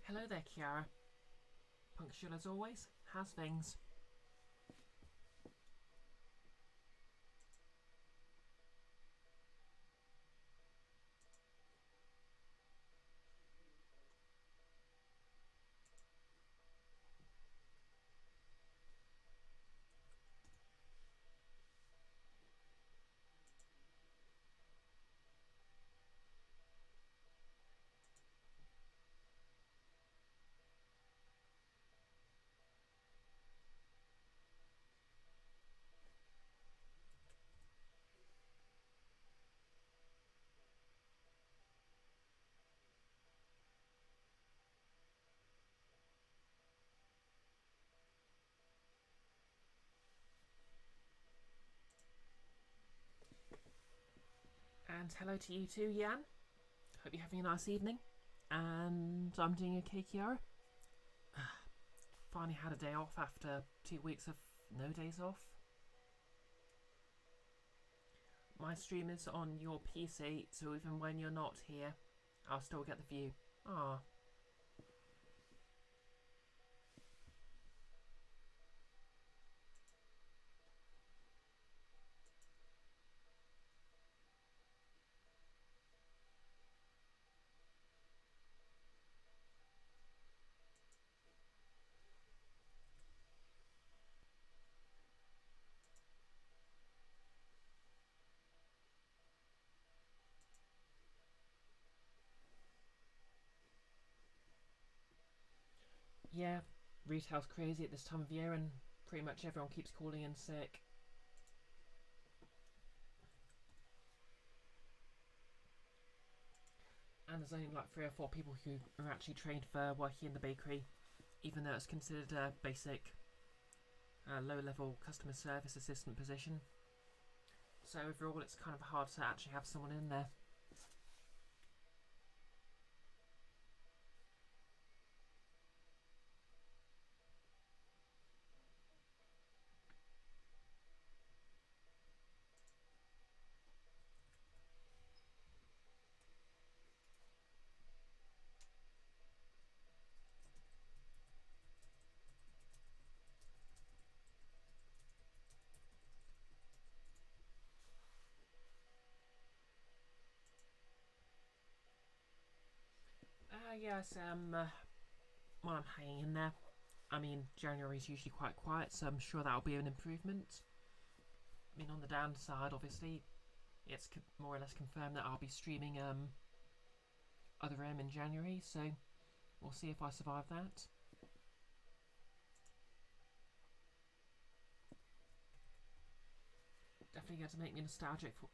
Hello there, Kiara. Punctual as always. How's things? And hello to you too, Jan. Hope you're having a nice evening. And I'm doing okay, Kiara. Finally had a day off after 2 weeks of no days off. My stream is on your PC, so even when you're not here, I'll still get the view. Ah. Yeah, retail's crazy at this time of year and pretty much everyone keeps calling in sick. And there's only like 3 or 4 people who are actually trained for working in the bakery, even though it's considered a basic low-level customer service assistant position. So overall it's kind of hard to actually have someone in there. Yes, well, I'm hanging in there. I mean, January is usually quite quiet, so I'm sure that'll be an improvement. I mean, on the downside, obviously, it's more or less confirmed that I'll be streaming Other M in January, so we'll see if I survive that. Definitely going to make me nostalgic for,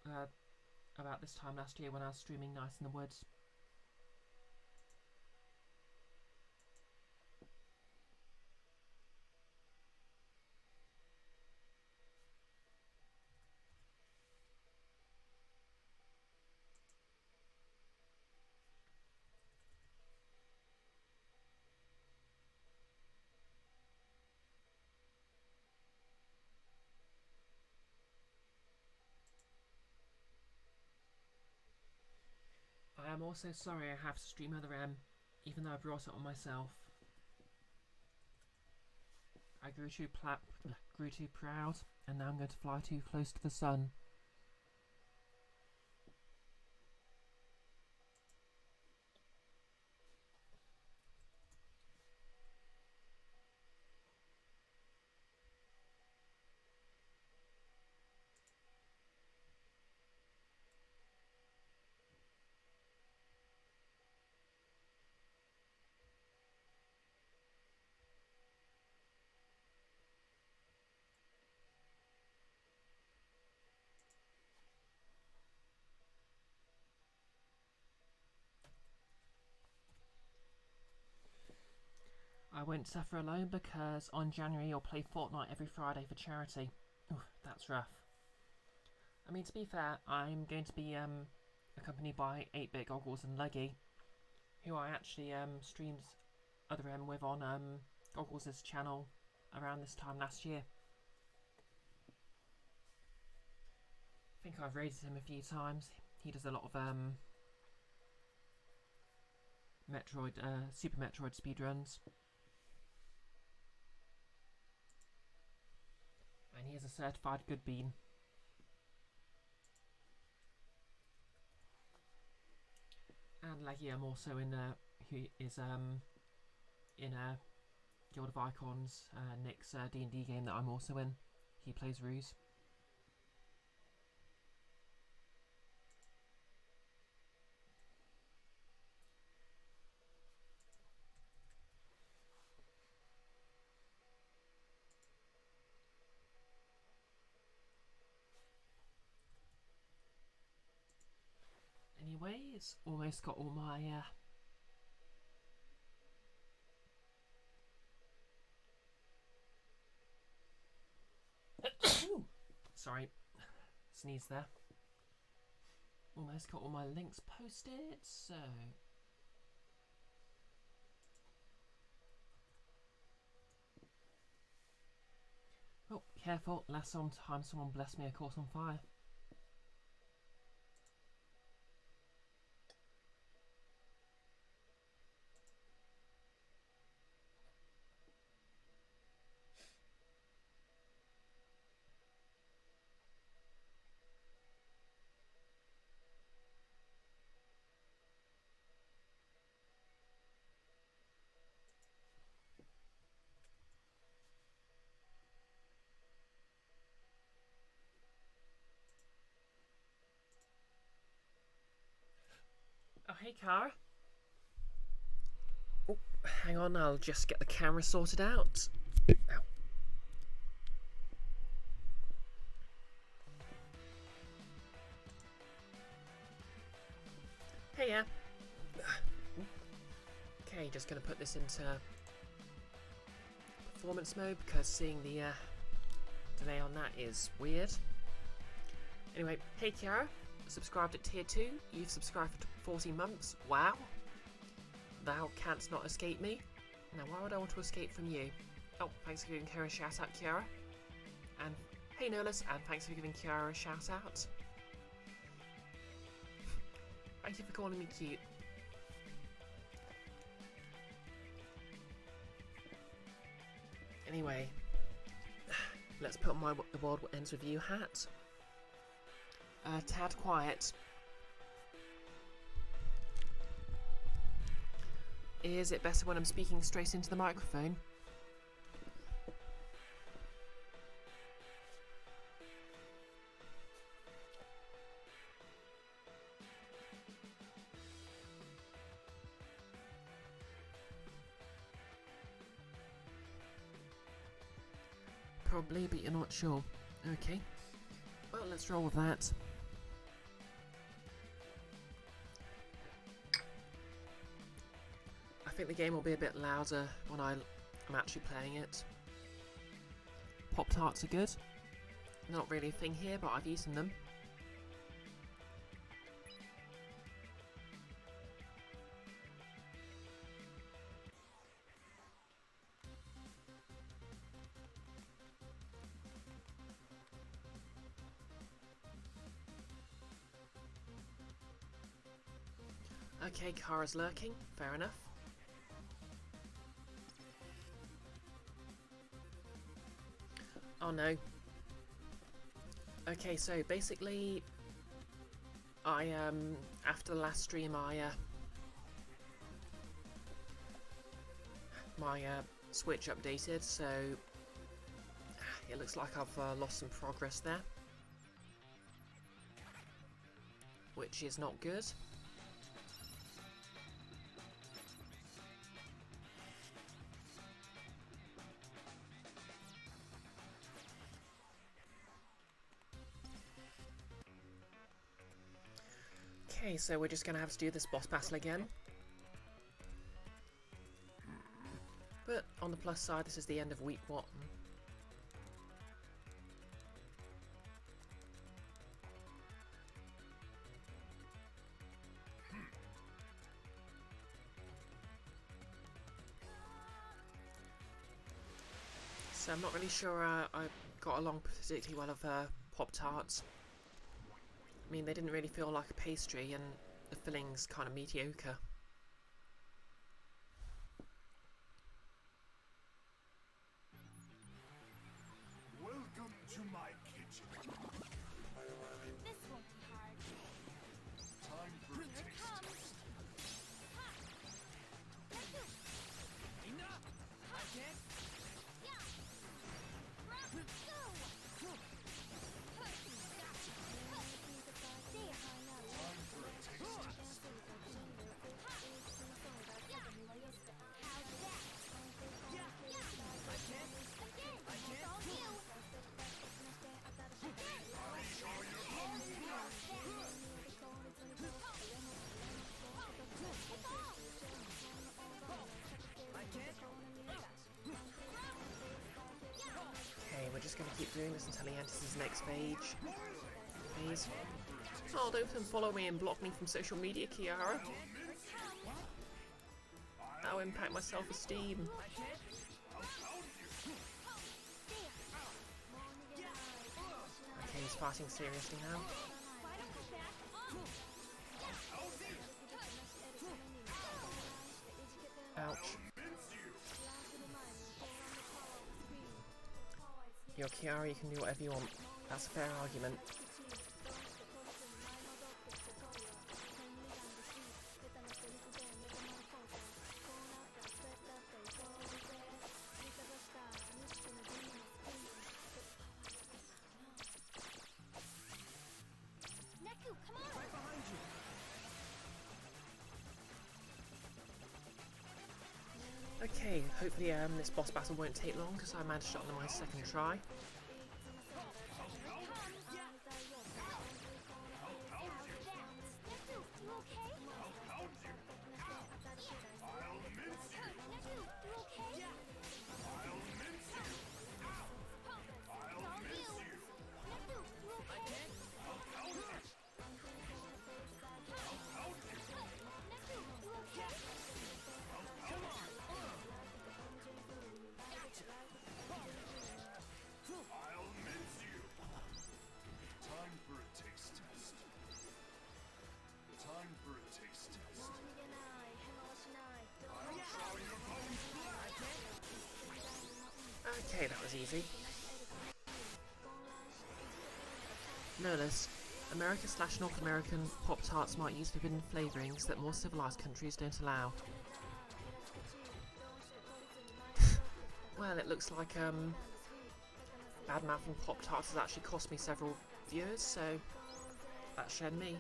about this time last year when I was streaming Nice in the Woods. I am also sorry I have to stream Other M, even though I brought it on myself. I grew too proud, and now I'm going to fly too close to the sun. I won't suffer alone because on January you'll play Fortnite every Friday for charity. Oof, that's rough. I mean, to be fair, I'm going to be accompanied by 8-Bit Goggles and Leggy, who I actually streamed Other M with on Goggles' channel around this time last year. I think I've raided him a few times. He does a lot of Super Metroid speedruns. And he is a certified good bean. And Leggy, I'm also in who is in Guild of Icons, Nick's D&D game that I'm also in. He plays Ruse. Anyway, it's almost got all my sorry, sneeze there. Almost got all my links posted, so oh, careful, last time someone blessed me a course on fire. Oh, hey, Cara. Oh, hang on, I'll just get the camera sorted out. Ow. Hey, yeah. Okay, just gonna put this into performance mode because seeing the delay on that is weird. Anyway, hey, Kiara. Subscribed at tier 2. You've subscribed for 14 months. Wow. Thou canst not escape me. Now, why would I want to escape from you? Oh, thanks for giving Kiara a shout out, Kiara. And hey, Nolus, and thanks for giving Kiara a shout out. Thank you for calling me cute. Anyway, let's put on my The World Ends With You hat. Tad quiet. Is it better when I'm speaking straight into the microphone? Probably, but you're not sure. Okay. Well, let's roll with that. I think the game will be a bit louder when I'm actually playing it. Pop-Tarts are good. Not really a thing here, but I've eaten them. Okay, Kara's lurking. Fair enough. Oh no. Okay, so basically, after the last stream, my Switch updated, so it looks like I've lost some progress there, which is not good. Okay, so we're just going to have to do this boss battle again. But on the plus side, this is the end of week 1. So I'm not really sure I got along particularly well with Pop-Tarts. I mean, they didn't really feel like a pastry, and the filling's kind of mediocre. doing this until he enters his next phase. Oh, don't unfollow me and block me from social media, Kiara. That'll impact my self-esteem. Okay, he's fighting seriously now. Ouch. You're Kiara, you can do whatever you want. That's a fair argument. Okay, hopefully this boss battle won't take long because I managed it on my second try. Okay, that was easy. Notice, America/North American Pop-Tarts might use forbidden flavourings that more civilised countries don't allow. Well, it looks like bad-mouthing Pop-Tarts has actually cost me several viewers, so that's shed me.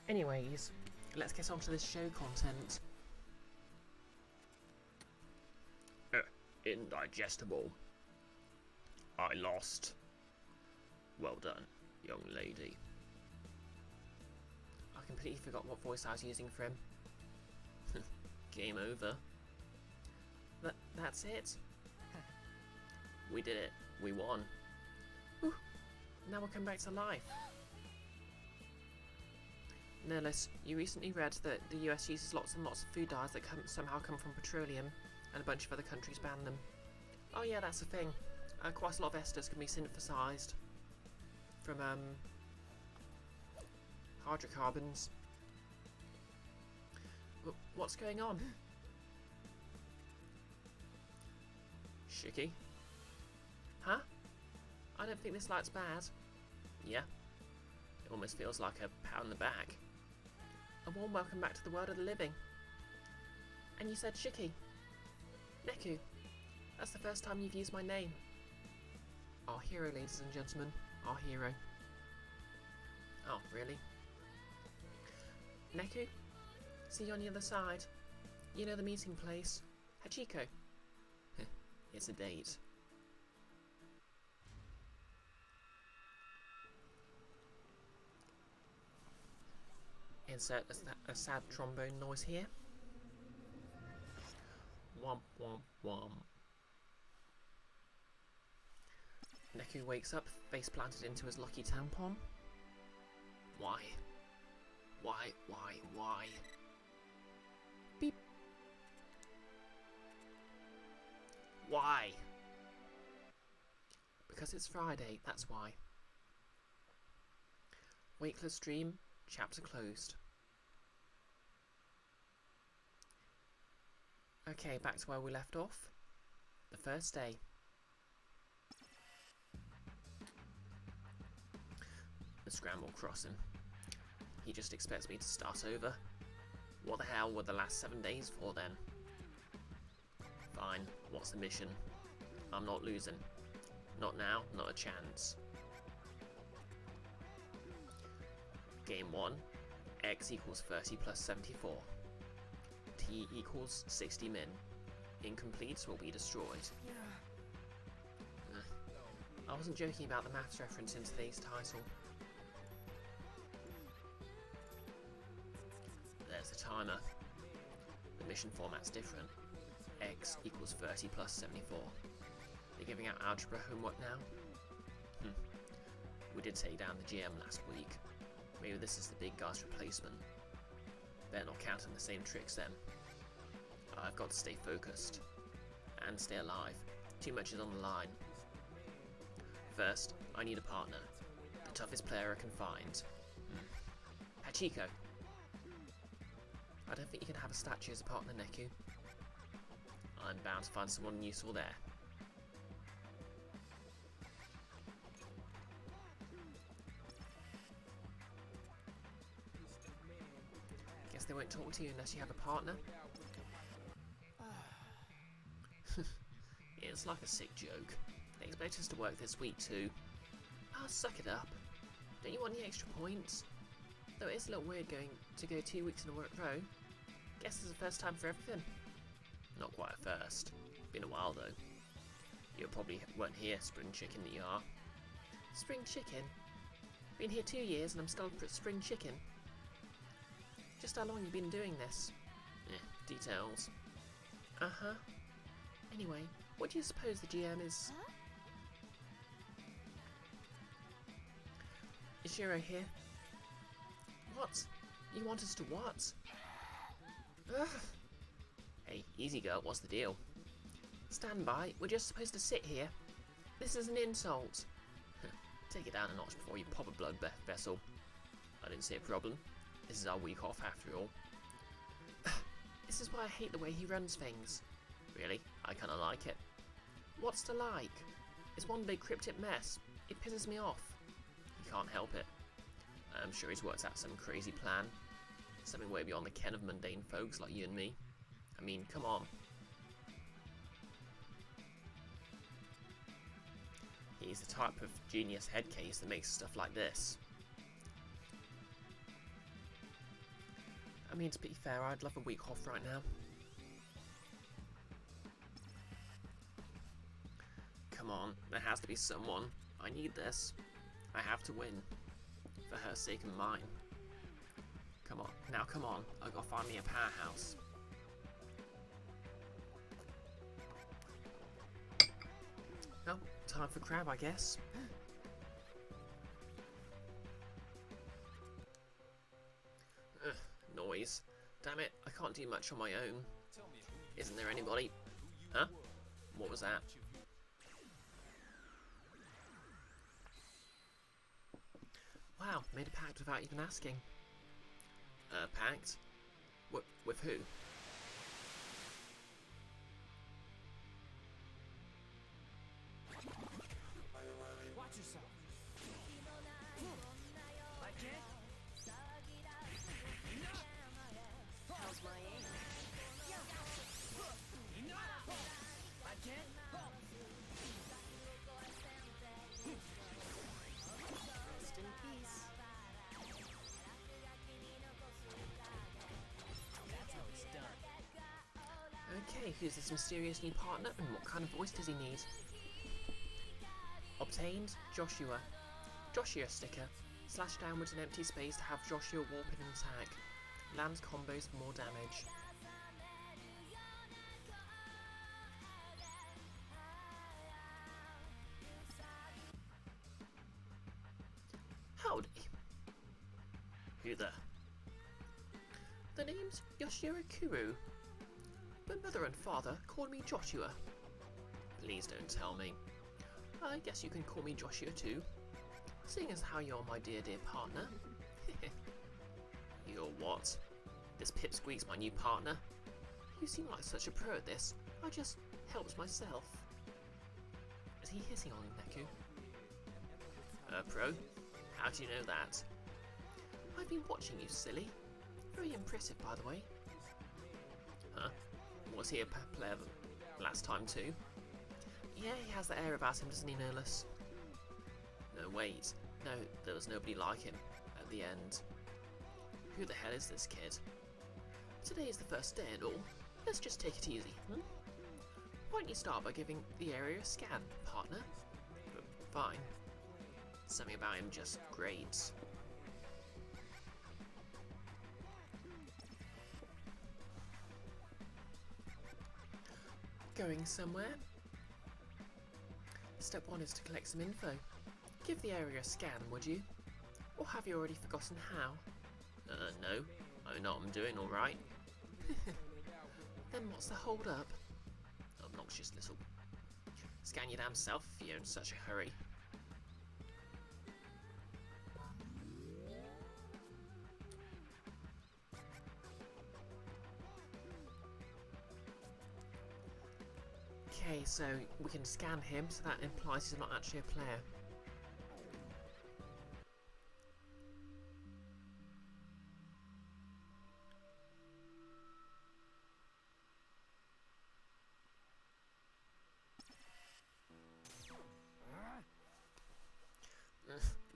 Anyways, let's get on to this show content. Indigestible. I lost. Well done, young lady. I completely forgot what voice I was using for him. Game over. That's it. We did it. We won. Whew. Now we'll come back to life. Nihilus, you recently read that the US uses lots and lots of food dyes that somehow come from petroleum, and a bunch of other countries ban them. Oh yeah, that's a thing. Quite a lot of esters can be synthesised from hydrocarbons. What's going on? Shiki? Huh? I don't think this light's bad. Yeah. It almost feels like a pat on the back. A warm welcome back to the world of the living. And you said Shiki. Neku. That's the first time you've used my name. Our hero, ladies and gentlemen. Our hero. Oh, really? Neku? See you on the other side. You know the meeting place. Hachiko. It's a date. Insert a sad trombone noise here. Womp womp womp. Neku wakes up, face planted into his lucky tampon. Why? Why? Beep. Why? Because it's Friday, that's why. Wakeless Dream, chapter closed. Okay, back to where we left off. The first day. The Scramble Crossing. He just expects me to start over. What the hell were the last 7 days for then? Fine, what's the mission? I'm not losing. Not now, not a chance. Game 1. X equals 30 plus 74. T equals 60 min. Incompletes will be destroyed. I wasn't joking about the maths reference in today's title. There's a timer. The mission format's different. X equals 30 plus 74. They're giving out algebra homework now? We did take down the GM last week. Maybe this is the big guy's replacement. Better not count on the same tricks then. I've got to stay focused. And stay alive. Too much is on the line. First, I need a partner. The toughest player I can find. Hachiko. I don't think you can have a statue as a partner, Neku. I'm bound to find someone useful there. Guess they won't talk to you unless you have a partner. It's like a sick joke. They expect us to work this week too. Suck it up. Don't you want any extra points? Though it is a little weird going to go 2 weeks in a row. Guess it's the first time for everything. Not quite a first. Been a while though. You probably weren't here, spring chicken that you are. Spring chicken? Been here 2 years and I'm still spring chicken. Just how long you been doing this? Details. Uh-huh. Anyway, what do you suppose the GM is? Is Shiro here? What? You want us to what? Ugh. Hey, easy girl, what's the deal? Stand by, we're just supposed to sit here. This is an insult. Take it down a notch before you pop a blood vessel. I didn't see a problem. This is our week off after all. This is why I hate the way he runs things. Really? I kinda like it. What's to like? It's one big cryptic mess. It pisses me off. He can't help it. I'm sure he's worked out some crazy plan. Something way beyond the ken of mundane folks like you and me. I mean, come on. He's the type of genius head case that makes stuff like this. I mean, to be fair, I'd love a week off right now. Come on, there has to be someone. I need this. I have to win. For her sake and mine. Come on, now come on. I gotta find me a powerhouse. Oh, time for crab, I guess. Ugh, noise. Damn it, I can't do much on my own. Isn't there anybody? Huh? What was that? Wow, made a pact without even asking. Pact? With who? Watch yourself. How's my aim? Rest in peace. That's how it's done. Okay, who's this mysterious new partner and what kind of voice does he need? Obtained, Joshua. Joshua sticker. Slash downwards an empty space to have Joshua warp in and attack. Lands combos for more damage. Howdy. Who there? The name's Yoshiro Kuru. But mother and father called me Joshua. Please don't tell me. I guess you can call me Joshua too. Seeing as how you're my dear partner. You're what? This pipsqueak's my new partner? You seem like such a pro at this. I just helps myself. Is he hitting on Neku? Pro? How do you know that? I've been watching you, silly. Very impressive, by the way. Huh? Was he a player last time too? Yeah, he has the air about him, doesn't he, Nurlus? No, wait. No, there was nobody like him at the end. Who the hell is this kid? Today is the first day and all. Let's just take it easy, hmm? Why don't you start by giving the area a scan, partner? Fine. Something about him just grates. going somewhere? Step 1 is to collect some info. Give the area a scan, would you? Or have you already forgotten how? No. I know I'm doing alright. Then what's the hold up? Obnoxious little. Scan your damn self if you're in such a hurry. Okay, so we can scan him, so that implies he's not actually a player.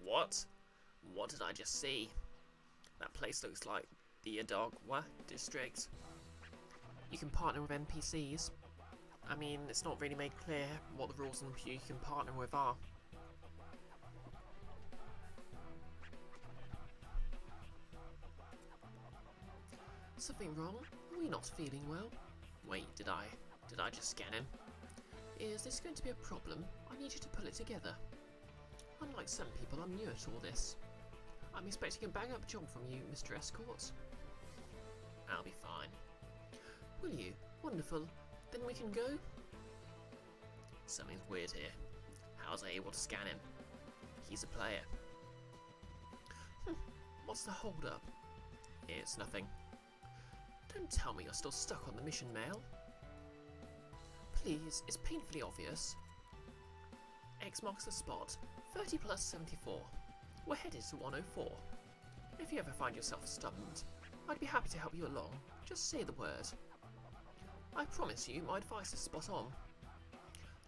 What? What did I just see? That place looks like the Adogwa district. You can partner with NPCs. I mean, it's not really made clear what the rules and who you can partner with are. Something wrong? Are we not feeling well? Wait, did I just scan him? Is this going to be a problem? I need you to pull it together. Unlike some people, I'm new at all this. I'm expecting a bang-up job from you, Mr. Escort. I'll be fine. Will you? Wonderful. Then we can go? Something's weird here. How was I able to scan him? He's a player. What's the hold-up? It's nothing. Don't tell me you're still stuck on the mission mail. Please, it's painfully obvious. X marks the spot. 30 plus 74. We're headed to 104. If you ever find yourself stunned, I'd be happy to help you along. Just say the word. I promise you my advice is spot on.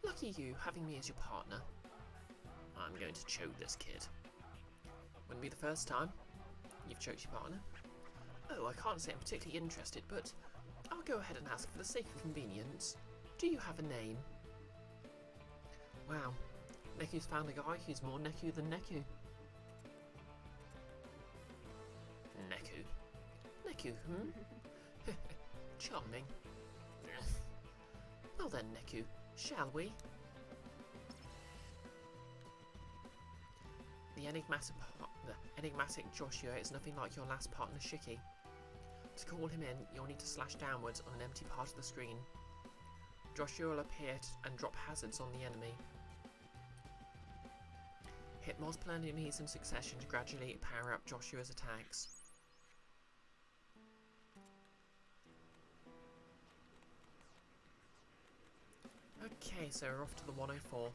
Lucky you having me as your partner. I'm going to choke this kid. Wouldn't be the first time you've choked your partner. Oh, I can't say I'm particularly interested, but I'll go ahead and ask for the sake of convenience. Do you have a name? Wow. Neku's found a guy who's more Neku than Neku. Neku, Charming. Well then, Neku, shall we? The enigmatic Joshua is nothing like your last partner, Shiki. To call him in, you'll need to slash downwards on an empty part of the screen. Joshua will appear and drop hazards on the enemy. Hit multiple enemies in succession to gradually power up Joshua's attacks. Okay, so we're off to the 104.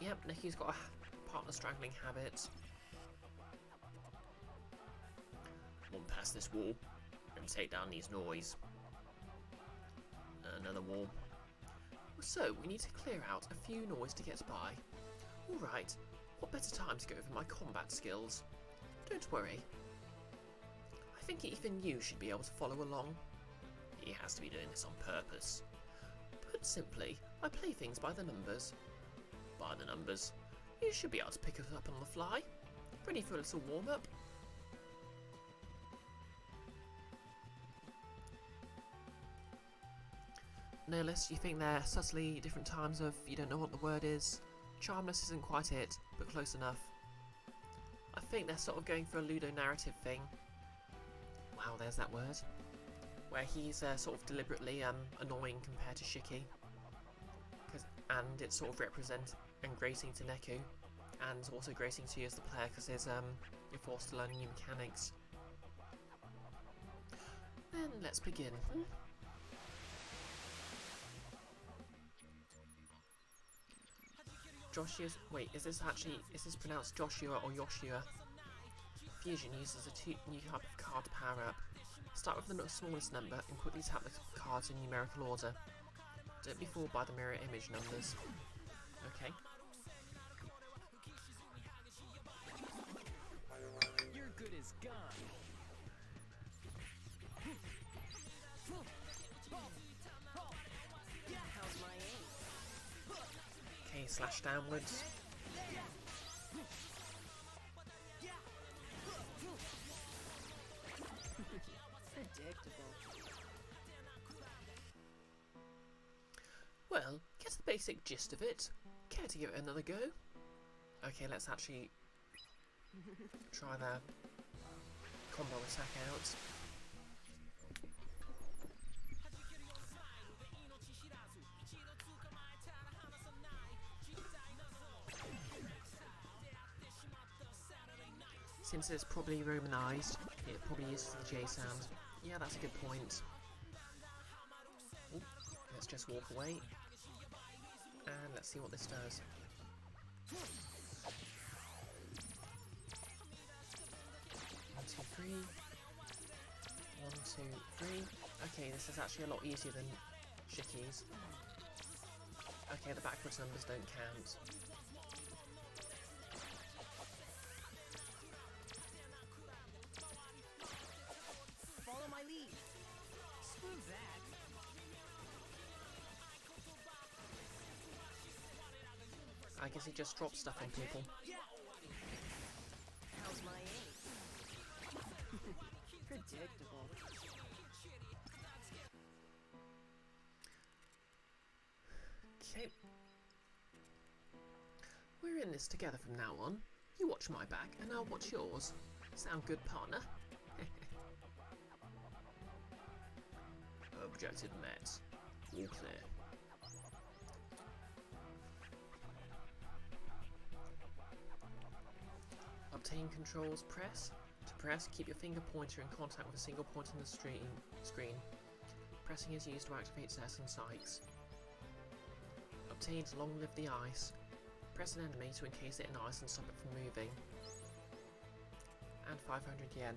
Yep, Neku's got a partner strangling habit. One past this wall and take down these noise. Another wall. So, we need to clear out a few noise to get by. Alright, what better time to go over my combat skills? Don't worry. I think even you should be able to follow along. He has to be doing this on purpose. Put simply, I play things by the numbers. By the numbers? You should be able to pick it up on the fly. Ready for a little warm-up? Nihilist, you think they're subtly different times of you don't know what the word is? Charmless isn't quite it, but close enough. I think they're sort of going for a ludo-narrative thing. Wow, there's that word. Where he's sort of deliberately annoying compared to Shiki. And it's sort of and grating to Neku. And also grating to you as the player because you're forced to learn new mechanics. Then let's begin. Joshua's... Wait, is this pronounced Joshua or Yoshua? Fusion uses a new type of card to power up. Start with the smallest number and quickly tap the cards in numerical order. Don't be fooled by the mirror image numbers. Okay. You're good as gone. How's my aim? Okay, slash downwards. Predictable. Well, get the basic gist of it. Care to give it another go? Okay, let's actually try the combo attack out. Since it's probably Romanized, it probably uses the J sound. Yeah, that's a good point. Ooh, let's just walk away. And let's see what this does. 1, 2, 3. 1, 2, 3. Okay, this is actually a lot easier than Shicky's. Okay, the backwards numbers don't count. Follow my lead. Screw that. I guess he just drops stuff on people. How's my aim? Predictable. Okay. We're in this together from now on. You watch my back and I'll watch yours. Sound good, partner? Objective met. All clear. Obtain controls, press. To press, keep your finger pointer in contact with a single point on the screen. Pressing is used to activate certain sights. Obtained long live the ice. Press an enemy to encase it in ice and stop it from moving. And 500 yen.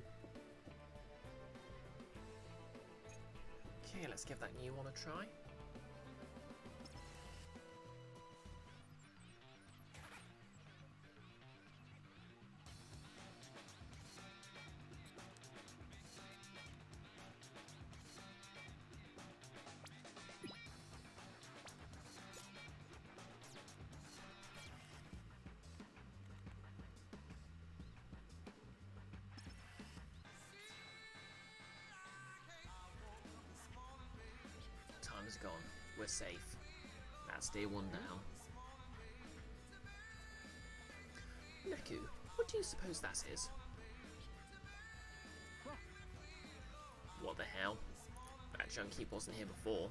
Okay, let's give that new one a try. Time's gone. We're safe. That's day one down. Neku, what do you suppose that is? What the hell? That junkie wasn't here before.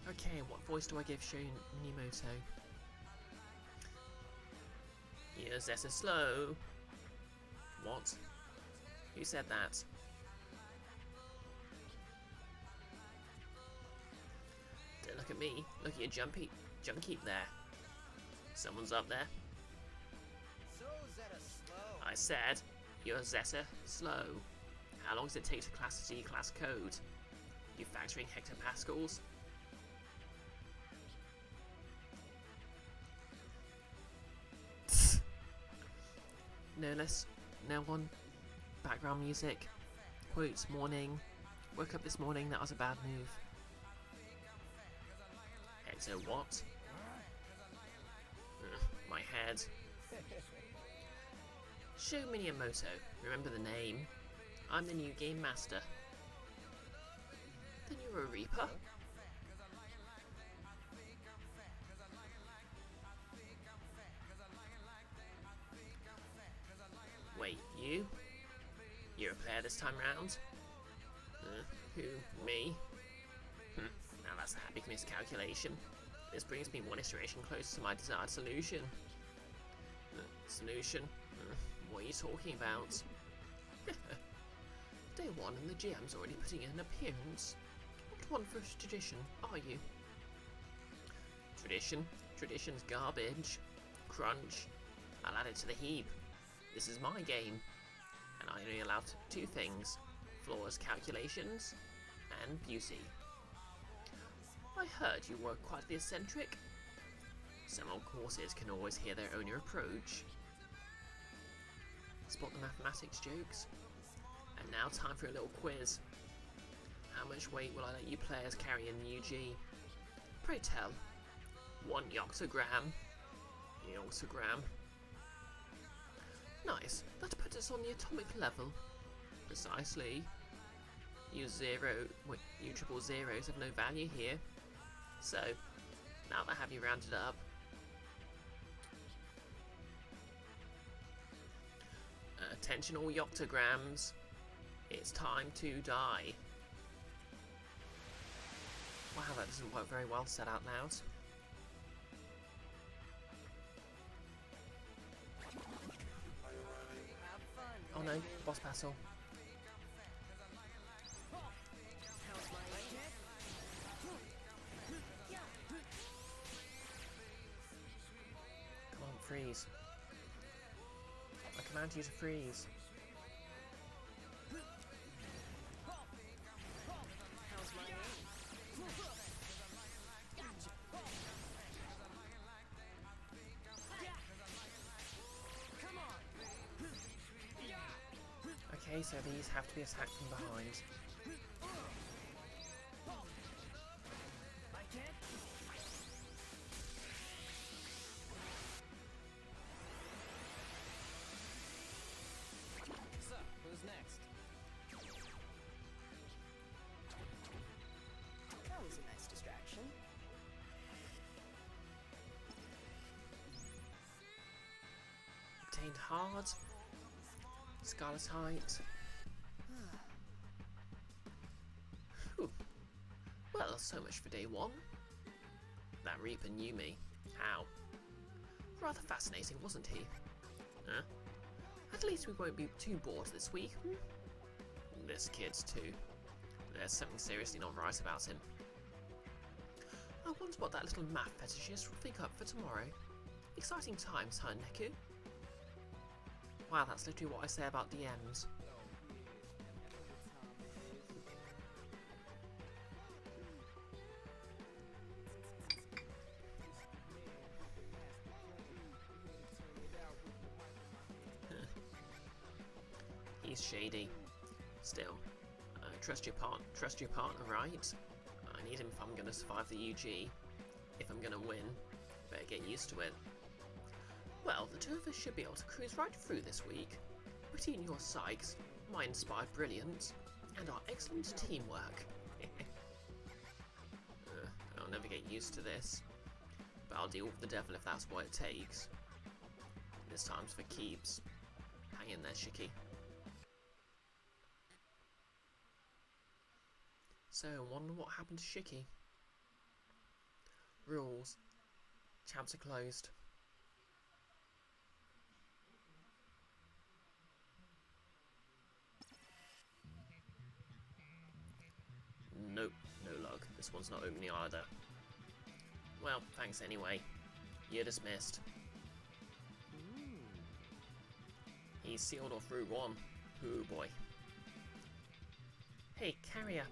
Okay, what voice do I give Shun Minimoto? You're Zeta slow. What? Who said that? Don't look at me. Look at your junkie there. Someone's up there. So Zeta slow. I said, you're Zeta slow. How long does it take to class a Z-class code? You factoring hectopascals? No less, no one. Background music. Quotes, morning. Woke up this morning, that was a bad move. Hector what? My head. Sho Minimoto, remember the name. I'm the new game master. Then you're a Reaper? Wait, you? You're a player this time round? Who? Me? Now that's a happy miscalculation. This brings me one iteration closer to my desired solution. Solution? What are you talking about? Day one and the GM's already putting in an appearance. What one for tradition are you? Tradition? Tradition's garbage. Crunch. I'll add it to the heap. This is my game. And I only allow two things. Flawless calculations and beauty. I heard you were quite the eccentric. Some old courses can always hear their owner approach. Spot the mathematics jokes. And now time for a little quiz. How much weight will I let you players carry in the UG? Pray tell. 1 yoctogram. Yoctogram. Nice. That puts us on the atomic level. Precisely. You triple zeros have no value here. So, now that I have you rounded up, attention all Yoctograms, it's time to die. Wow, that doesn't work very well said out loud. Have fun. Oh no, boss battle. How's my aim? Come on, freeze. I command you to freeze. How's my aim? Come on. Okay, so these have to be attacked from behind. I can't. So, who's next? That was a nice distraction. Obtained hard. Scarletite. Whew. Well, so much for day one. That Reaper knew me. How? Rather fascinating, wasn't he? Huh? At least we won't be too bored this week. This kid's too. There's something seriously not right about him. I wonder what that little math fetishist will think up for tomorrow. Exciting times, huh, Neku? Wow, that's literally what I say about DMs. He's shady. Still, trust your partner, right? I need him if I'm gonna survive the UG. If I'm gonna win, better get used to it. Well, the two of us should be able to cruise right through this week. Between your psychs, my inspired brilliance, and our excellent teamwork. I'll never get used to this, but I'll deal with the devil if that's what it takes. This time's for keeps. Hang in there, Shiki. So, wonder what happened to Shiki. Rules. Chapter closed. Nope, no luck. This one's not opening either. Well, thanks anyway. You're dismissed. He's sealed off Route 1. Oh boy. Hey, carrier.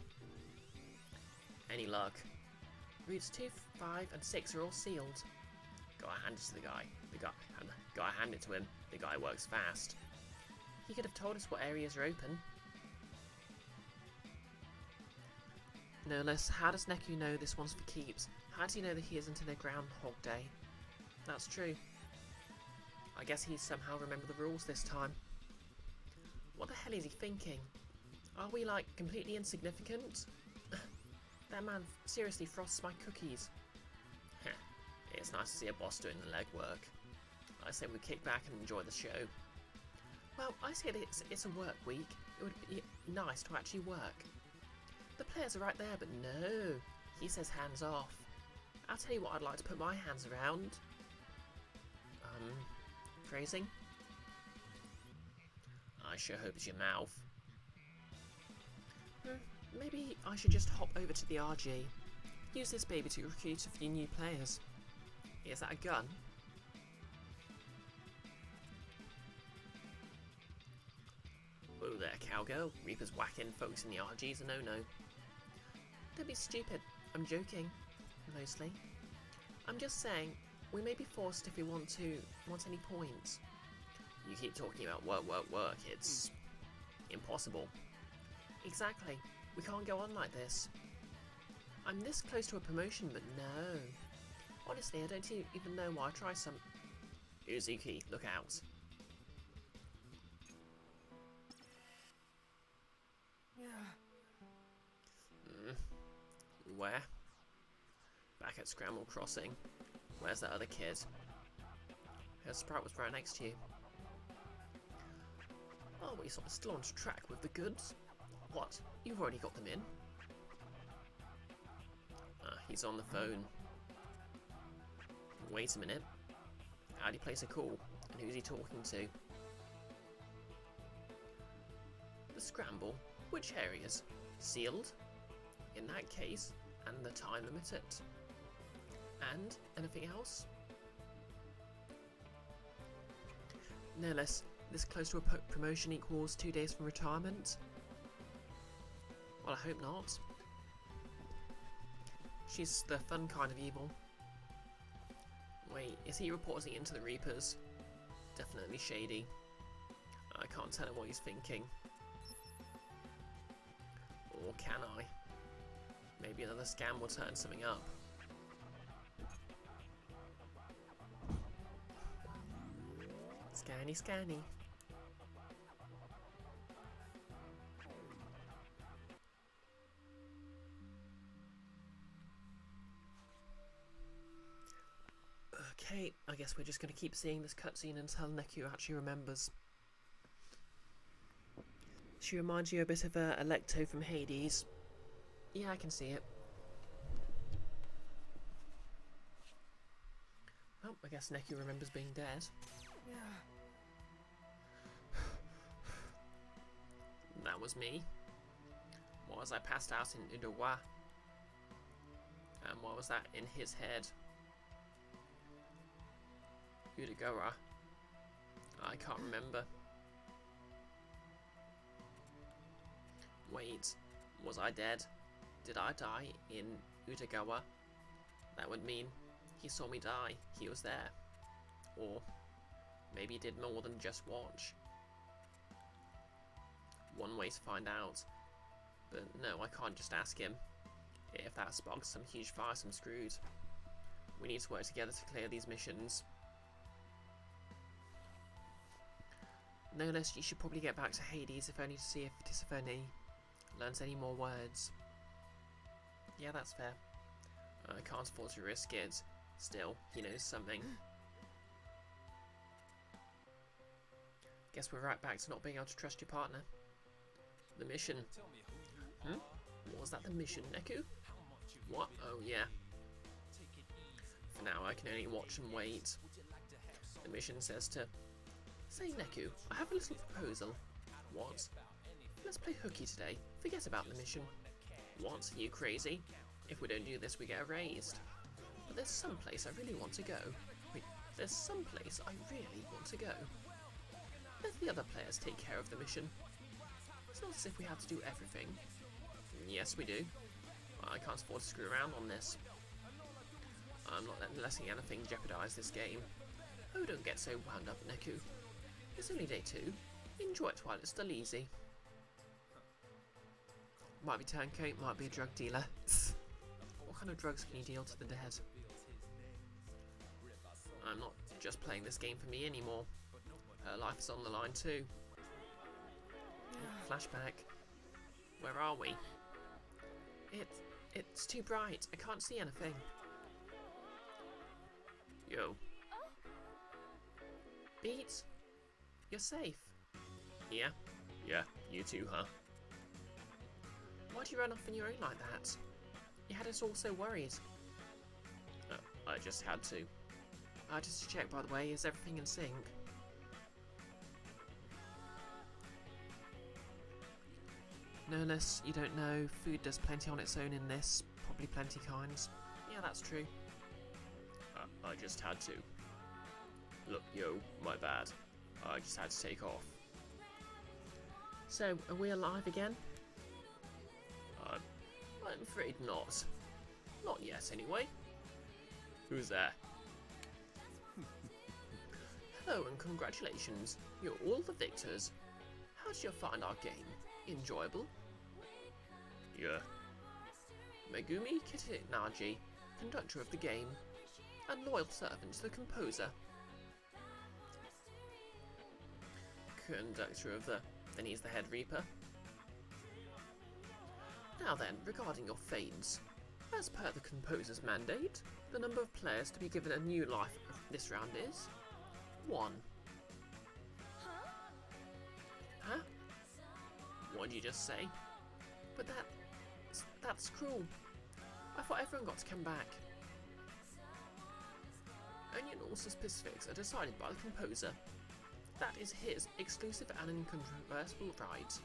Any luck? Routes 2, 5 and 6 are all sealed. Gotta hand it to the guy. Gotta hand it to him. The guy works fast. He could have told us what areas are open. No less, how does Neku know this one's for keeps? How does he know that he isn't in a Groundhog Day? That's true. I guess he somehow remembered the rules this time. What the hell is he thinking? Are we, like, completely insignificant? That man seriously frosts my cookies. It's nice to see a boss doing the legwork. I say we kick back and enjoy the show. Well, I said it's a work week. It would be nice to actually work. The players are right there, but no. He says hands off. I'll tell you what I'd like to put my hands around. Phrasing? I sure hope it's your mouth. Maybe I should just hop over to the RG. Use this baby to recruit a few new players. Is that a gun? Whoa there, cowgirl. Reaper's whacking, folks in the RG's a no-no. Don't be stupid. I'm joking. Mostly. I'm just saying, we may be forced if we want any points. You keep talking about work. It's impossible. Exactly. We can't go on like this. I'm this close to a promotion, but no. Honestly, I don't even know why I try some... Uzuki, look out. Yeah. Where? Back at Scramble Crossing. Where's that other kid? Her sprite was right next to you. Are we sort of still on track with the goods? What? You've already got them in? He's on the phone. Wait a minute. How'd he place a call? And who's he talking to? The Scramble? Which areas? Sealed? In that case, and the time limited. And anything else? No less, this close to a promotion equals 2 days from retirement? Well, I hope not. She's the fun kind of evil. Wait, is he reporting into the Reapers? Definitely shady. I can't tell him what he's thinking. Or can I? Maybe another scam will turn something up. Scanny, scanny. Okay, I guess we're just going to keep seeing this cutscene until Neku actually remembers. She reminds you a bit of Electo from Hades. Yeah, I can see it. Oh, I guess Neku remembers being dead. That was me. What was I passed out in Udowa? And what was that in his head? Udagora. I can't remember. Wait, was I dead? Did I die in Utagawa? That would mean he saw me die, he was there. Or maybe he did more than just watch. One way to find out. But no, I can't just ask him. If that sparks some huge fire, I'm screwed. We need to work together to clear these missions. No less, you should probably get back to Hades, if only to see if Tisiphone learns any more words. Yeah, that's fair. I can't afford to risk it. Still, he knows something. Guess we're right back to not being able to trust your partner. The mission. What was that, the mission, Neku? What? Oh, yeah. For now, I can only watch and wait. The mission says to... Say, Neku, I have a little proposal. What? Let's play hooky today. Forget about the mission. What? Are you crazy? If we don't do this, we get erased. But there's some place I really want to go. Wait, there's some place I really want to go. Let the other players take care of the mission. It's not as if we have to do everything. Yes, we do. I can't afford to screw around on this. I'm not letting anything jeopardize this game. Oh, don't get so wound up, Neku. It's only day 2. Enjoy it while it's still easy. Might be turncoat, might be a drug dealer. What kind of drugs can you deal to the dead? I'm not just playing this game for me anymore. Her life is on the line too. Flashback. Where are we? It's too bright. I can't see anything. Yo. Beat? You're safe. Yeah? Yeah, you too, huh? Why'd you run off on your own like that? You had us all so worried. I just had to. Just to check, by the way, is everything in sync? No less, you don't know, food does plenty on its own in this, probably plenty kinds. Yeah, that's true. I just had to. Look, yo, my bad. I just had to take off. So, are we alive again? I'm afraid not. Not yet, anyway. Who's there? Hello and congratulations. You're all the victors. How did you find our game? Enjoyable? Yeah. Megumi Kitanaji, conductor of the game, and loyal servant to the composer. Conductor of the... Then he's the head reaper. Now then, regarding your fades. As per the composer's mandate, the number of players to be given a new life this round is 1. Huh? What did you just say? But that's cruel. I thought everyone got to come back. Onion all specifics are decided by the composer. That is his exclusive and incontrovertible right.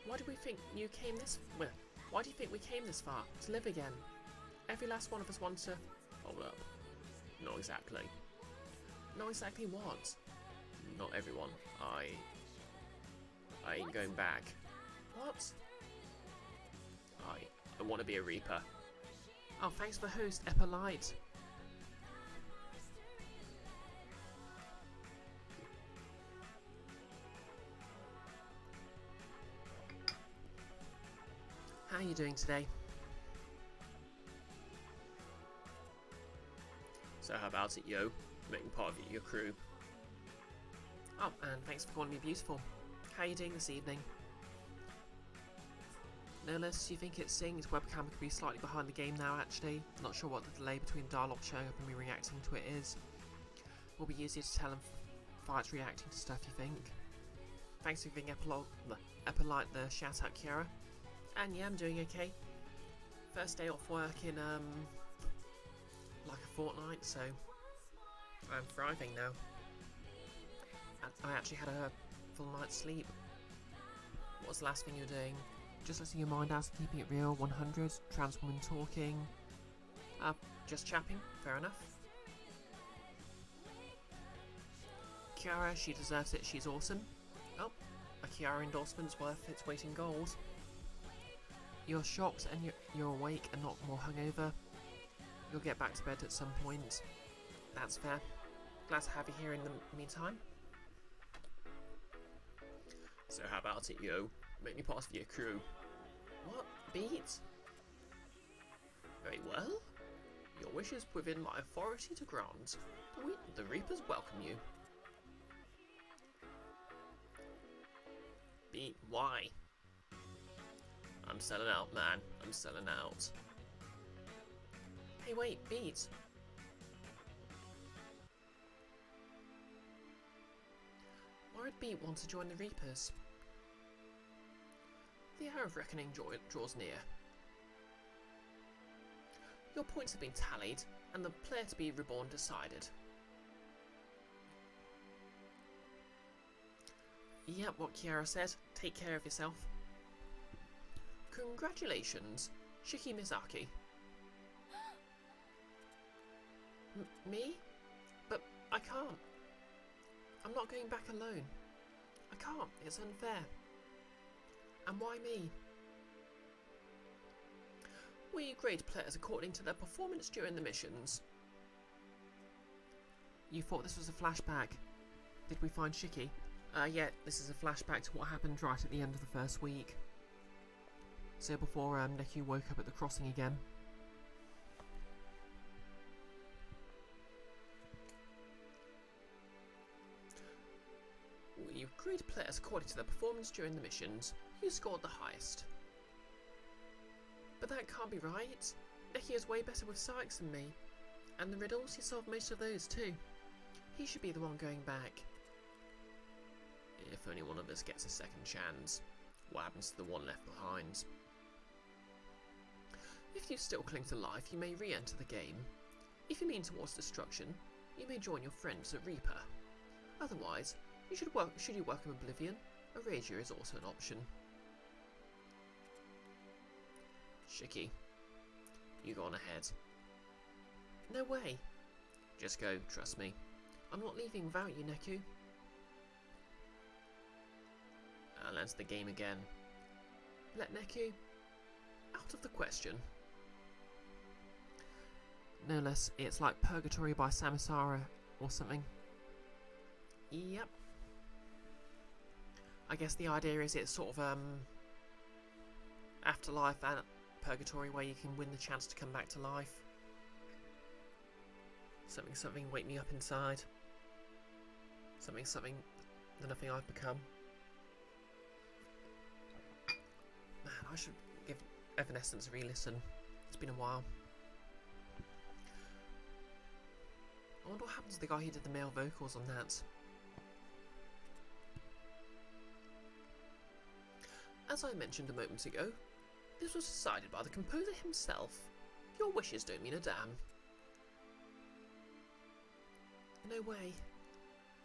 Why do you think we came this far? To live again? Every last one of us wants to... Hold up. Not exactly. Not exactly what? Not everyone. I ain't going back. What? I want to be a Reaper. Oh, thanks for the host, Eppolite. How are you doing today? So how about it, yo? Making part of your crew. Oh, and thanks for calling me beautiful. How are you doing this evening? No less, you think it's synced? Webcam could be slightly behind the game now, actually. Not sure what the delay between dialogue showing up and me reacting to it is. Will be easier to tell if it's reacting to stuff, you think? Thanks for giving Eppolite the shout out, Kiara. And yeah, I'm doing okay. First day off work in, like a fortnight, so I'm thriving now. I actually had a full night's sleep. What was the last thing you were doing? Just letting your mind out, keeping it real, 100, trans woman talking. Just chapping, fair enough. Kiara, she deserves it, she's awesome. Oh, a Kiara endorsement's worth its weight in gold. You're shocked and you're awake and not more hungover. You'll get back to bed at some point. That's fair. Glad to have you here in the meantime. So how about it, yo? Make me pass for your crew. What? Beat? Very well. Your wish is within my authority to grant. The Reapers welcome you. Beat, why? I'm selling out, man. I'm selling out. Hey, wait, Beat. Why would Beat want to join the Reapers? The hour of reckoning draws near. Your points have been tallied, and the player to be reborn decided. Yep, what Kiara said. Take care of yourself. Congratulations, Shiki Mizaki. Me? But I can't. I'm not going back alone. I can't. It's unfair. And why me? We grade players according to their performance during the missions. You thought this was a flashback. Did we find Shiki? Yeah, this is a flashback to what happened right at the end of the first week. So before Neku woke up at the crossing again. We grade players according to their performance during the missions. You scored the highest. But that can't be right. Neku is way better with psychics than me. And the riddles, he solved most of those too. He should be the one going back. If only one of us gets a second chance. What happens to the one left behind? If you still cling to life, you may re-enter the game. If you mean towards destruction, you may join your friends at Reaper. Otherwise, should you welcome Oblivion, a Rager is also an option. Shiki, you go on ahead. No way. Just go, trust me. I'm not leaving without you, Neku. I'll enter the game again. Let Neku out of the question. No less, it's like Purgatory by Samsara or something. Yep. I guess the idea is it's sort of afterlife and Purgatory where you can win the chance to come back to life. Something, wake me up inside. Something, the nothing I've become. Man, I should give Evanescence re-listen. It's been a while. I wonder what happened to the guy who did the male vocals on that. As I mentioned a moment ago, this was decided by the composer himself. Your wishes don't mean a damn. No way.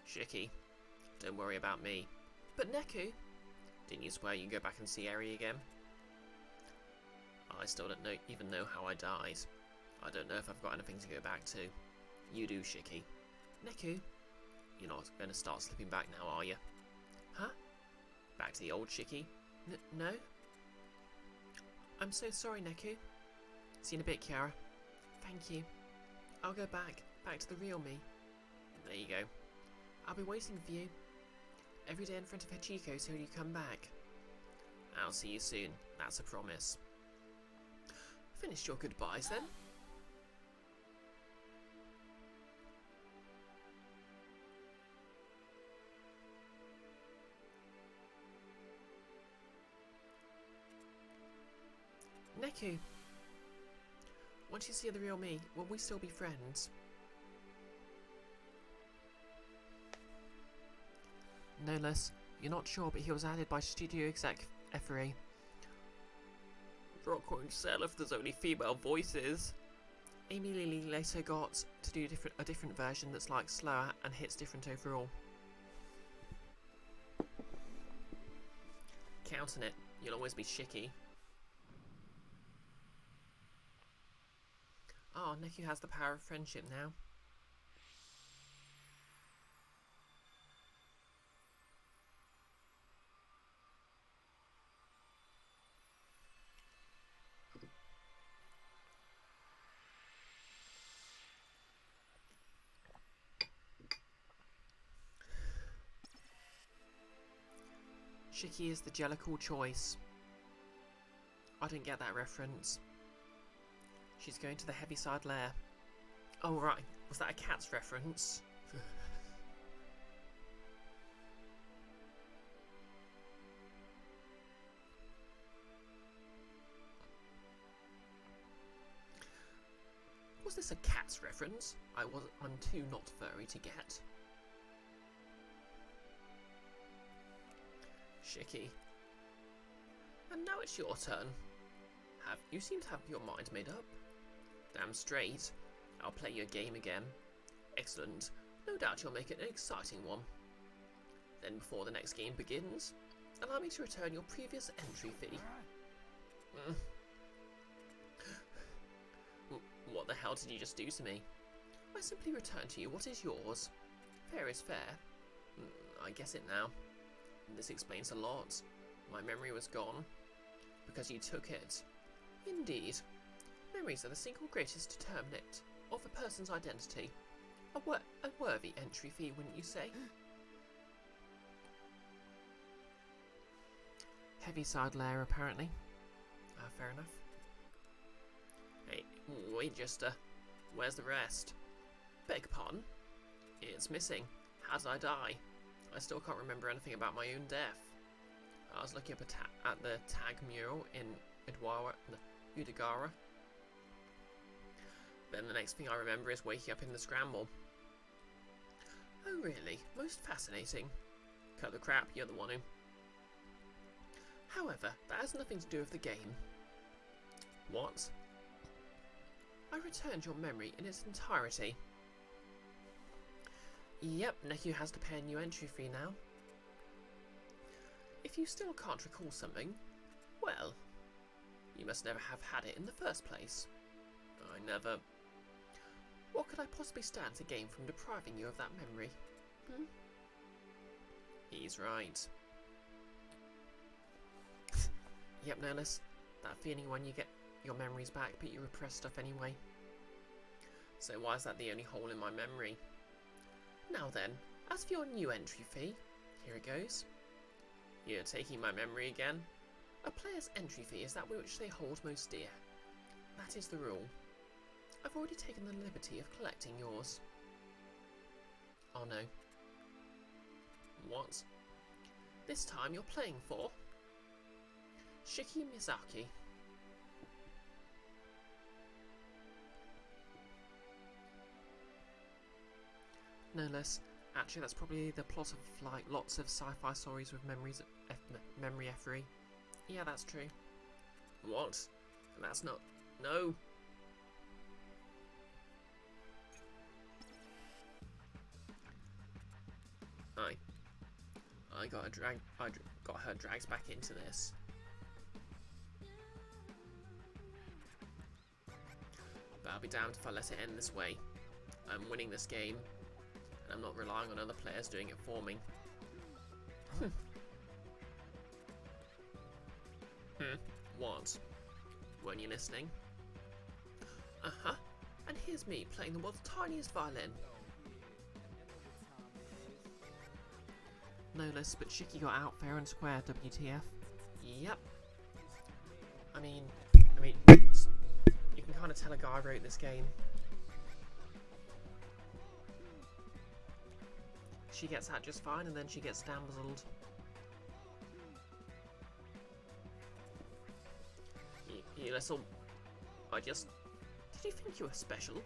Shiki, don't worry about me. But Neku, didn't you swear you'd go back and see Eri again? I still don't even know how I died. I don't know if I've got anything to go back to. You do, Shiki. Neku, you're not going to start slipping back now, are you? Huh? Back to the old Shiki? No? I'm so sorry, Neku. See you in a bit, Kiara. Thank you. I'll go back to the real me. There you go. I'll be waiting for you. Every day in front of Hachiko till you come back. I'll see you soon, that's a promise. Finished your goodbyes then? Neku, once you see the real me, will we still be friends? No less, you're not sure, but he was added by studio exec Effery. Rock won't sell if there's only female voices. Amy Lily later got to do a different version that's like slower and hits different overall. Counting it, you'll always be Shiki. Oh, Neku has the power of friendship now. Shiki is the Jellicle choice. I didn't get that reference. She's going to the Heaviside Lair. Oh right, was that a cat's reference? Was this a cat's reference? I'm too not furry to get. Shiki. And now it's your turn. You seem to have your mind made up. Damn straight. I'll play your game again. Excellent. No doubt you'll make it an exciting one. Then before the next game begins, allow me to return your previous entry fee. What the hell did you just do to me? I simply return to you what is yours. Fair is fair. I guess it now. This explains a lot. My memory was gone. Because you took it. Indeed. Memories are the single greatest determinant of a person's identity. A worthy entry fee, wouldn't you say? Heaviside Lair, apparently. Fair enough. Hey, wait just where's the rest? Beg pardon? It's missing. How did I die? I still can't remember anything about my own death. I was looking up at the tag mural in Udagara. Then the next thing I remember is waking up in the scramble. Oh really? Most fascinating. Cut the crap, you're the one who... However, that has nothing to do with the game. What? I returned your memory in its entirety. Yep, Neku has to pay a new entry fee now. If you still can't recall something, well, you must never have had it in the first place. I never... What could I possibly stand to gain from depriving you of that memory? He's right. Yep, Nerlus, that feeling when you get your memories back but you repress stuff anyway. So why is that the only hole in my memory? Now then, as for your new entry fee, here it goes. You're taking my memory again? A player's entry fee is that which they hold most dear. That is the rule. I've already taken the liberty of collecting yours. Oh no. What? This time you're playing for? Shiki Mizaki. No less. Actually, that's probably the plot of like lots of sci-fi stories with memory effery. Yeah, that's true. What? That's not. No. I got her dragged back into this. But I'll be damned if I let it end this way. I'm winning this game, and I'm not relying on other players doing it for me. What? Weren't you listening? Uh-huh. And here's me playing the world's tiniest violin. No less, but Shiki got out fair and square, WTF. Yep. I mean, you can kind of tell a guy wrote this game. She gets out just fine, and then she gets damseled. You little... Did you think you were special?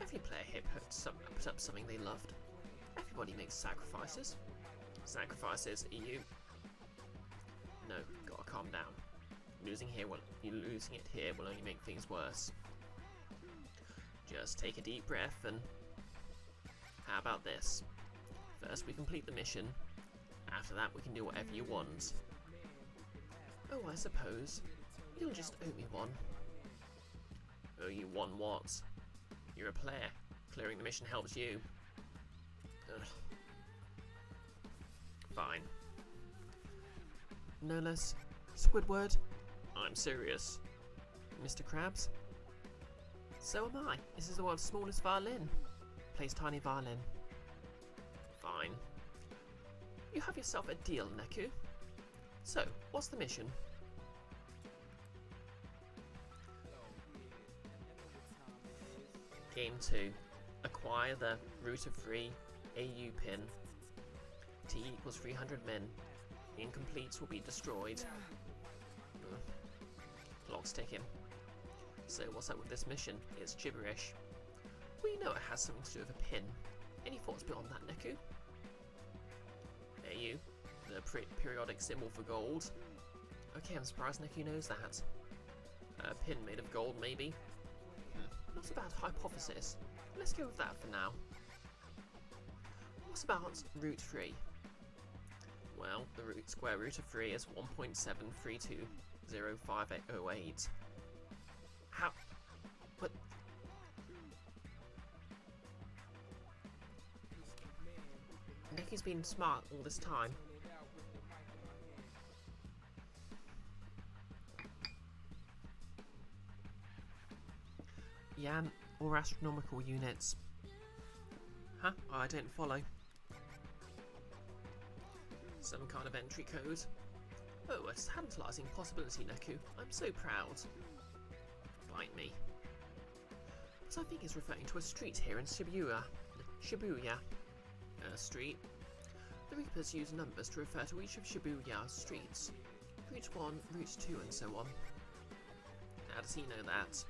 Every player here put up something they loved. Everybody makes sacrifices. Sacrifices, you... No, gotta calm down. Losing it here will only make things worse. Just take a deep breath and... How about this? First we complete the mission. After that we can do whatever you want. Oh, I suppose. You'll just owe me one. Owe you one what? You're a player. Clearing the mission helps you. Ugh. Fine. No less. Squidward. I'm serious. Mr. Krabs. So am I. This is the world's smallest violin. Plays tiny violin. Fine. You have yourself a deal, Neku. So, what's the mission? Game 2. Acquire the root of 3 AU pin. T equals 300 min. The incompletes will be destroyed. Clock's ticking. So what's up with this mission? It's gibberish. We know it has something to do with a pin. Any thoughts beyond that, Neku? AU, the periodic symbol for gold. Okay, I'm surprised Neku knows that. A pin made of gold, maybe? Not a bad hypothesis. Let's go with that for now. What about root 3? Well, the square root of 3 is 1.7320508. How? What? Necky's been smart all this time. Yan, or astronomical units. Huh? I don't follow. Some kind of entry code. Oh, a tantalising possibility, Neku. I'm so proud. Bite me. But I think it's referring to a street here in Shibuya. A street. The Reapers use numbers to refer to each of Shibuya's streets. Route 1, Route 2, and so on. How does he know that?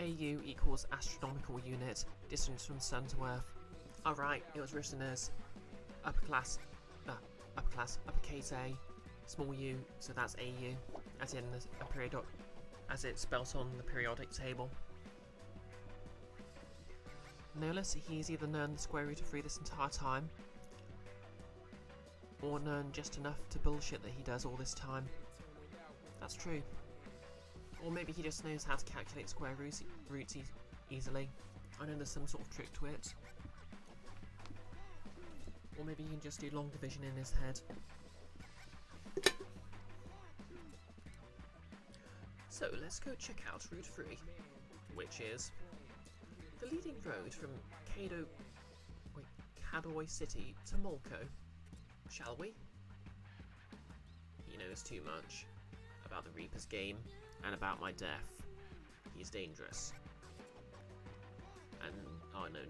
AU equals astronomical unit, distance from Sun to Earth. Alright, it was written as uppercase A, small u, so that's AU, as in a periodic, as it's spelt on the periodic table. No less, he's either known the square root of 3 this entire time, or known just enough to bullshit that he does all this time. That's true. Or maybe he just knows how to calculate square roots easily. I know there's some sort of trick to it. Or maybe he can just do long division in his head. So let's go check out Route 3, which is the leading road from Kadoi City to Molko. Shall we? He knows too much about the Reaper's game and about my death. He's dangerous. And I know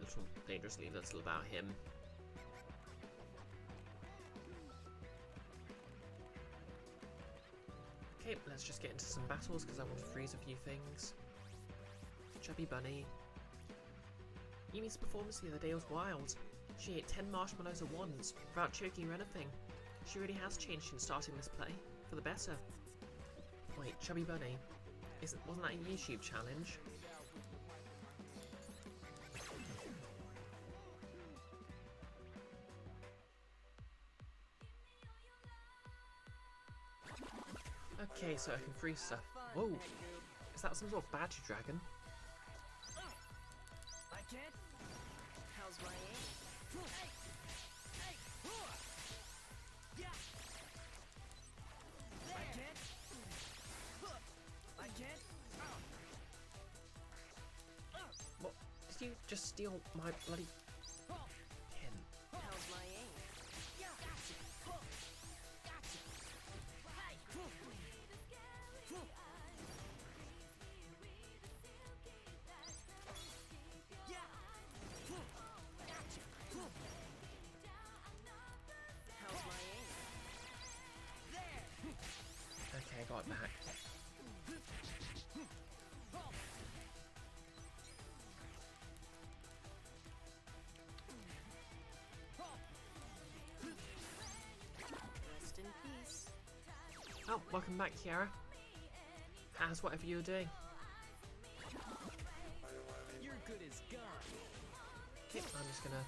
dangerously little about him. Okay, let's just get into some battles because I want to freeze a few things. Chubby Bunny. Yumi's performance the other day was wild. She ate 10 marshmallows at once, without choking or anything. She really has changed since starting this play, for the better. Wait, Chubby Bunny? Wasn't that a YouTube challenge? Okay, so I can freeze stuff. Whoa! Is that some sort of badger dragon? I can't. How's my aim? Hey! Yeah! I can't. I can't. What? Did you just steal my bloody pin? How's my aim? Gotcha. How's my aim? There! Okay, I got it back. Rest in peace. Oh, welcome back, Kiara. How's whatever you're doing? You're good as gone. Okay, I'm just gonna...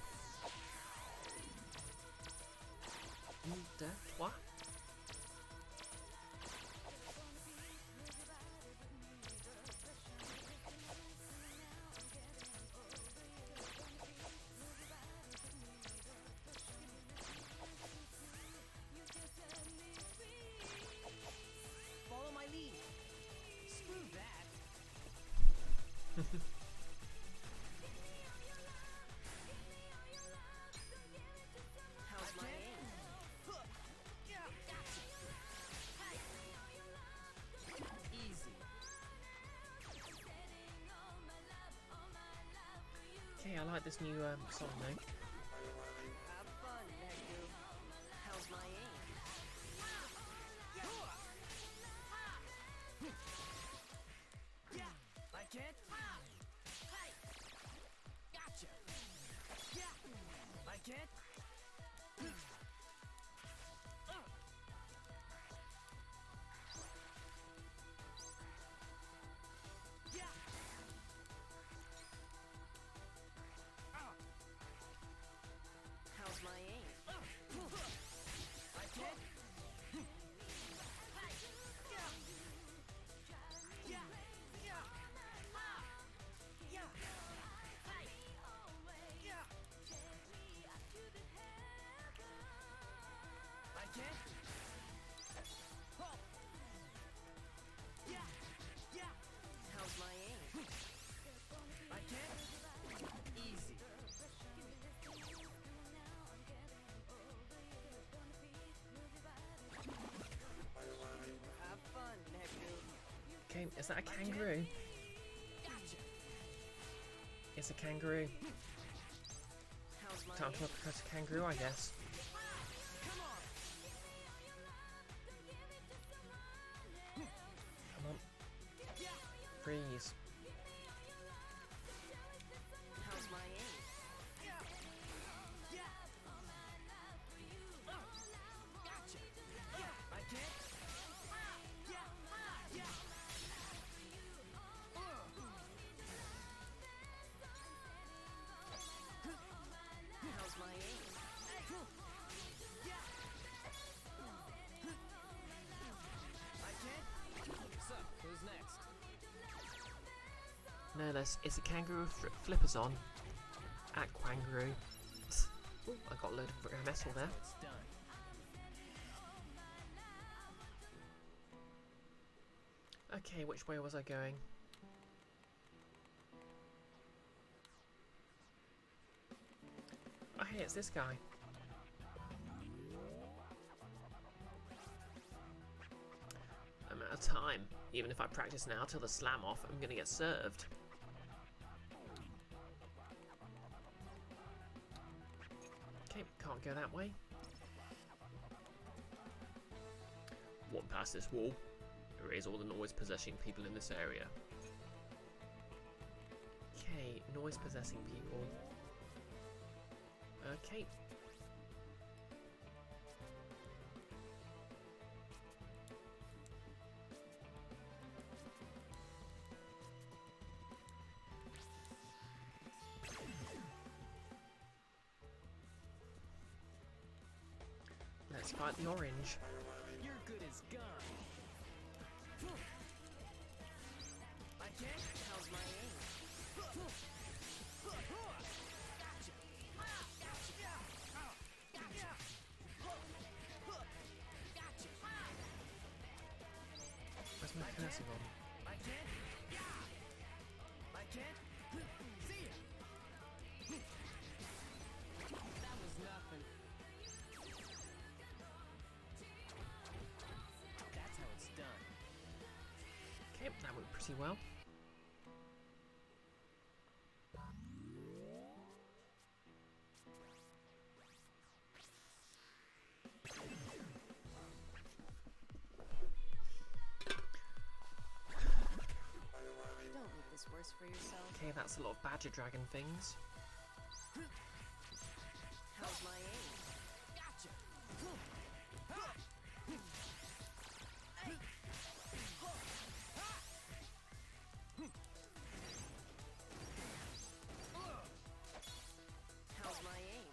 Deux, trois. Follow my lead. Screw that. How's my aim? Easy. Okay, I like this new song though. Have fun, Nekdu. How's my aim? I can't. Gotcha. I can't. How's my aim? I can't. I can't. How's my aim? I can't. Easy. Have fun, Nekdu. Okay, is that a kangaroo? Gotcha. It's a kangaroo. How's my Time aim? to uppercut a kangaroo, I guess. Come on. Come on. Freeze. How's my aim? Gotcha. I can't. How's my aim? I can't. So, who's next? No less, it's a kangaroo with flippers on. At Quangaroo. Ooh, I got a load of metal there. It's done. Okay, which way was I going? Oh hey, it's this guy. I'm out of time. Even if I practice now till the slam off, I'm gonna get served. Okay, can't go that way. Walk past this wall. Erase all the noise possessing people in this area. Okay. Okay, noise possessing people. Okay. Let's fight the orange. You're good as gone. I can't. How's my aim? Where's my cursor on? I can't. I can't. See ya. That was nothing. That's how it's done. Okay, that went pretty well. Don't make this worse for yourself. Okay, that's a lot of badger dragon things. How's my aim? Gotcha. How's my aim?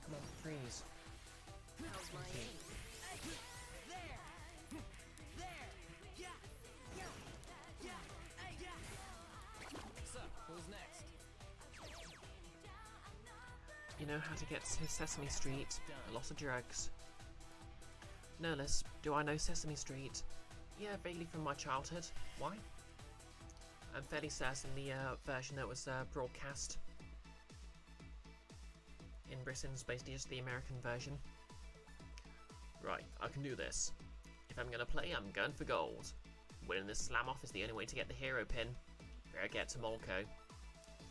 Come on, freeze. How's my Thank you. aim? So, who's next? You know how to get to Sesame Street. A lot of drugs. Nerlus, do I know Sesame Street? Yeah, vaguely from my childhood. Why? I'm fairly certain the version that was broadcast in Britain's basically just the American version. Right, I can do this. If I'm gonna play, I'm going for gold. Winning this slam off is the only way to get the hero pin. Better get to Molko.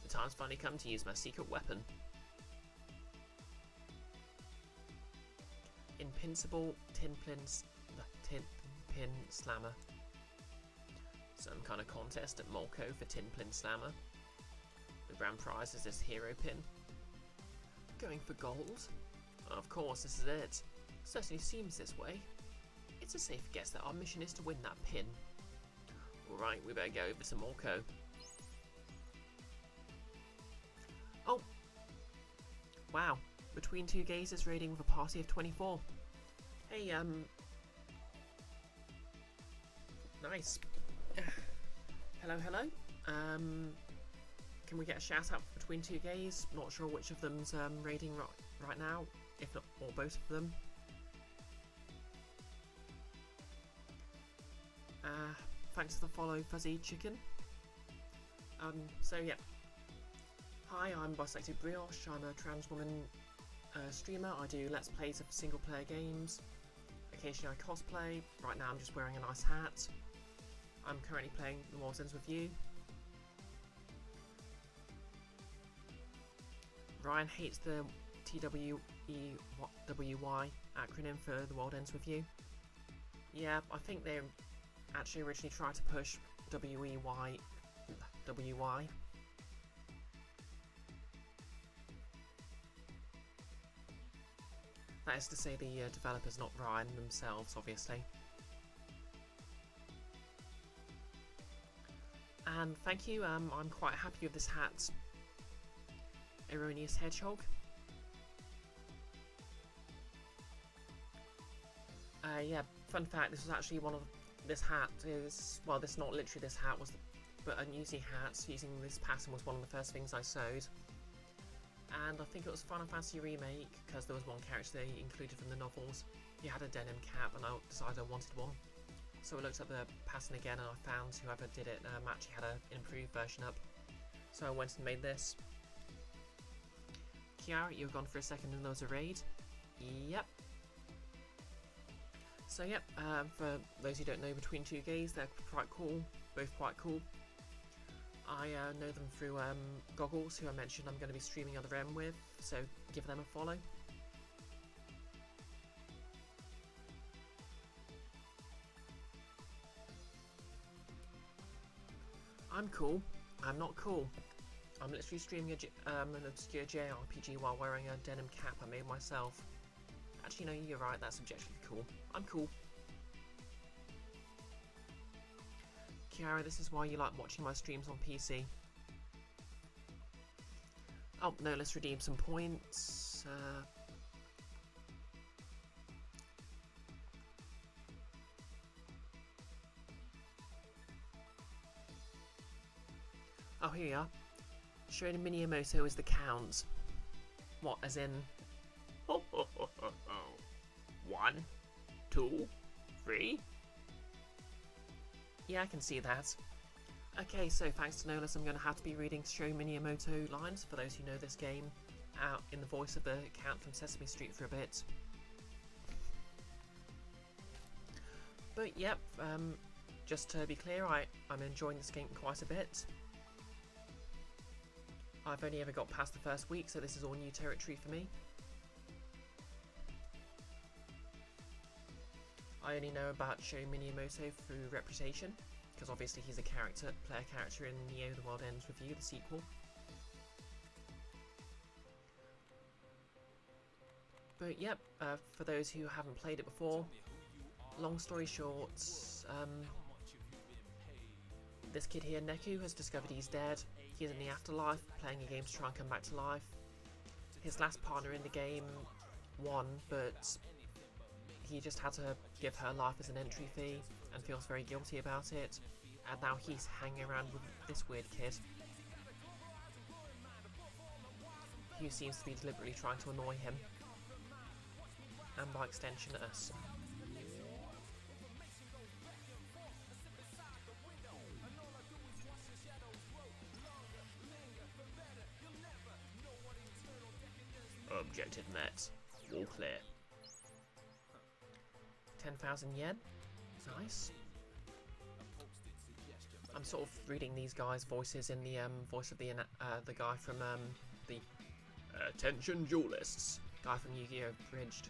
The time's finally come to use my secret weapon. Invincible tin pin slammer. Some kind of contest at Molko for tin pin slammer. The grand prize is this hero pin. Going for gold? Of course, this is it. Certainly seems this way. It's a safe guess that our mission is to win that pin. Alright, we better go over to Molko. Oh! Wow, between two gazers raiding with a party of 24. Hey, nice. Hello, hello. Can we get a shout out between two gays? Not sure which of them's raiding right now, if not, or both of them. Thanks for the follow, Fuzzy Chicken. So yeah. Hi, I'm BisectedBrioche. I'm a trans woman streamer. I do Let's Plays of single player games. Occasionally I cosplay. Right now I'm just wearing a nice hat. I'm currently playing The World's Ends with You. Ryan hates the TWEWY acronym for The World Ends With You. Yeah, I think they actually originally tried to push WEY. That is to say the developers, not Ryan themselves, obviously. And thank you, I'm quite happy with this hat. Erroneous Hedgehog. Yeah, fun fact, this was actually one of... This hat is... Well, this not literally this hat, but using hats, using this pattern was one of the first things I sewed. And I think it was Final Fantasy Remake, because there was one character they included from the novels. He had a denim cap, and I decided I wanted one. So I looked up the pattern again, and I found whoever did it actually had an improved version up. So I went and made this. Kiara, you were gone for a second and there was a raid. Yep. So yep, for those who don't know, Between Two Gays, they're quite cool, both quite cool. I know them through Goggles, who I mentioned I'm going to be streaming Other M with, so give them a follow. I'm cool. I'm not cool. I'm literally streaming an obscure JRPG while wearing a denim cap I made myself. Actually, no, you're right, that's objectively cool. I'm cool. Kiara, this is why you like watching my streams on PC. Oh, no, let's redeem some points. Oh, here you are. Schroeder Minimoto is the count. What, as in... Ho, ho, ho, ho, ho. 1, 2, 3? Yeah, I can see that. Okay, so thanks to Nolas, I'm going to have to be reading Sho Minimoto lines, for those who know this game, out in the voice of the Count from Sesame Street for a bit. But yep, just to be clear, I'm enjoying this game quite a bit. I've only ever got past the first week, so this is all new territory for me. I only know about Sho Minimoto through Reputation, because obviously he's a player character in Neo The World Ends With You, the sequel. But yep, for those who haven't played it before, long story short, this kid here, Neku, has discovered he's dead. He's in the afterlife, playing a game to try and come back to life. His last partner in the game won, but he just had to give her life as an entry fee and feels very guilty about it. And now he's hanging around with this weird kid who seems to be deliberately trying to annoy him, and by extension us. Objective met. All clear. 10,000 yen. Nice. I'm sort of reading these guys' voices in the voice of the guy from the Attention Duelists guy from Yu-Gi-Oh! Bridged.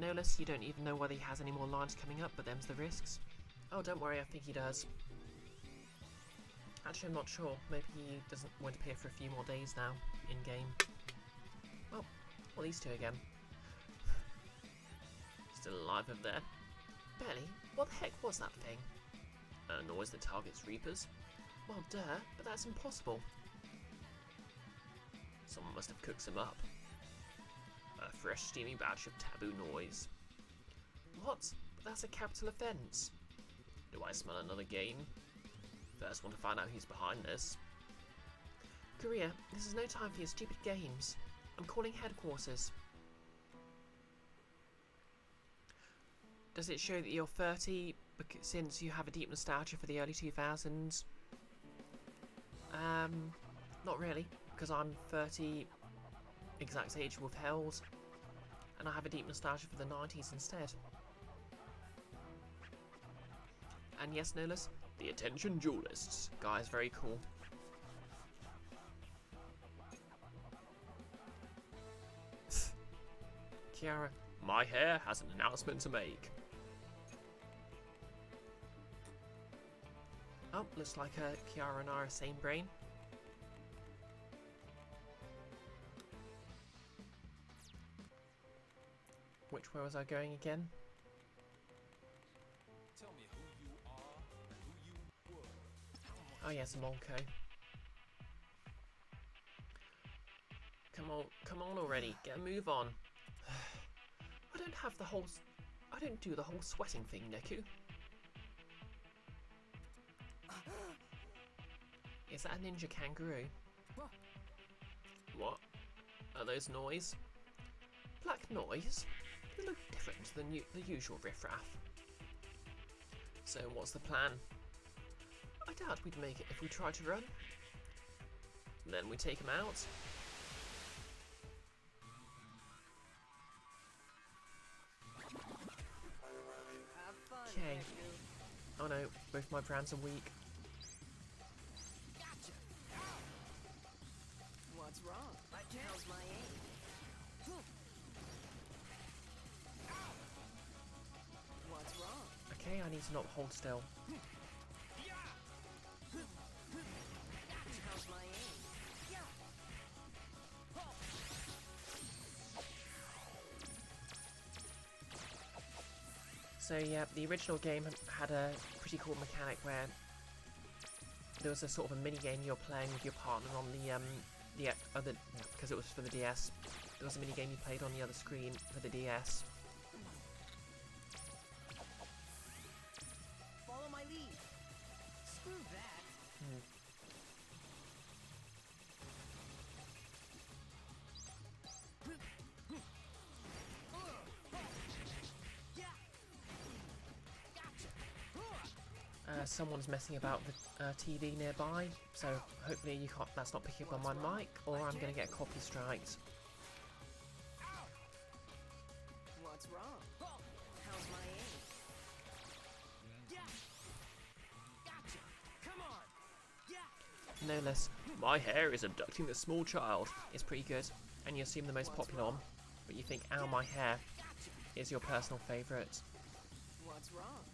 Nolas, you don't even know whether he has any more lines coming up, but them's the risks. Oh, don't worry, I think he does. Actually, I'm not sure. Maybe he doesn't want to appear for a few more days now, in-game. Well, these two again. Still alive over there. Belly, what the heck was that thing? A noise that targets Reapers? Well, duh, but that's impossible. Someone must have cooked some up. A fresh steaming batch of taboo noise. What? But that's a capital offence. Do I smell another game? First want to find out who's behind this. Korea, this is no time for your stupid games. I'm calling headquarters. Does it show that you're 30 since you have a deep nostalgia for the early 2000s? Not really, because I'm 30, exact age withheld, and I have a deep nostalgia for the 90s instead. And yes, Nolas, the Attention Duelists guy is very cool. Kiara, my hair has an announcement to make. Oh, looks like Kiara and I are same brain. Which way was I going again? Tell me who you are and who you were. Oh yes, Monko. Come on already, get a move on. I don't do the whole sweating thing, Neku. Is that a ninja kangaroo? What? Are those noise? Black noise? They look different to the usual riffraff. So what's the plan? I doubt we'd make it if we tried to run. Then we take them out. Have fun, Okay. Neku. Oh no, both my brands are weak. Gotcha. What's wrong? How's my aim? What's wrong? Okay, I need to not hold still. How's my aim? So yeah, the original game had a pretty cool mechanic where there was a sort of a mini game you're playing with your partner on the other, because it was for the DS. There was a mini game you played on the other screen for the DS. Follow my lead. Screw that. Someone's messing about the TV nearby, so hopefully you can't. That's not picking up on my mic, or I'm going to get a copy striked. What's wrong? How's my aim? Gotcha. Come on. No less. My hair is abducting a small child. It's pretty good, and you assume the most popular one, but you think, ow, my hair is your personal favourite. What's wrong?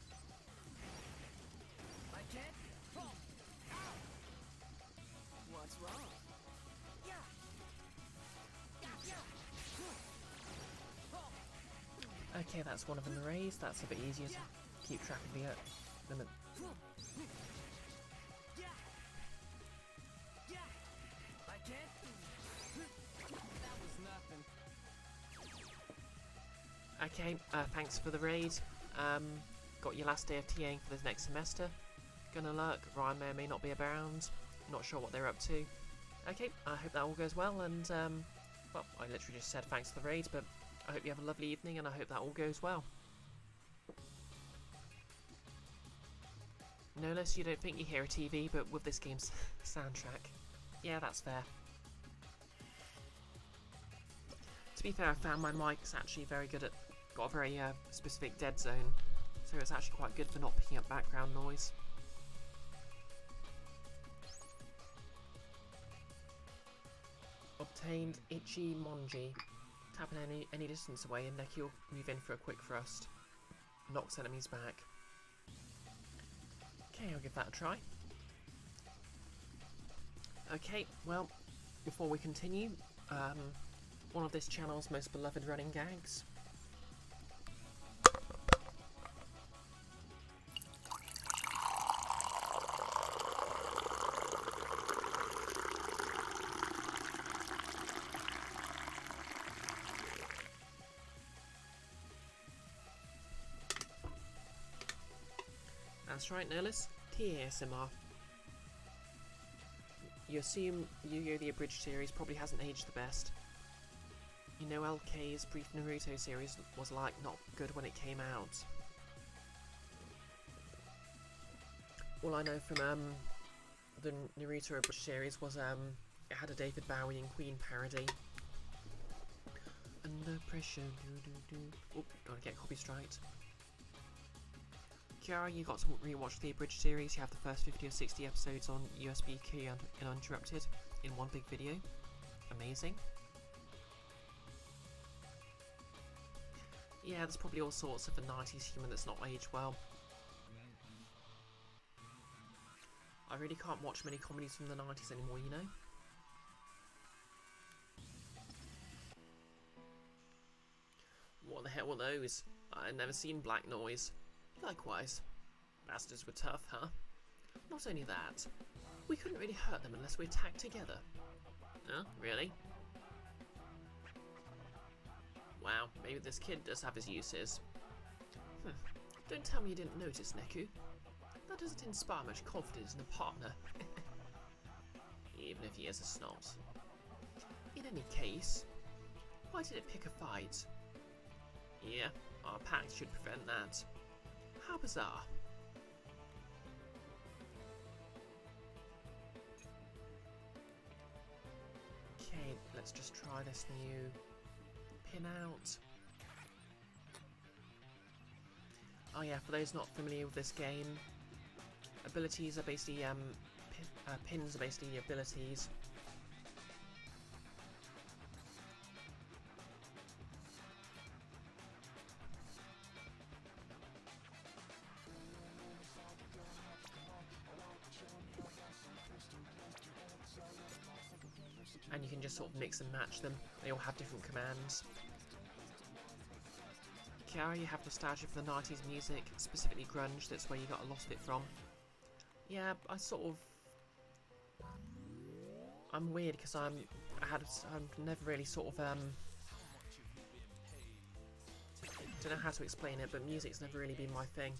Like it? What's wrong? Okay, that's one of them erased. That's a bit easier to keep track of the limit. Like it? That was nothing. Okay, thanks for the raid. Got your last day of TAing for this next semester. Gonna lurk. Ryan may or may not be around. Not sure what they're up to. Okay, I hope that all goes well, and well, I literally just said thanks for the raid, but I hope you have a lovely evening, and I hope that all goes well. No less, you don't think you hear a TV, but with this game's soundtrack. Yeah, that's fair. To be fair, I found my mic's actually very good at... got a very specific dead zone, so it's actually quite good for not picking up background noise. Obtained Ichi Monji. Tapping any distance away, and Neki will move in for a quick thrust. Knocks enemies back. Okay, I'll give that a try. Okay, well, before we continue, one of this channel's most beloved running gags. That's right, Nerlis. TASMR. You assume Yu-Gi-Oh! The Abridged series probably hasn't aged the best. You know LK's brief Naruto series was like not good when it came out. All I know from the Naruto Abridged series was it had a David Bowie and Queen parody. Under pressure, Oop, don't get copy striked. Kiara, you got to rewatch the Abridged series. You have the first 50 or 60 episodes on USB key and uninterrupted in one big video. Amazing. Yeah, there's probably all sorts of the 90s humour that's not aged well. I really can't watch many comedies from the 90s anymore, you know? What the hell were those? I'd never seen Black Noise. Likewise. Bastards were tough, huh? Not only that, we couldn't really hurt them unless we attacked together. Huh? Really? Wow, maybe this kid does have his uses. Don't tell me you didn't notice, Neku. That doesn't inspire much confidence in a partner. Even if he is a snot. In any case, why did it pick a fight? Yeah, our pact should prevent that. How bizarre. Okay, let's just try this new pin out. Oh yeah, for those not familiar with this game, abilities are basically, pins are basically abilities. just sort of mix and match them. They all have different commands. Kiara, you have nostalgia for the 90s music, specifically grunge, that's where you got a lot of it from. Yeah, I'm weird because I'm never really sort of don't know how to explain it, but music's never really been my thing.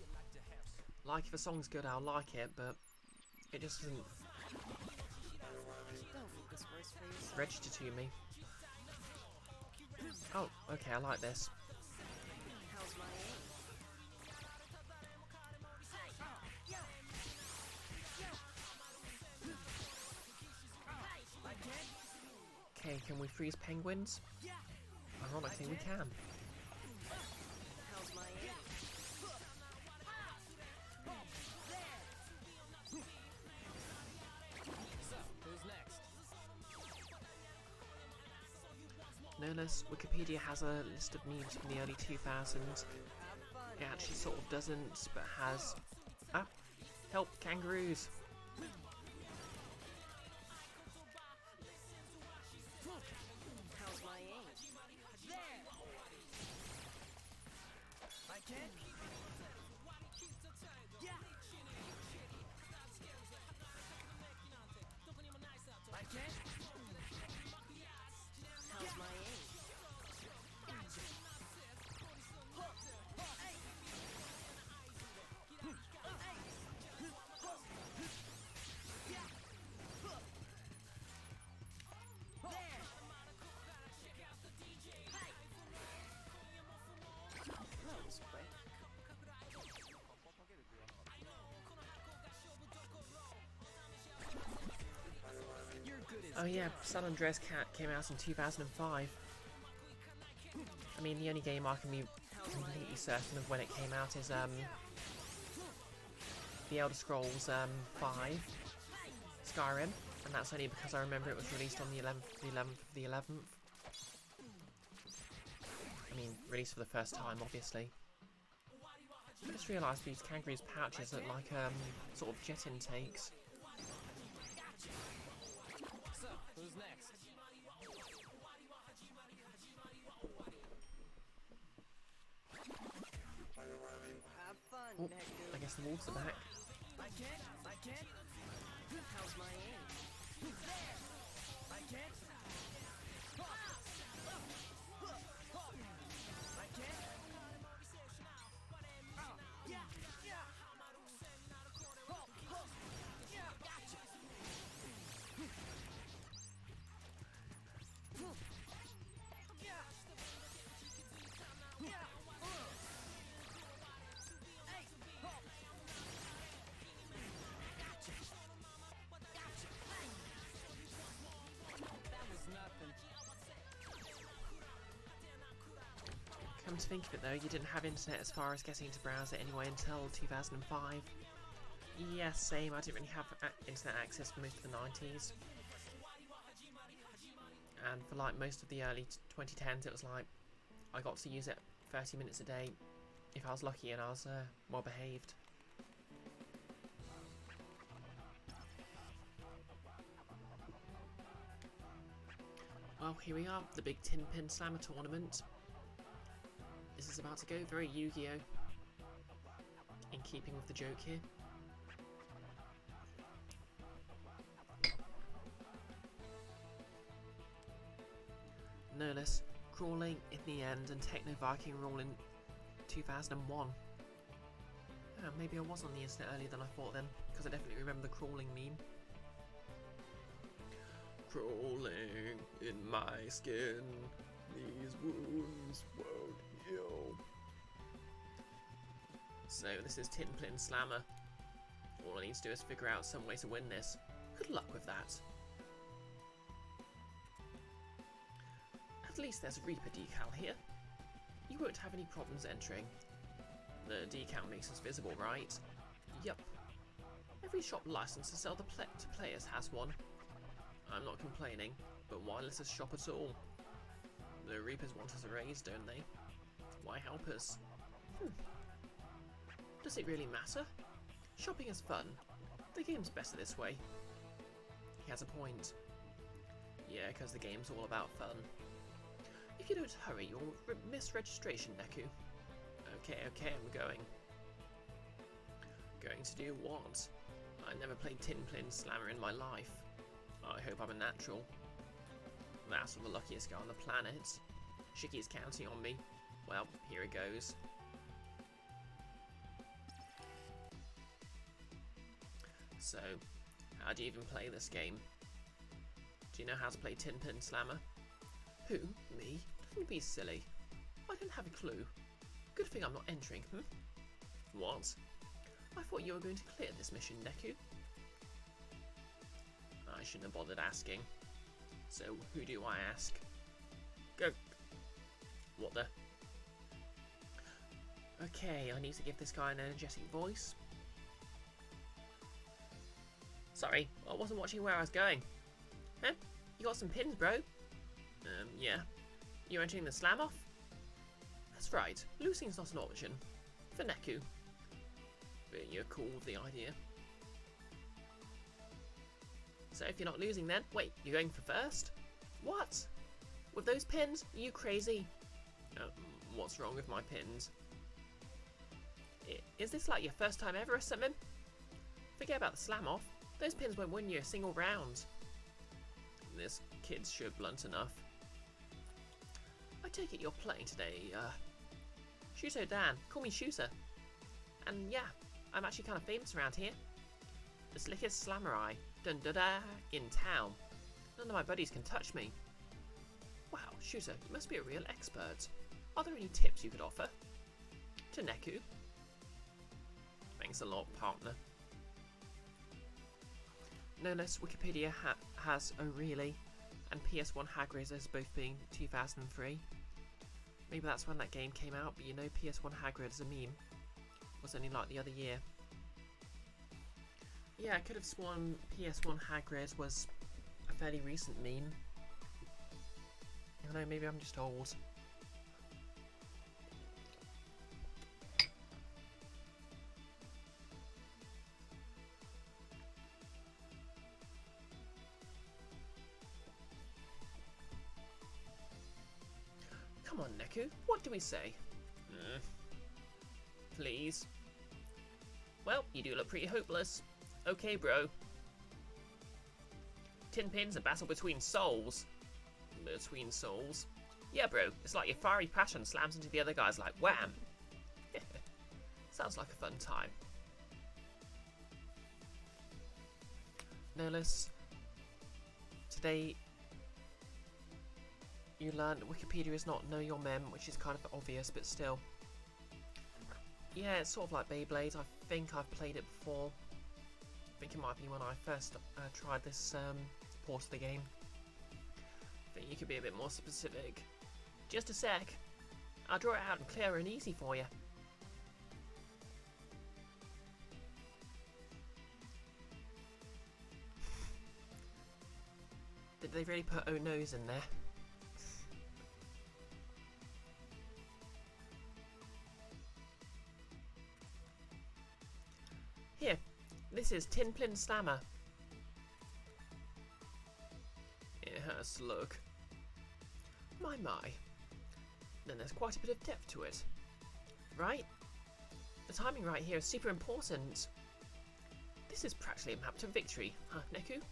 Like, if a song's good, I'll like it, but it just doesn't Don't make this worse for yourself. register to me. Oh, okay, I like this. How's my aim? Okay, can we freeze penguins? Ironically, we can. How's my aim? No less, Wikipedia has a list of memes from the early 2000s. Have fun. It actually sort of doesn't, but has... Ah! Help, kangaroos! How's my aim? How's my aim? That was quick. Oh yeah, San Andreas Cat came out in 2005. I mean, the only game I can be completely certain of when it came out is The Elder Scrolls 5, Skyrim, and that's only because I remember it was released on the 11th. I mean, released for the first time, obviously. I just realised these kangaroos' pouches look like sort of jet intakes. So, who's next? Have fun, Oh, Necdu. I guess the wolves are back. How's my aim? Come to think of it though, you didn't have internet as far as getting to browse it anyway until 2005. Yes, same, I didn't really have internet access for most of the 90s. And for like most of the early 2010s, it was like, I got to use it 30 minutes a day, if I was lucky and I was well behaved. Well, here we are, the big Tin Pin Slammer tournament. This is about to go very Yu-Gi-Oh! In keeping with the joke here. No less, Crawling in the end and Techno Viking rule in 2001. Oh, maybe I was on the internet earlier than I thought then, because I definitely remember the crawling meme. Crawling in my skin, these wounds won't heal. So this is Tin Plin Slammer. All I need to do is figure out some way to win this. Good luck with that. At least there's a Reaper decal here. You won't have any problems entering. The decal makes us visible, right? Yup. Every shop licensed to sell to players has one. I'm not complaining, but why let us shop at all? The Reapers want us erased, don't they? Why help us? Does it really matter? Shopping is fun. The game's better this way. He has a point. Yeah, because the game's all about fun. If you don't hurry, you'll miss registration, Neku. Okay, I'm going. Going to do what? I never played Tin Plin Slammer in my life. I hope I'm a natural. That's the luckiest guy on the planet. Shiki's counting on me. Well, here it goes. So, how do you even play this game? Do you know how to play Tin Plin Slammer? Who? Me? Don't be silly. I don't have a clue. Good thing I'm not entering, What? I thought you were going to clear this mission, Neku. I shouldn't have bothered asking. So, who do I ask? Go! What the? Okay, I need to give this guy an energetic voice. Sorry, I wasn't watching where I was going. Huh? You got some pins, bro? Yeah. You entering the slam off? That's right, losing's not an option. For Neku. But you're cool with the idea. So if you're not losing then, wait, you're going for first? What? With those pins? Are you crazy? What's wrong with my pins? Is this like your first time ever or something? Forget about the slam off. Those pins won't win you a single round. This kid's sure blunt enough. I take it you're playing today, Shuso Dan. Call me Shusa. And yeah, I'm actually kind of famous around here. The slickest slammerai, dun-da-da, in town. None of my buddies can touch me. Wow, Shusa, you must be a real expert. Are there any tips you could offer? To Neku? Thanks a lot, partner. No less, Wikipedia has Oh Really and PS1 Hagrid as both being 2003. Maybe that's when that game came out, but you know PS1 Hagrid as a meme was only like the other year. Yeah, I could have sworn PS1 Hagrid was a fairly recent meme. I don't know, maybe I'm just old. Come on, Neku, what do we say? Please. Well, you do look pretty hopeless. Okay, bro. Tin pins, a battle between souls. Between souls? Yeah, bro, it's like your fiery passion slams into the other guys like wham. Sounds like a fun time. No less. Today, you learned Wikipedia is not Know Your Mem, which is kind of obvious, but still. Yeah, it's sort of like Beyblade. I think I've played it before. I think it might be when I first tried this port of the game. I think you could be a bit more specific. Just a sec. I'll draw it out and clear and easy for you. Did they really put oh no's in there? Here, this is Tin Plin Slammer. It has to look. My. Then there's quite a bit of depth to it. Right? The timing right here is super important. This is practically a map to victory, huh, Neku?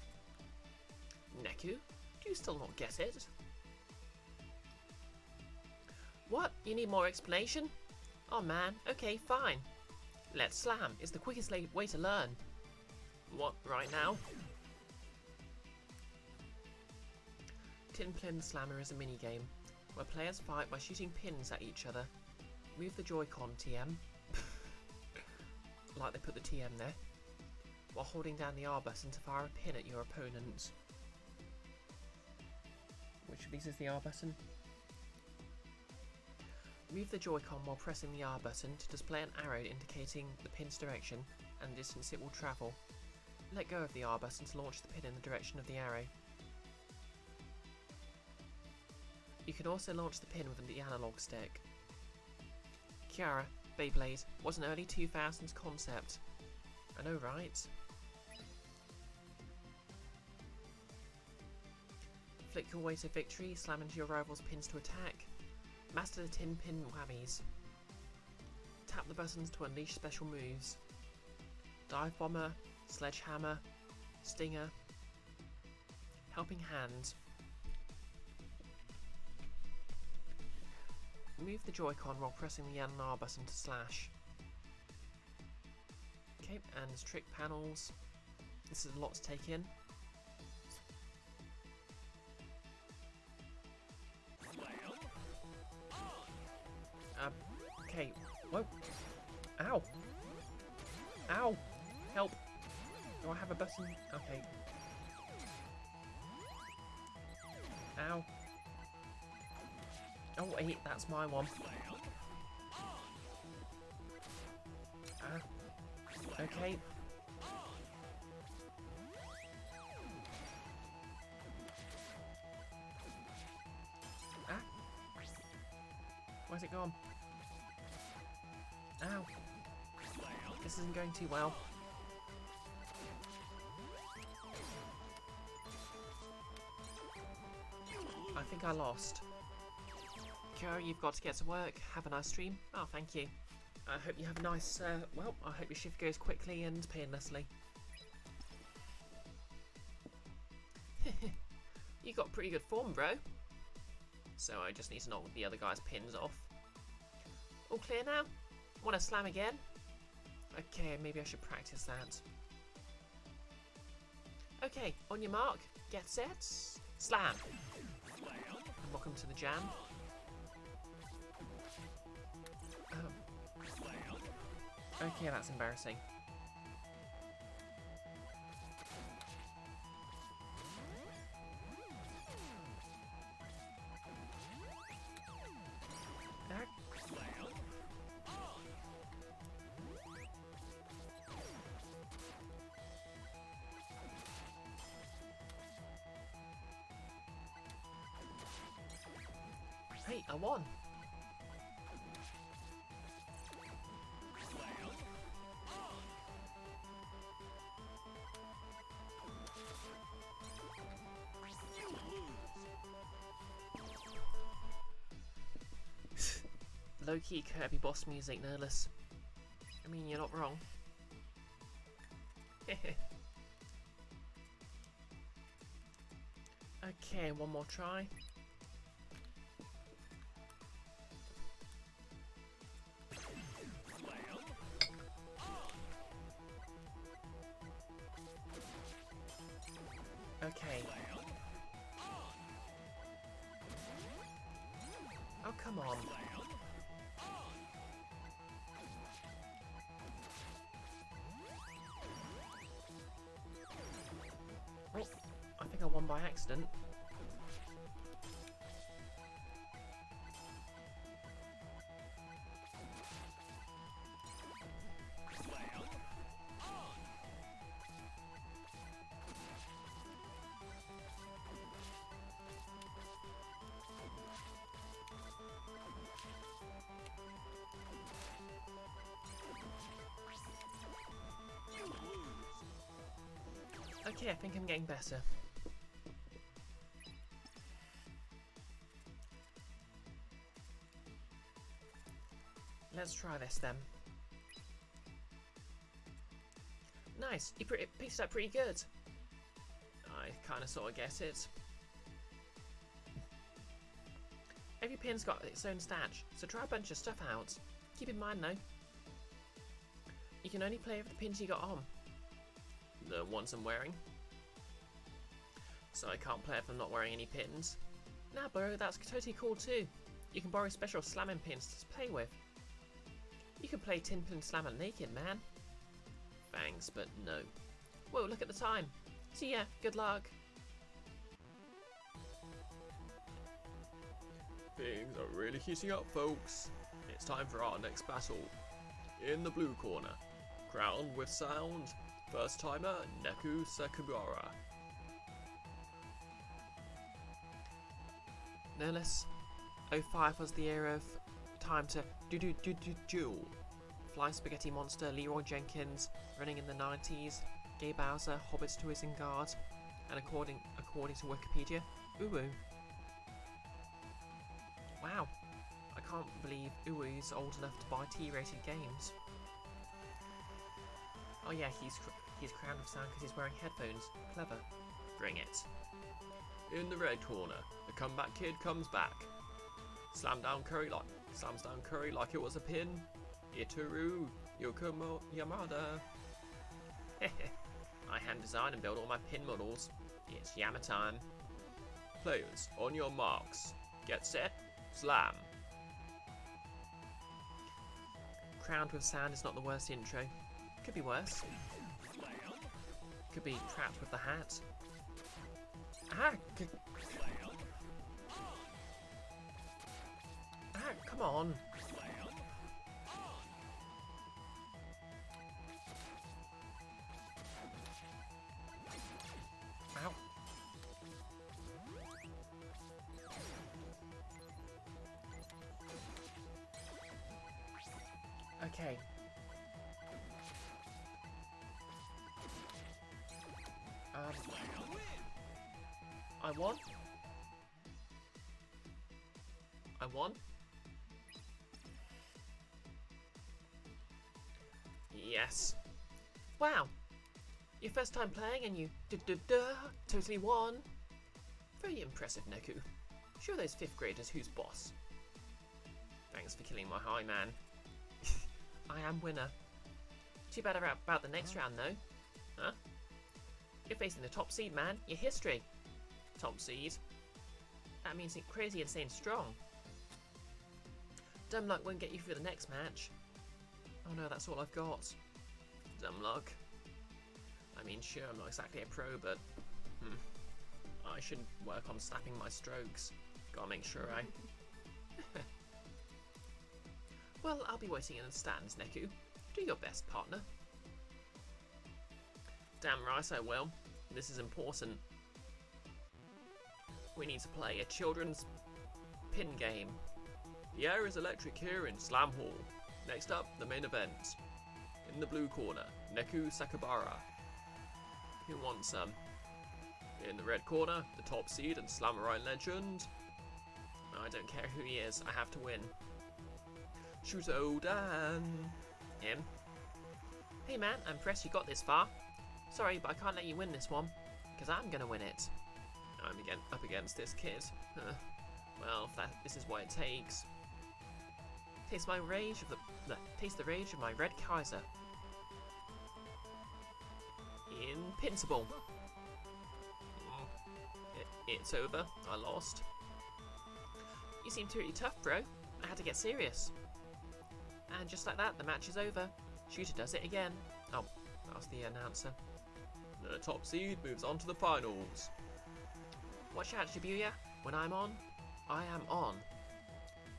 Neku? Do you still not get it? What? You need more explanation? Oh man, okay, fine. Let's slam. It's the quickest way to learn. What, right now? Tin Plin Slammer is a minigame where players fight by shooting pins at each other. Move the Joy-Con TM. Like they put the TM there. While holding down the R button to fire a pin at your opponent. Which of these is the R button? Move the Joy-Con while pressing the R button to display an arrow indicating the pin's direction and the distance it will travel. Let go of the R button to launch the pin in the direction of the arrow. You can also launch the pin with the analog stick. Kiara, Beyblade, was an early 2000s concept. I know, right? Flick your way to victory, slam into your rival's pins to attack. Master the tin pin whammies. Tap the buttons to unleash special moves. Dive bomber, sledgehammer, stinger, helping hand. Move the Joy-Con while pressing the N and R button to slash. Okay, and trick panels. This is a lot to take in. Okay, whoa. Ow! Ow! Help! Do I have a button? Okay. Ow. Oh wait, that's my one. Okay. Where's it gone? Ow. This isn't going too well. I think I lost. Kyo, you've got to get to work. Have a nice stream. Oh, thank you. I hope you have a nice, well, I hope your shift goes quickly and painlessly. You got pretty good form, bro. So I just need to knock the other guy's pins off. All clear now? Want to slam again? Okay, maybe I should practice that. Okay, on your mark, get set, slam. And welcome to the jam. Okay, that's embarrassing. Hey, I won! Low-key Kirby boss music, Nerless. I mean, you're not wrong. Okay, one more try. Okay. Oh, come on. Oh, I think I won by accident. Okay, I think I'm getting better. Let's try this then. Nice, you picked it up pretty good. I kind of sort of get it. Every pin's got its own stats, so try a bunch of stuff out. Keep in mind though, you can only play with the pins you got on. The ones I'm wearing. So I can't play if I'm not wearing any pins. Nah bro, that's totally cool too. You can borrow special slamming pins to play with. You can play Tin Pin Slammer naked, man. Thanks, but no. Whoa, look at the time. See ya, good luck. Things are really heating up, folks. It's time for our next battle. In the blue corner, crowned with sound, first timer Neku Sakubara. Nerless, 05 was the era of time to duel. Fly Spaghetti Monster, Leroy Jenkins, running in the 90s, Gay Bowser, Hobbits to Isengard, and according to Wikipedia, Uwu. Wow, I can't believe Uwu's old enough to buy T-rated games. Oh yeah, he's crowned with sound because he's wearing headphones. Clever. Bring it. In the red corner, the comeback kid comes back. Slams down Curry like it was a pin. Itaru Yokomo Yamada. I hand design and build all my pin models. It's Yama time. Players, on your marks. Get set. Slam. Crowned with sand is not the worst intro. Could be worse. Could be trapped with the hat. Ah! Come on! Ow! Okay. I won? I won? Yes. Wow! Your first time playing and you totally won? Very impressive, Neku. Show those 5th graders who's boss. Thanks for killing my high man. I am winner. Too bad about the next round though. Huh? You're facing the top seed, man. Your history. Top seed. That means you're crazy insane strong. Dumb luck won't get you through the next match. Oh no, that's all I've got. Dumb luck. I mean, sure, I'm not exactly a pro, but I should work on snapping my strokes. Gotta make sure I... Well, I'll be waiting in the stands, Neku. Do your best, partner. Damn right I will. This is important. We need to play a children's pin game. The air is electric here in Slam Hall. Next up, the main event. In the blue corner, Neku Sakabara. Who wants some? In the red corner, the top seed and Slamurai legend. I don't care who he is, I have to win. Shuzodan. Him? Hey man, I'm impressed you got this far. Sorry, but I can't let you win this one, because I'm gonna win it. I'm up against this kid. Well, this is what it takes. Taste my rage of taste the rage of my red Kaiser. Invincible. It's over. I lost. You seem pretty tough, bro. I had to get serious. And just like that, the match is over. Shooter does it again. Oh, that was the announcer. The top seed moves on to the finals. Watch out, Shibuya. When I'm on, I am on.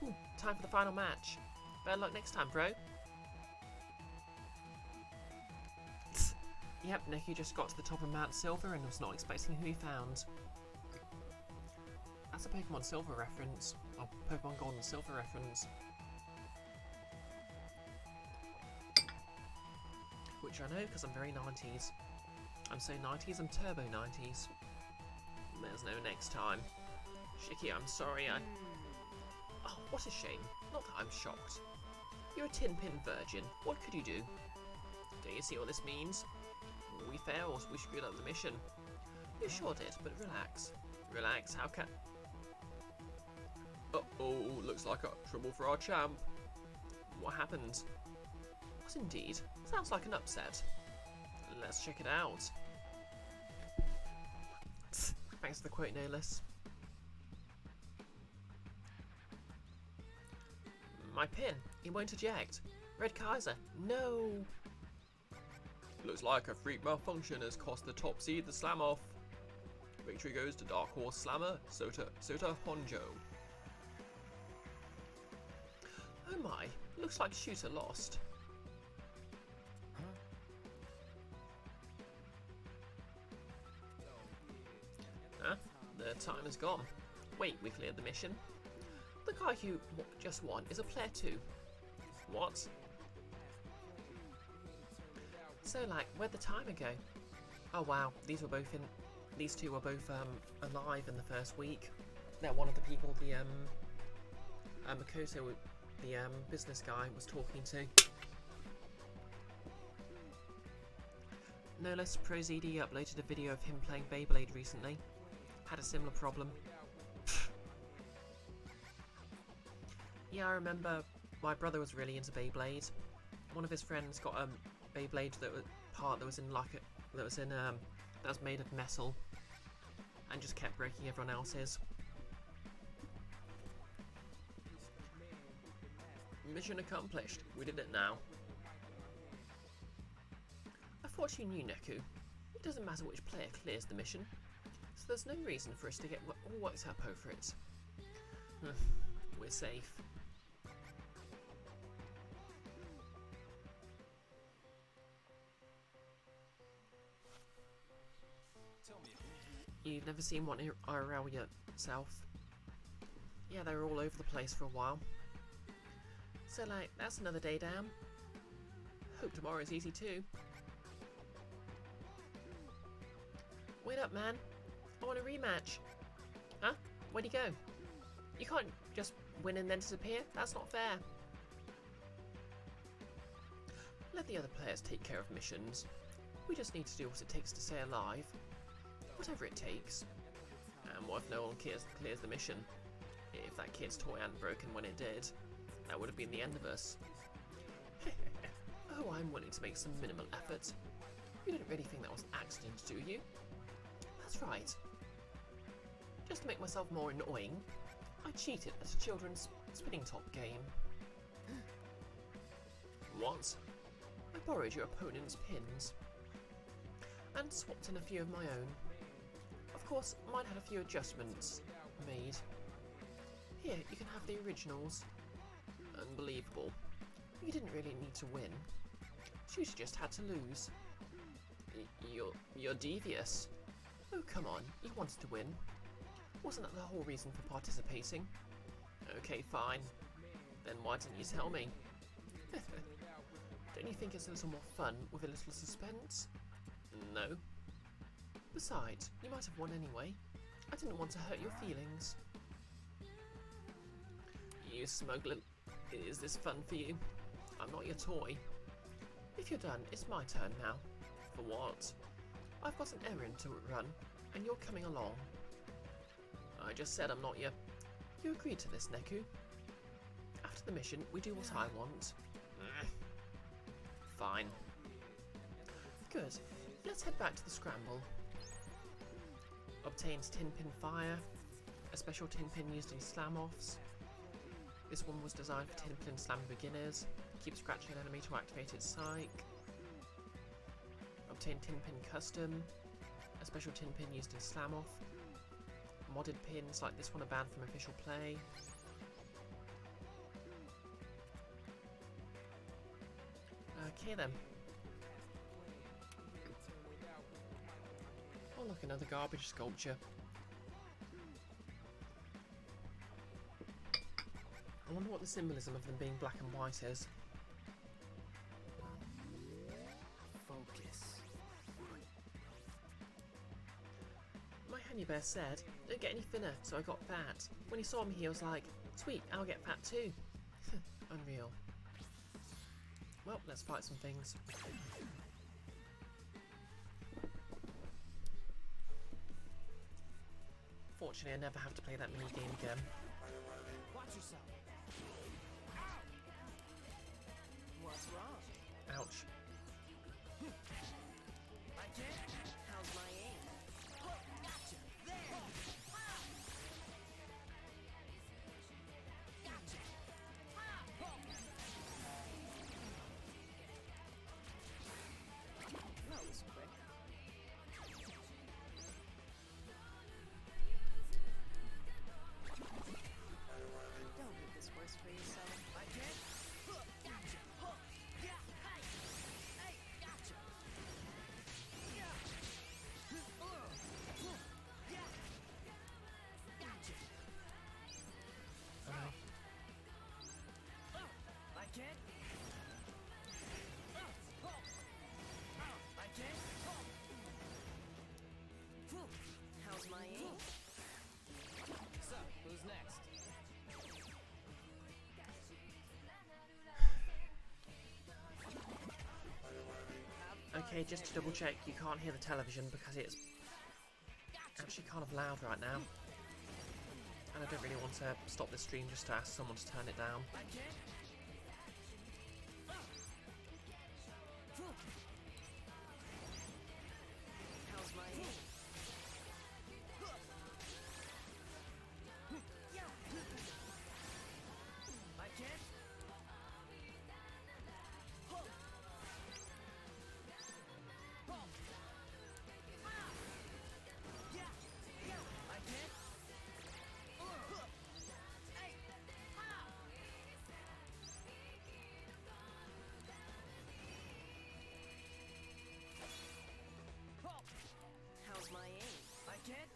Ooh, time for the final match. Better luck next time, bro. Yep, Neku just got to the top of Mount Silver and was not expecting who he found. That's a Pokemon Silver reference. Oh, Pokemon Gold and Silver reference. Which I know because I'm very 90s. I'm so 90s, I'm turbo 90s. There's no next time. Shiki, I'm sorry, Oh, what a shame. Not that I'm shocked. You're a tin pin virgin. What could you do? Don't you see what this means? We failed. We screwed up the mission. You sure did, but relax. Relax, how can... Uh-oh, looks like trouble for our champ. What happened? What indeed? Sounds like an upset. Let's check it out. Thanks for the quote, no less. My pin. It won't eject. Red Kaiser. No! Looks like a freak malfunction has cost the top seed the slam off. Victory goes to Dark Horse Slammer, Sota Honjo. Oh my, looks like Shooter lost. Huh? The time is gone. Wait, we cleared the mission? The guy who just won is a player too. What? So like, where'd the timer go? Oh wow, these were both in... these two were both alive in the first week. They're one of the people the Makoto, the business guy, was talking to. No less Pro ZD uploaded a video of him playing Beyblade recently. Had a similar problem. Yeah, I remember my brother was really into Beyblade. One of his friends got a Beyblade that was made of metal, and just kept breaking everyone else's. Mission accomplished. We did it now. I thought you knew, Neku. It doesn't matter which player clears the mission, so there's no reason for us to get all worked up over it. We're safe. You've never seen one IRL yourself? Yeah, they were all over the place for a while. So, like, that's another day down. Hope tomorrow's easy too. Wait up, man. I want a rematch. Huh? Where'd he go? You can't just win and then disappear. That's not fair. Let the other players take care of missions. We just need to do what it takes to stay alive. Whatever it takes. And what if no one clears the mission? If that kid's toy hadn't broken when it did, that would have been the end of us. Oh, I'm willing to make some minimal effort. You didn't really think that was an accident, do you? That's right. Just to make myself more annoying, I cheated at a children's spinning top game. What? I borrowed your opponent's pins and swapped in a few of my own. Of course, mine had a few adjustments made. Here, you can have the originals. Unbelievable. You didn't really need to win. You just had to lose. You're devious. Oh, come on. You wanted to win. Wasn't that the whole reason for participating? Okay, fine. Then why didn't you tell me? Don't you think it's a little more fun with a little suspense? No. Besides, you might have won anyway. I didn't want to hurt your feelings. You smuggler. Is this fun for you? I'm not your toy. If you're done, it's my turn now. For what? I've got an errand to run, and you're coming along. I just said I'm not your... You agreed to this, Neku. After the mission, we do what I want. Fine. Good. Let's head back to the scramble. Obtains tin pin fire, a special tin pin used in slam-offs. This one was designed for tin pin slam beginners. Keep scratching an enemy to activate its psych. Obtain tin pin custom, a special tin pin used in slam-off. Modded pins like this one are banned from official play. Okay then. Oh look, another garbage sculpture. I wonder what the symbolism of them being black and white is. Focus. My honey bear said, don't get any thinner, so I got fat. When he saw me, he was like, sweet, I'll get fat too. Unreal. Well, let's fight some things. Fortunately, I never have to play that mini game again. Watch yourself. What's wrong? Ouch. I can't. How's my aim? Gotcha. There. Gotcha. That was quick. Don't hit the Okay, just to double check, you can't hear the television because it's actually kind of loud right now. And I don't really want to stop the stream just to ask someone to turn it down. How's my aim? I can't. I can't. How's my aim? I can't.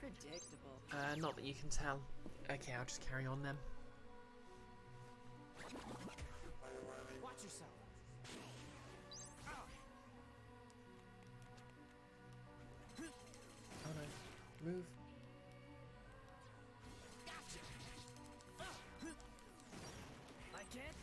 Predictable. Not that you can tell. Okay, I'll just carry on then. Watch yourself. Oh no. Move. I can't.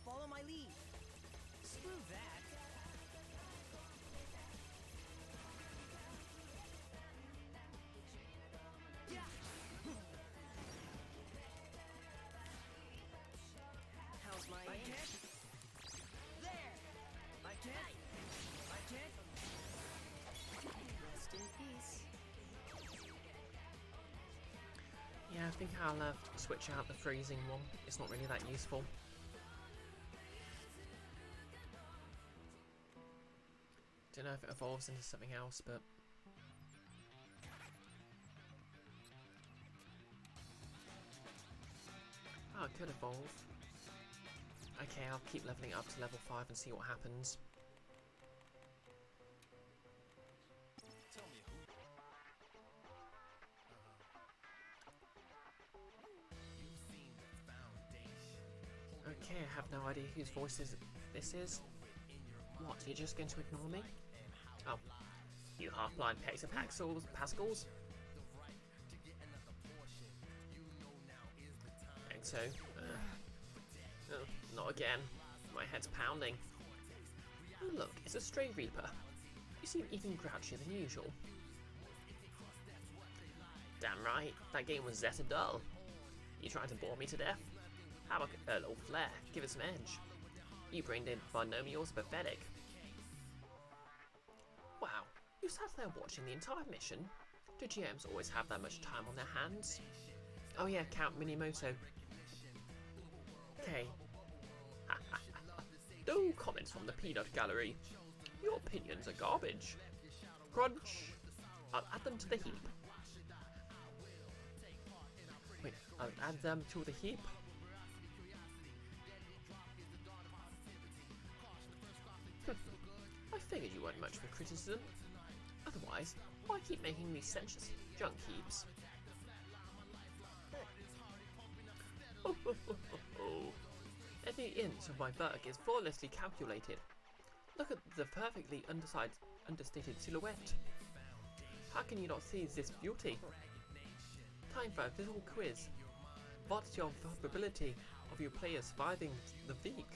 Follow my lead. Screw that. How's my aim? I can't. There. I can't. I can't. Rest in peace. Yeah, I think I'll switch out the freezing one. It's not really that useful. Don't know if it evolves into something else, but... Oh, it could evolve. Okay, I'll keep leveling up to level 5 and see what happens. Okay, I have no idea whose voice this is. What, you're just going to ignore me? Oh, you half-blind Pascals? And so, oh, not again. My head's pounding. Oh look, it's a stray reaper. You seem even grouchier than usual. Damn right, that game was zeta dull. You trying to bore me to death? How about a little flair? Give it some edge. You brain-dead binomials are pathetic. Wow, you sat there watching the entire mission? Do GMs always have that much time on their hands? Oh yeah, Count Minimoto. Okay. No comments from the peanut gallery. Your opinions are garbage. Crunch. I'll add them to the heap. Wait, I'll add them to the heap? I figured you weren't much for criticism. Otherwise, why keep making these senseless junk heaps? Every inch of my work is flawlessly calculated. Look at the perfectly understated silhouette. How can you not see this beauty? Time for a little quiz. What's your probability of your players surviving the week?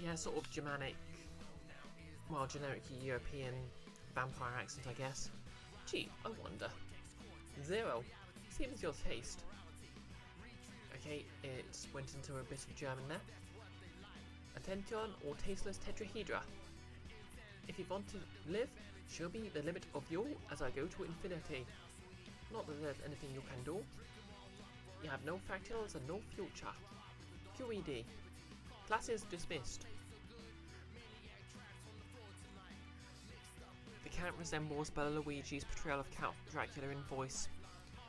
Yeah, sort of Germanic, well, generic European vampire accent, I guess. Gee, I wonder. 0. Seems your taste. Okay, it went into a bit of German there. Attention or tasteless tetrahedra. If you want to live, show me the limit of you as I go to infinity. Not that there's anything you can do. You have no fractals and no future. QED. Classes dismissed. The account resembles Bela Luigi's portrayal of Count Dracula in voice,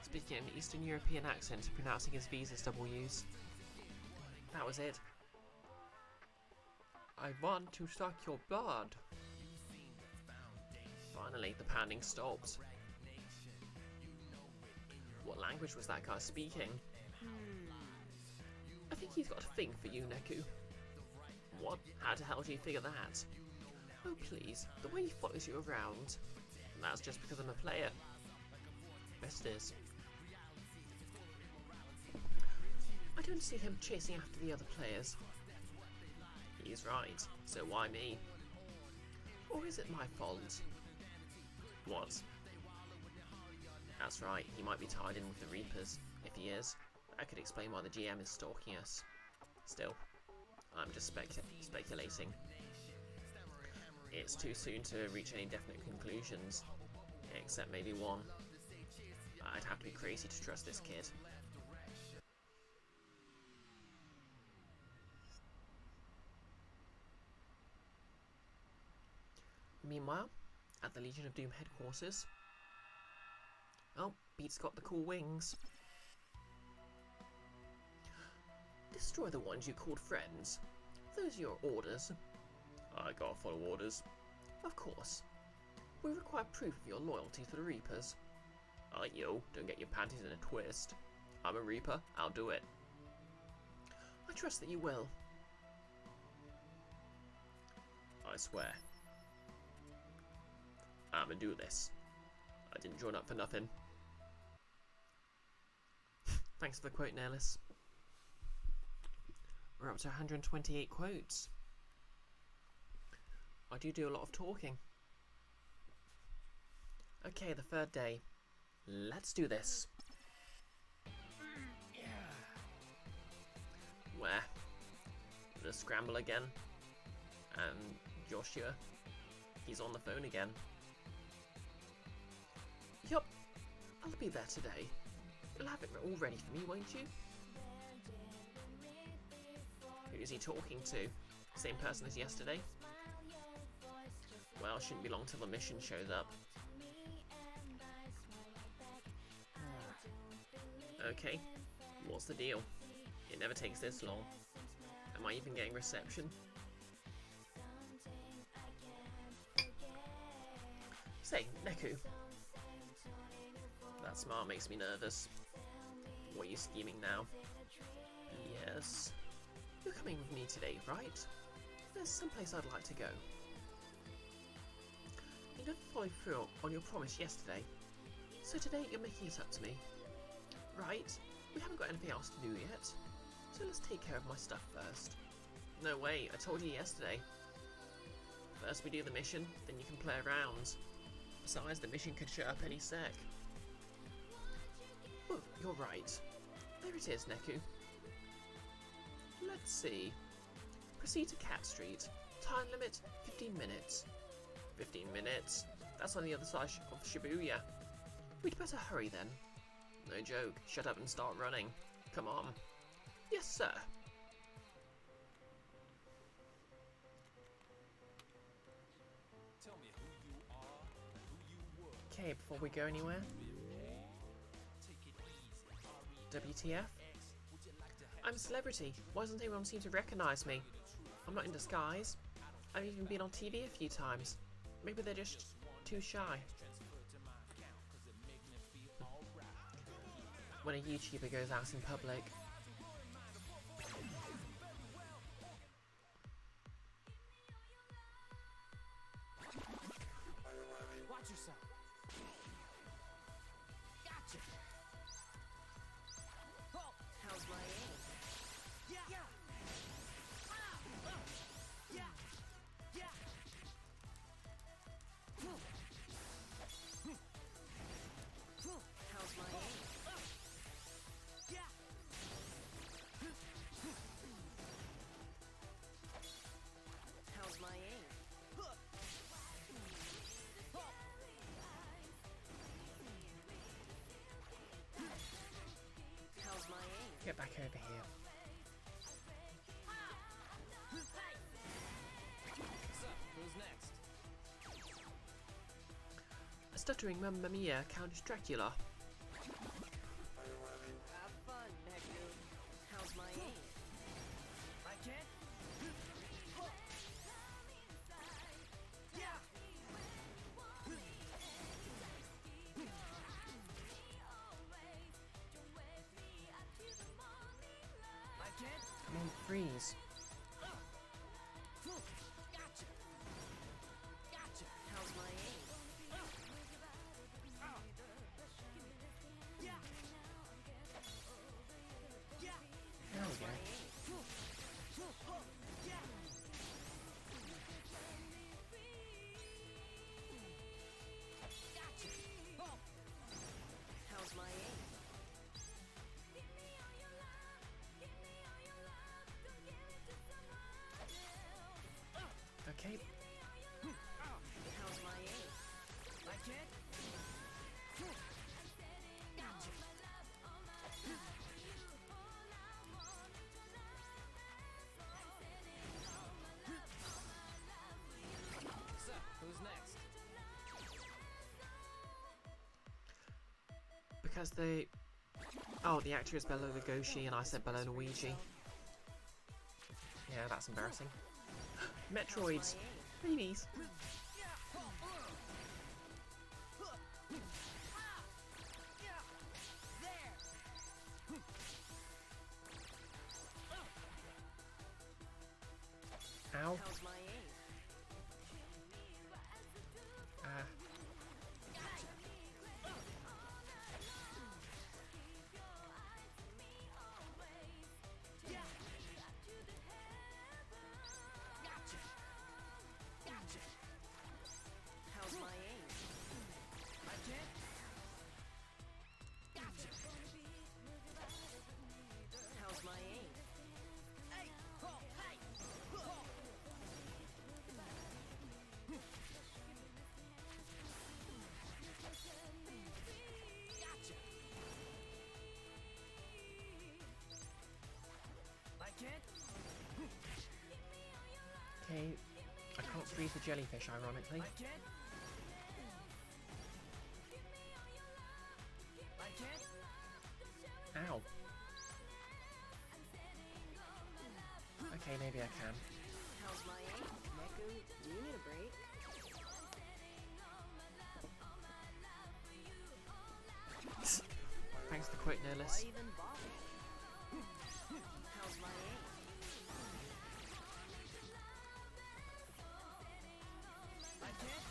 speaking an Eastern European accent, pronouncing his V's as double U's. That was it. I want to suck your blood. Finally, the pounding stopped. What language was that guy speaking? I think he's got a thing for you, Neku. What? How the hell do you figure that? Oh please, the way he follows you around. That's just because I'm a player. Best is. I don't see him chasing after the other players. He's right, so why me? Or is it my fault? What? That's right, he might be tied in with the Reapers. If he is, that could explain why the GM is stalking us. Still, I'm just speculating. It's too soon to reach any definite conclusions, except maybe one. I'd have to be crazy to trust this kid. Meanwhile, at the Legion of Doom headquarters... Oh, Beat's got the cool wings. Destroy the ones you called friends. Those are your orders. I gotta follow orders. Of course. We require proof of your loyalty to the Reapers. Yo, don't get your panties in a twist. I'm a Reaper, I'll do it. I trust that you will. I swear. I'ma do this. I didn't join up for nothing. Thanks for the quote, Nellis. We're up to 128 quotes. I do a lot of talking. Okay, the third day. Let's do this. Where? The scramble again. And Joshua. He's on the phone again. Yup, I'll be there today. You'll have it all ready for me, won't you? Who's he talking to? Same person as yesterday? Well, shouldn't be long till the mission shows up. Okay, what's the deal? It never takes this long. Am I even getting reception? Say, Neku. That smile makes me nervous. What are you scheming now? Yes. You're coming with me today, right? There's someplace I'd like to go. You never followed through on your promise yesterday, so today you're making it up to me. Right, we haven't got anything else to do yet, so let's take care of my stuff first. No way, I told you yesterday. First we do the mission, then you can play around. Besides, the mission could show up any sec. Oh, you're right. There it is, Neku. Let's see. Proceed to Cat Street. Time limit, 15 minutes. 15 minutes? That's on the other side of Shibuya. We'd better hurry then. No joke. Shut up and start running. Come on. Yes, sir. Okay, before we go anywhere. WTF? I'm a celebrity. Why doesn't anyone seem to recognise me? I'm not in disguise. I've even been on TV a few times. Maybe they're just too shy. When a YouTuber goes out in public. Watch yourself. Gotcha. How's my aim? Yeah. How's my aim? How's my aim? stuttering Mamma Mia, Count Dracula. Have fun, Neku. How's my aim? Like it? Yeah! Like it? Come on, freeze. Gotcha! Gotcha! How's my aim? Yeah! Yeah! There we go. Yeah! Gotcha! Oh. How's my aim? Okay. How's my aim? Like it? Gotcha! So, who's next? Because they... Oh, the actor is Bela Lugosi and I said Bela Luigi. Yeah, that's embarrassing. Metroids! Babies! Ow. How's my aim? Gotcha! Gotcha! How's my aim? Like it? Gotcha! How's my aim? Hey! Ho! Hey! Ho! Gotcha! Like it? Okay. I can't freeze the jellyfish, ironically. Like it? Like it? Ow. Okay, maybe I can. How's my aim? Neku, do you need a break? Thanks for the quick Why notice. even bother? How's my aim? Like it?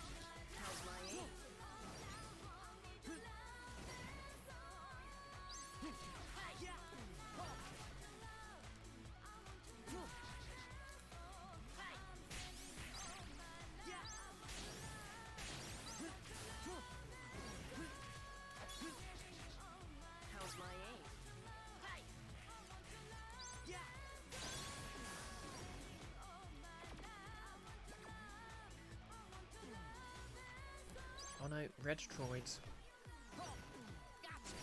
How's my aim? Yeah! Hey! Yeah! How's my aim? Hey! Yeah! Oh no, red droids. Gotcha!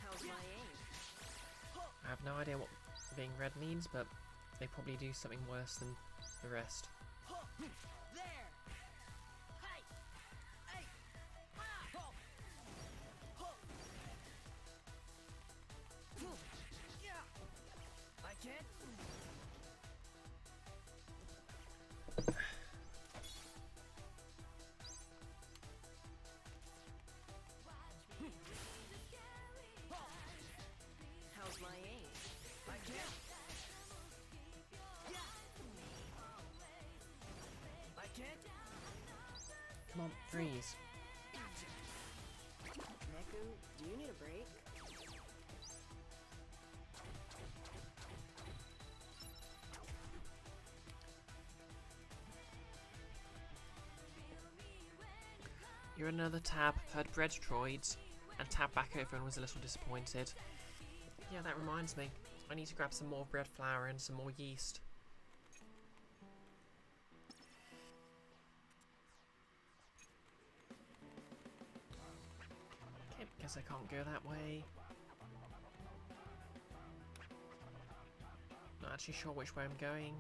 How's my aim? I have no idea what being red means, but they probably do something worse than the rest. There! Hey! Hey! Ah! Ho! Ho! Yeah! Like it? How's my aim? Like it? Yeah! Like it? Come on, freeze. Gotcha! Neku, do you need a break? You're another tab, heard red droids, and tabbed back over and was a little disappointed. Yeah, that reminds me. I need to grab some more bread flour and some more yeast. Okay, guess I can't go that way. Not actually sure which way I'm going.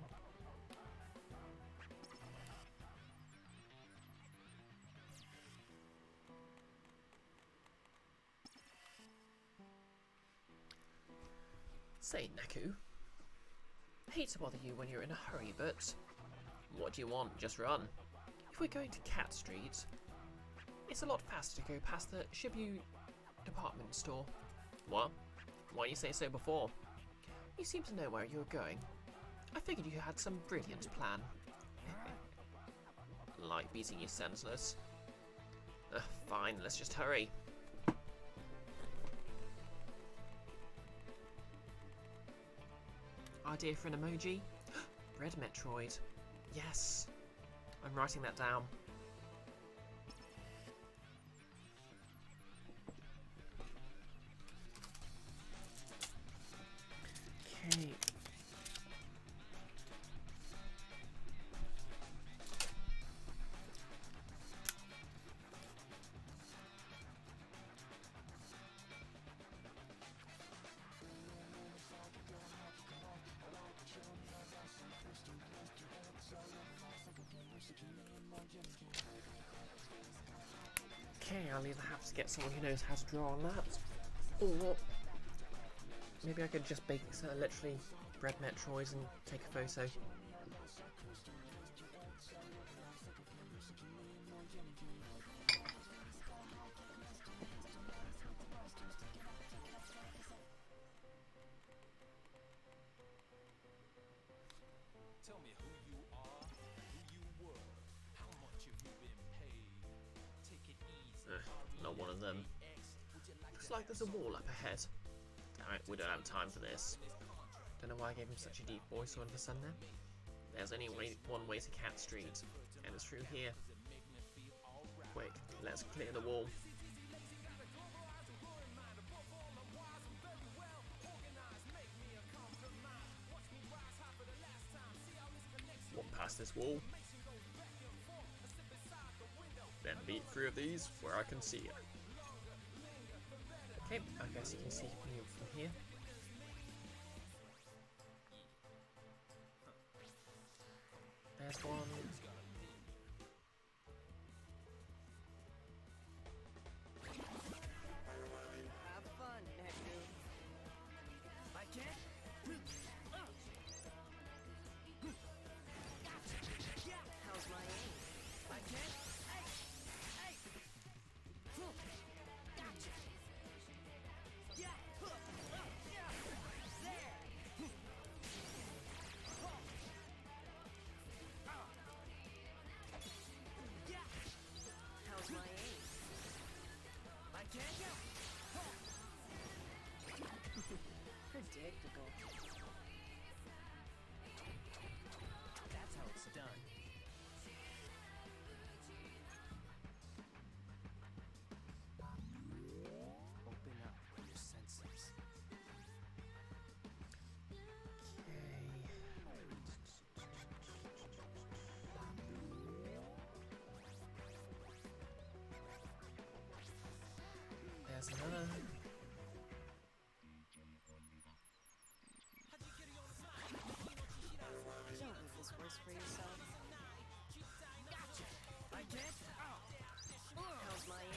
Say, Neku, I hate to bother you when you're in a hurry, but what do you want? Just run. If we're going to Cat Street, it's a lot faster to go past the Shibuya department store. What? Why didn't you say so before? You seem to know where you're going. I figured you had some brilliant plan. Like beating you senseless. Fine, let's just hurry. Idea for an emoji? Red Metroid. Yes. I'm writing that down. Okay. Okay, I'll either have to get someone who knows how to draw on that, or maybe I could just bake literally Red Metroids and take a photo. Tell me who you are, who you were, how much have you been paid? Take it easy. Not one of them. Looks like there's a wall up ahead. Damn it, we don't have time for this. Don't know why I gave him such a deep voice all of a sudden then. There's only one way to Cat Street, and it's through here. Quick, let's clear the wall. Walk past this wall. Then beat 3 of these where I can see you. Okay, I guess you can see me from here. There's one. Have fun, Neku. I can't. How's my aim? I can't. How's my aim? I can't. Predictable. That's how it's done. Open up your senses. There's another. Don't make this worse for yourself. I can't. How's my aim?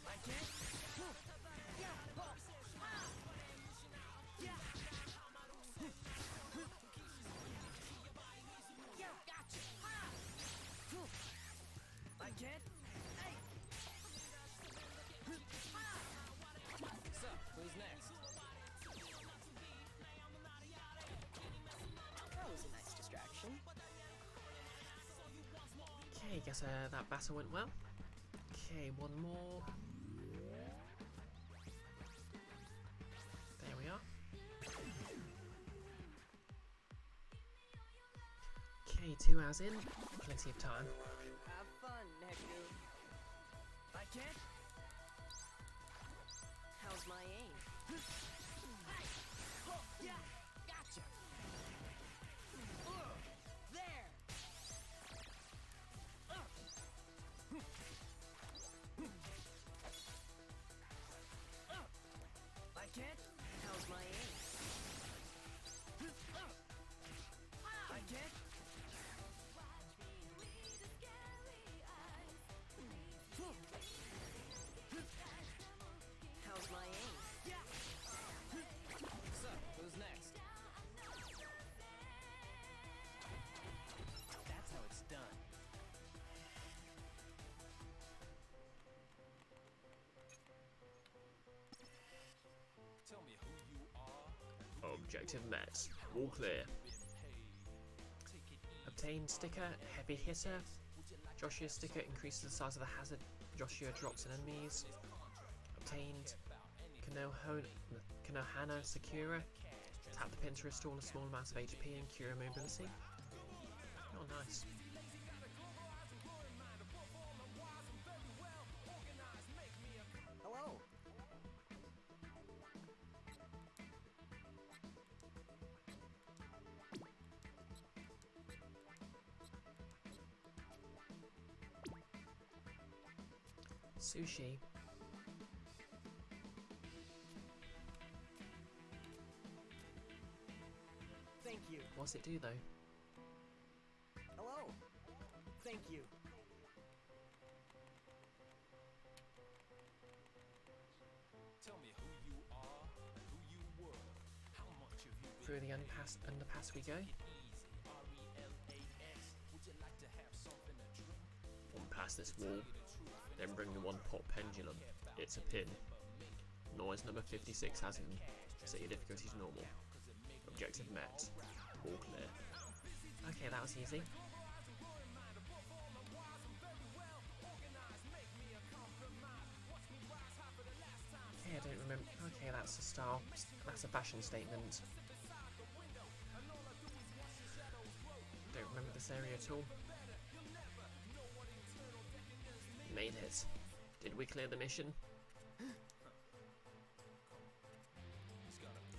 I can't. I can't. So, who's next? That was a nice distraction. Okay, guess that battle went well. Okay, one more. There we are. Okay, 2 hours in. Plenty of time. Have fun, Neku. I can't. How's my aim? Gotcha. There. I can't. How's my aim? I can't. How's my aim? Objective met. All clear. Obtain sticker, heavy hitter. Joshua's sticker increases the size of the hazard Joshua drops on enemies. Obtained Konohana Sakura. Tap the pin to restore a small amount of HP and cure mobility. Oh, nice. Hello. Sushi. Thank you. What's it do though? Hello. Thank you. Tell me who you are, who you were, how much have you been Through the underpass we go. easy? R-E-L-A-X. Would you like to have something to drink? One past this wall, then bring the one pot pendulum. It's a pin. Noise number 56 has him. Set your difficulty to normal. Objective met. All clear. Okay, that was easy. Okay, I don't remember. Okay, that's a style. That's a fashion statement. Don't remember this area at all. Made it. Did we clear the mission?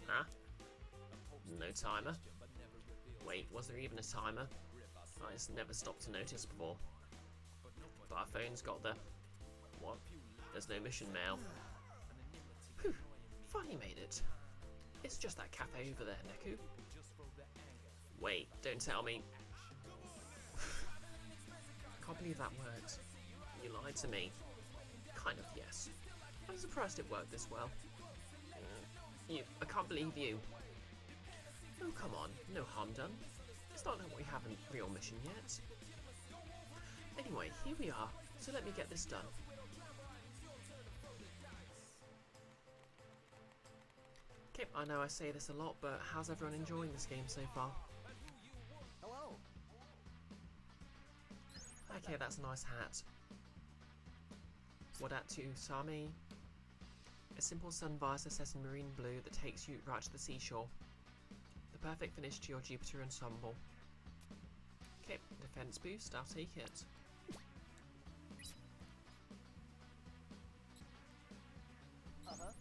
Huh? No timer? Wait, was there even a timer? I just never stopped to notice before. But our phone's got the... What? There's no mission mail. Whew, finally made it. It's just that cafe over there, Neku. Wait, don't tell me. Can't believe that worked. You lied to me. Kind of, yes. I'm surprised it worked this well. I can't believe you. Oh, come on, no harm done. It's not like we haven't real mission yet. Anyway, here we are, so let me get this done. Okay, I know I say this a lot, but how's everyone enjoying this game so far? Hello. Okay, that's a nice hat. Wadatu Sami. A simple sun visor set in marine blue that takes you right to the seashore. The perfect finish to your Jupiter ensemble. Okay, defense boost, I'll take it. Uh-huh.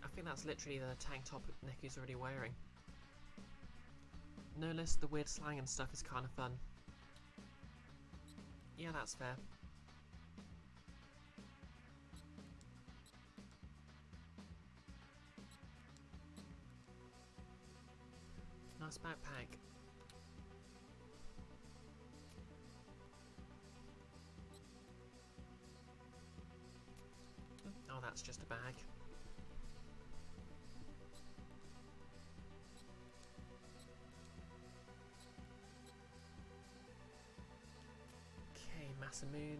I think that's literally the tank top Neku's already wearing. No less, the weird slang and stuff is kind of fun. Yeah, that's fair. Nice backpack. Oh, that's just a bag. Okay, Masamoon.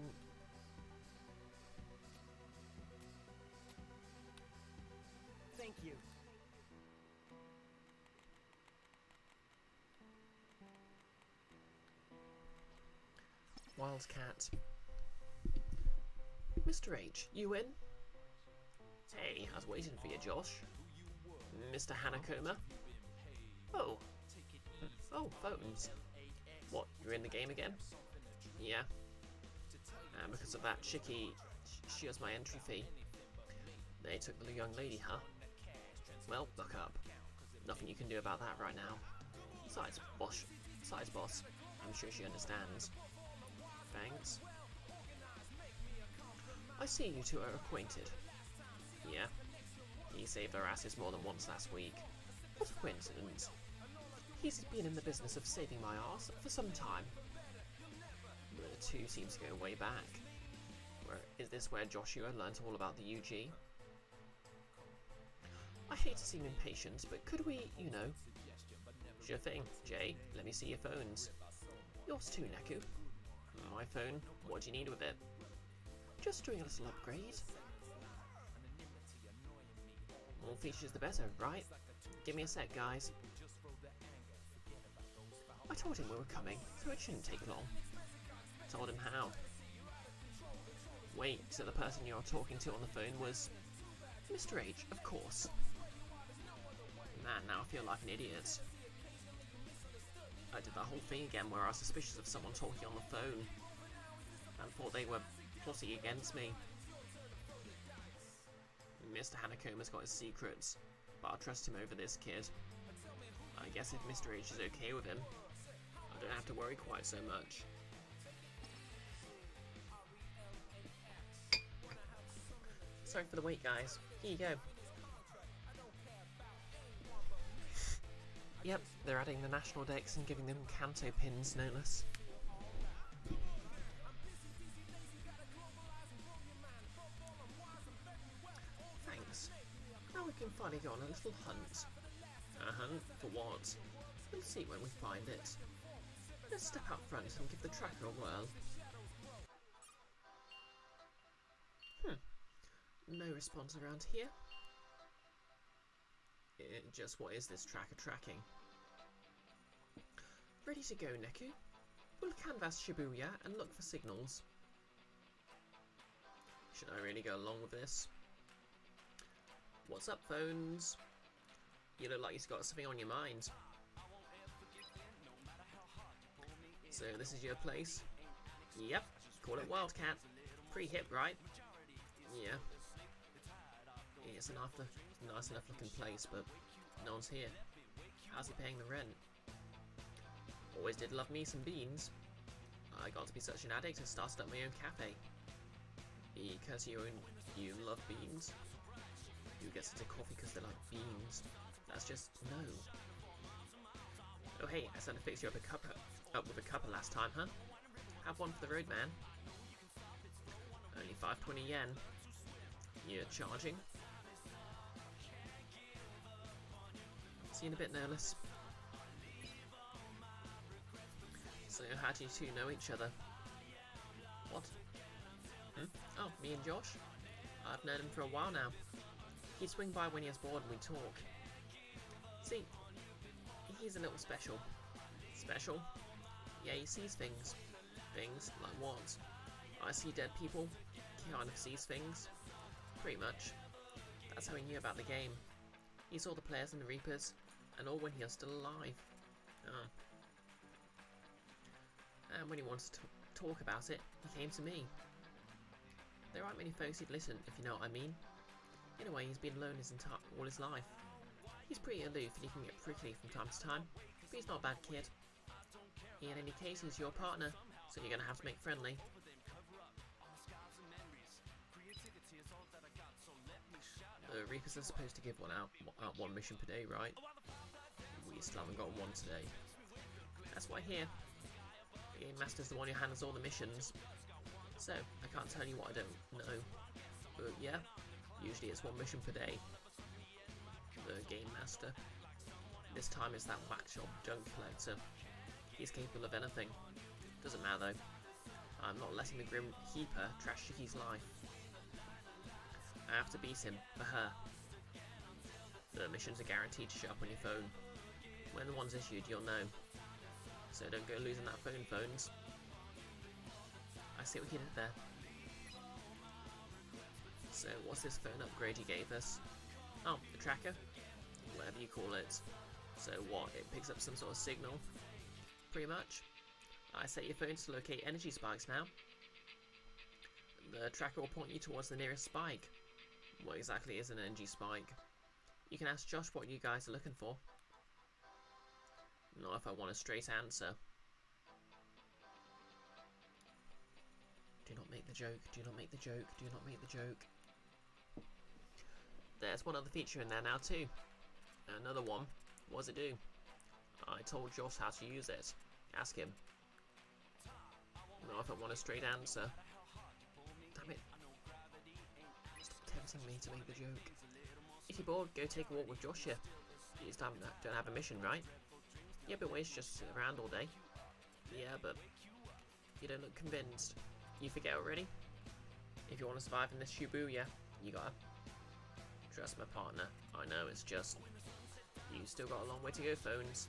Thank you. Wildcat. Mr. H, you in? Hey, I was waiting for you, Josh. Mr. Hanakoma? Oh. Oh, phones. What, you're in the game again? Yeah. And because of that, Shiki, she has my entry fee. They took the young lady, huh? Well, look up. Nothing you can do about that right now. Besides, boss, I'm sure she understands. Thanks. I see you two are acquainted. Yeah. He saved our asses more than once last week. What a coincidence. He's been in the business of saving my ass for some time. The two seems to go way back. Is this where Joshua learnt all about the UG? I hate to seem impatient, but could we, you know... Sure thing. Jay, let me see your phones. Yours too, Neku. My phone? What do you need with it? Just doing a little upgrade. More features the better, right? Give me a sec, guys. I told him we were coming, so it shouldn't take long. Told him how. Wait, so the person you're talking to on the phone was... Mr. H, of course. Man, now I feel like an idiot. I did that whole thing again where I was suspicious of someone talking on the phone and thought they were plotting against me. Mr. Hanakoma's got his secrets, but I'll trust him over this kid. I guess if Mr. H is okay with him, I don't have to worry quite so much. Sorry for the wait, guys. Here you go. Yep, they're adding the national decks and giving them Kanto pins, no less. Thanks. Now we can finally go on a little hunt. A hunt? For what? We'll see when we find it. Let's step out front and give the tracker a whirl. No response around here. Just what is this tracker tracking? Ready to go, Neku. We'll canvass Shibuya and look for signals. Should I really go along with this? What's up, phones? You look like you've got something on your mind. So this is your place? Yep, call it Wildcat. Pretty hip, right? Yeah. It's a nice enough looking place, but no one's here. How's he paying the rent? Always did love me some beans. I got to be such an addict I started up my own cafe. Because you love beans? You get into coffee because they like beans. That's just no. Oh hey, I said to fix you up with a cuppa last time, huh? Have one for the road, man. Only 520 yen. You're charging? See you in a bit, Nerlus. So how do you two know each other? What? Oh, me and Josh? I've known him for a while now. He'd swing by when he was bored and we'd talk. See, he's a little special. Special? Yeah, he sees things. Things? Like what? I see dead people. He kind of sees things. Pretty much. That's how he knew about the game. He saw the players and the Reapers, and all when he was still alive. Oh. And when he wanted to talk about it, he came to me. There aren't many folks who'd listen, if you know what I mean. In a way, he's been alone all his life. He's pretty aloof and he can get prickly from time to time, but he's not a bad kid. In any case, he's your partner, so you're gonna have to make friendly. The Reapers are supposed to give one out one mission per day, right? We still haven't got one today. That's why here. The Game Master's the one who handles all the missions. So, I can't tell you what I don't know. But yeah, usually it's one mission per day. The Game Master. This time it's that whack job junk collector. He's capable of anything. Doesn't matter though. I'm not letting the Grim Heaper trash Shiki's life. I have to beat him, for her. The missions are guaranteed to show up on your phone. When the one's issued, you'll know. So don't go losing that phone, phones. I see what you did there. So what's this phone upgrade you gave us? Oh, the tracker? Whatever you call it. So what, it picks up some sort of signal? Pretty much. I set your phone to locate energy spikes now. The tracker will point you towards the nearest spike. What exactly is an energy spike? You can ask Josh what you guys are looking for. Not if I want a straight answer. Do not make the joke, do not make the joke, do not make the joke. There's one other feature in there now too. Another one. What does it do? I told Josh how to use it. Ask him. Not if I want a straight answer. Damn it. Stop tempting me to make the joke. If you're bored, go take a walk with Josh here. You just don't have a mission, right? Yeah, but ways just sit around all day. Yeah, but you don't look convinced. You forget already? If you want to survive in this Shibuya, you gotta trust my partner. I know it's just you still got a long way to go, Phones.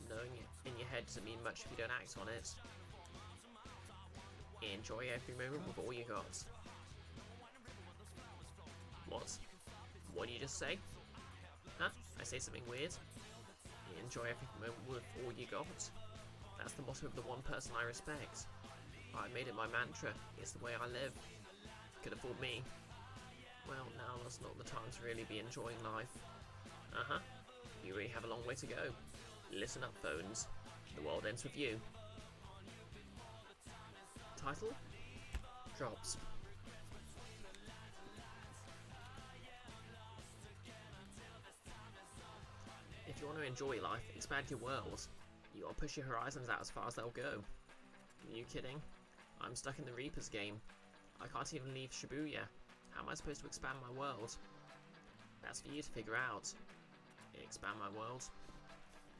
Knowing it in your head doesn't mean much if you don't act on it. Enjoy every moment with all you got. What? What did you just say? Huh? I say something weird? Enjoy every moment with all you got. That's the motto of the one person I respect. I made it my mantra. It's the way I live. Could have fooled me. Well, now that's not the time to really be enjoying life. Uh-huh. You really have a long way to go. Listen up, Phones. The world ends with you. Title? Drops. If you want to enjoy life, expand your world. You gotta push your horizons out as far as they'll go. Are you kidding? I'm stuck in the Reaper's game. I can't even leave Shibuya. How am I supposed to expand my world? That's for you to figure out. Expand my world.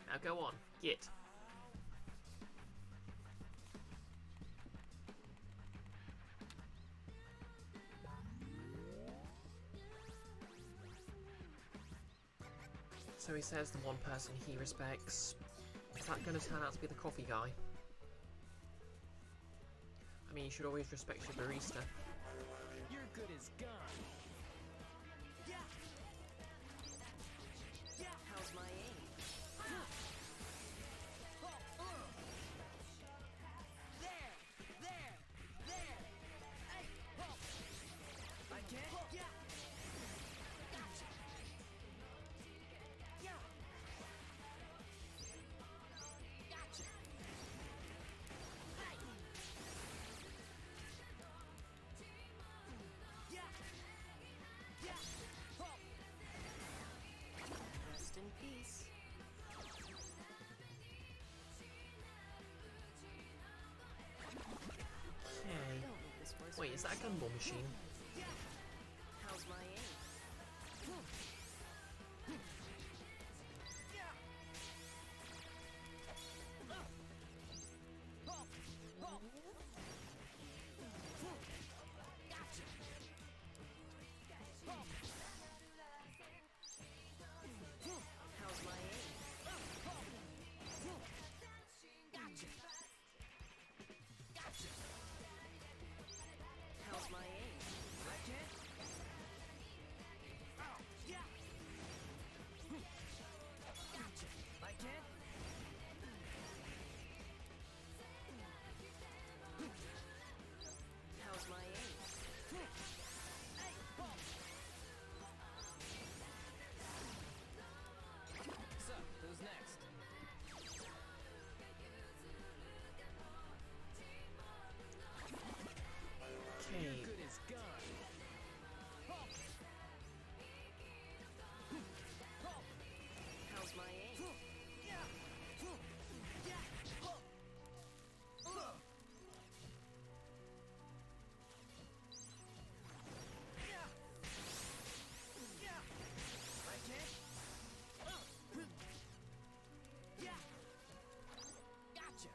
Now go on, git. So he says the one person he respects. Is that going to turn out to be the coffee guy? I mean, you should always respect your barista. You're good as gone. How's my aim? I can't. Rest in peace. Okay. Don't make this worse. Wait, is that a gumball machine? How's my aim? How's my aim? How's my aim? I can't. I can't. How's my aim? So, who's next? Okay. You're good as gone. How's my aim? I can't. Gotcha.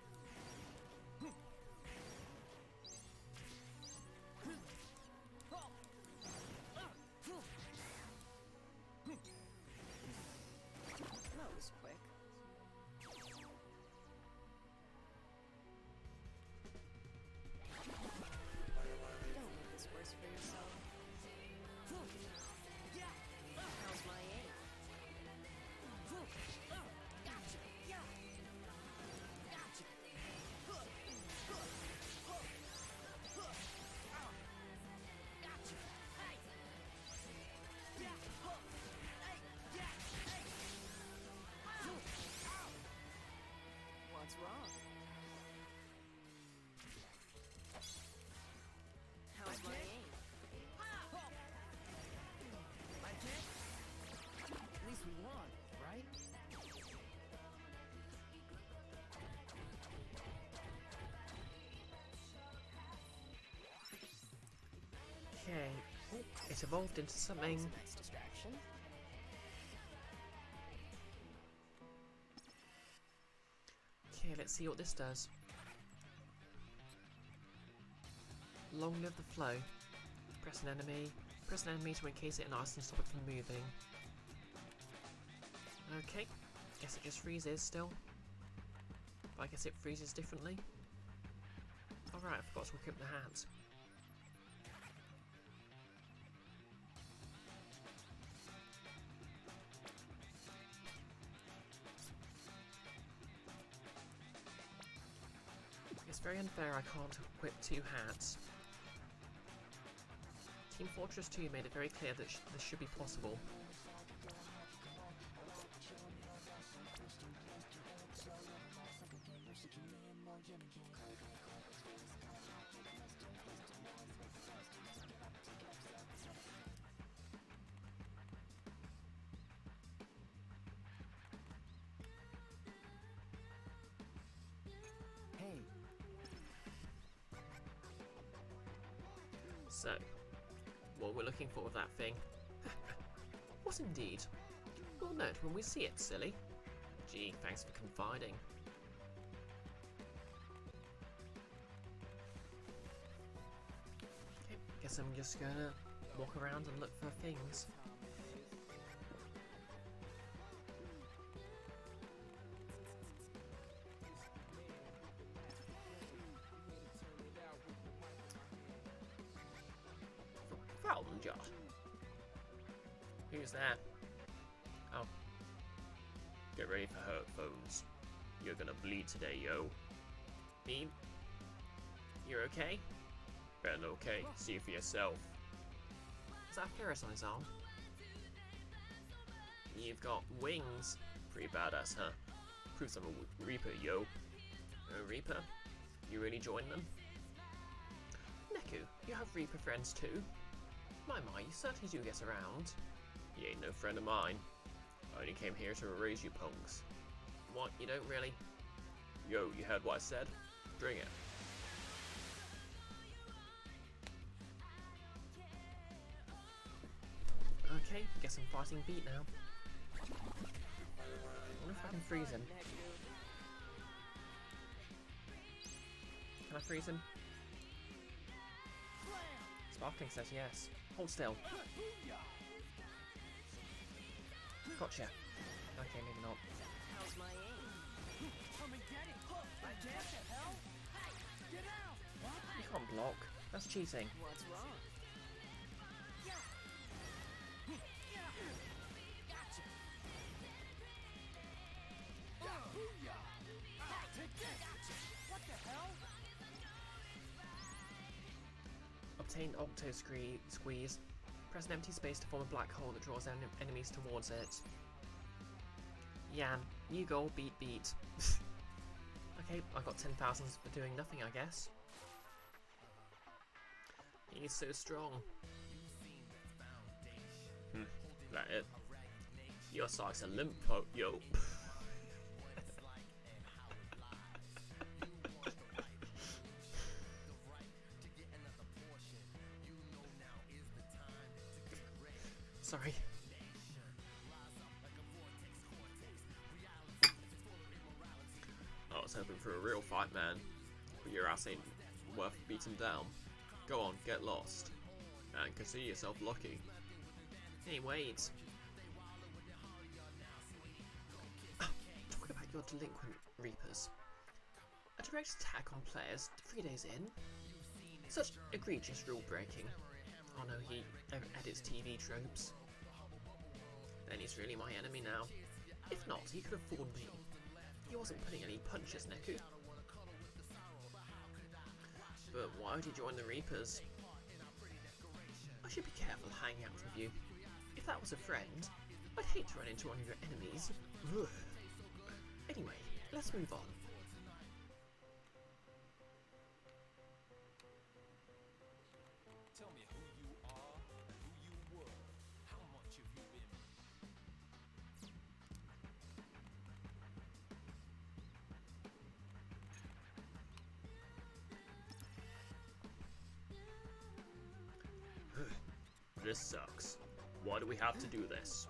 That was quick. Don't make this worse for yourself. How's my aim? What's wrong? How's my aim? I can't. At least we won, right? Okay. Oh, it evolved into something. That's a nice distraction. Okay, let's see what this does. Long live the flow. Press an enemy. Press an enemy to encase it in ice and stop it from moving. Okay. Guess it just freezes still. But I guess it freezes differently. Alright, I forgot to equip the hat. It's very unfair I can't equip 2 hats. Team Fortress 2 made it very clear that this should be possible. Hey, So, what we're looking for with that thing? What indeed? We'll know it when we see it, silly. Gee, thanks for confiding. Okay, guess I'm just gonna walk around and look for things. Fountain. Who's there? Oh. Get ready for headphones. You're gonna bleed today, yo. Me? You're okay? Ben, okay. See for yourself. Is that Ferris on his arm? You've got wings. Pretty badass, huh? Proves I'm a Reaper, yo. A Reaper? You really join them? Neku, you have Reaper friends too? My, you certainly do get around. You ain't no friend of mine. I only came here to erase you punks. What, you don't really? Yo, you heard what I said? Bring it. Okay, guess I'm fighting Beat now. I wonder if I can freeze him. Can I freeze him? Sparkling says yes. Hold still. Gotcha. Okay, maybe not. how's my aim? Come and get it! I guess the hell? Hey, get out! You can't block. That's cheating. What's wrong? What the hell? Obtain Octo Squeeze. Press an empty space to form a black hole that draws enemies towards it. Yan, you go, beat. Okay, I got 10,000 for doing nothing, I guess. He's so strong. That it? Your size a limp, yo. Sorry. I was hoping for a real fight, man. But your ass ain't worth beating down. Go on, get lost. And consider yourself lucky. Hey, wait. Talk about your delinquent Reapers. A direct attack on players 3 days in? Such egregious rule breaking. Oh no, he edits TV tropes. Then he's really my enemy now. If not, he could have fooled me. He wasn't putting any punches, Neku. But why would he join the Reapers? I should be careful hanging out with you. If that was a friend, I'd hate to run into one of your enemies. Ugh. Anyway, let's move on. Tell me who you are, who you were, how much have you been? This sucks. Why do we have to do this?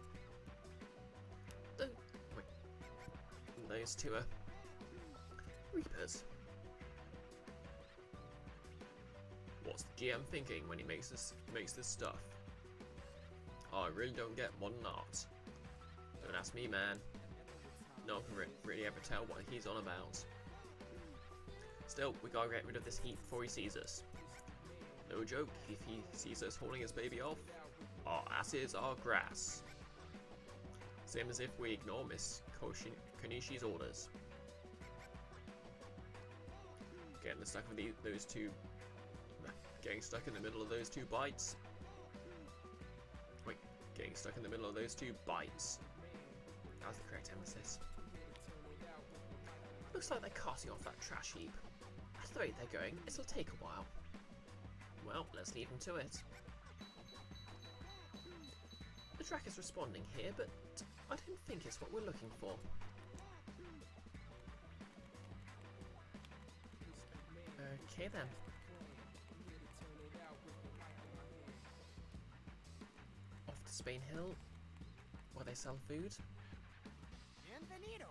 Wait. Those two are Reapers. What's the GM thinking when he makes this stuff? Oh, I really don't get modern art. Don't ask me, man. No one can really ever tell what he's on about. Still, we gotta get rid of this heat before he sees us. No joke, if he sees us holding his baby off, our asses are grass. Same as if we ignore Miss Konishi's orders. Getting stuck with those two. Getting stuck in the middle of those two bites. Wait, getting stuck in the middle of those two bites. That's the correct emphasis. Looks like they're carting off that trash heap. At the rate they're going, it'll take a while. Well, let's leave them to it. The track is responding here, but I don't think it's what we're looking for. Okay then. Off to Spain Hill, where they sell food. Bienvenido.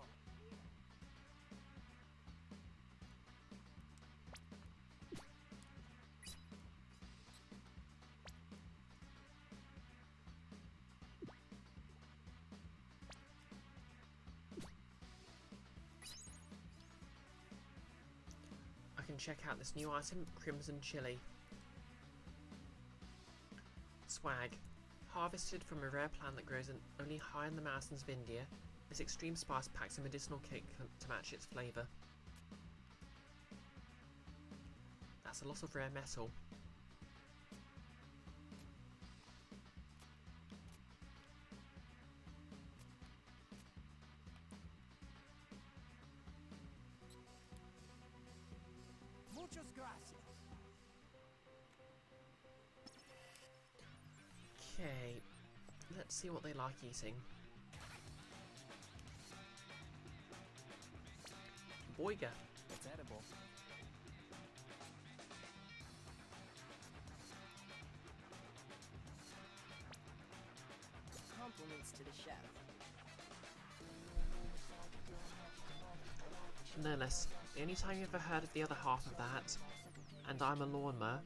I can check out this new item, Crimson Chili. Swag. Harvested from a rare plant that grows only high in the mountains of India, this extreme spice packs a medicinal kick to match its flavour. That's a lot of rare metal. Muchas gracias. Okay, let's see what they like eating. Boiga. It's edible. Compliments to the chef. No less. The only time you ever heard of the other half of that, and I'm a lawnmower,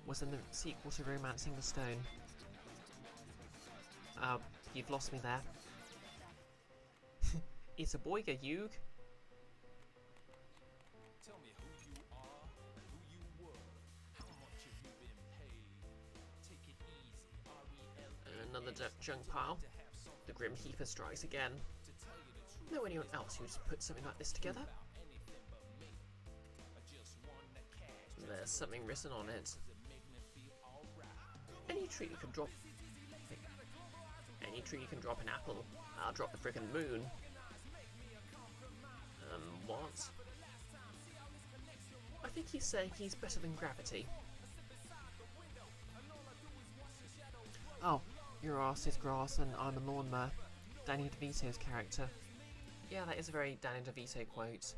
was in the sequel to Romancing the Stone. You've lost me there. It's a boiga, Hugh. Tell me who you are, who you were, how much have you been paid? Take it easy, R-E-L-A. Another junk pile. The Grim Heaper strikes again. Know anyone else who's put something like this together? There's something written on it. Any tree you can drop. Any tree you can drop an apple. I'll drop the frickin' moon. What? I think he's saying he's better than gravity. Oh, your arse is grass and I'm a lawnmower. Danny DeVito's character. Yeah, that is a very Danny DeVito quote.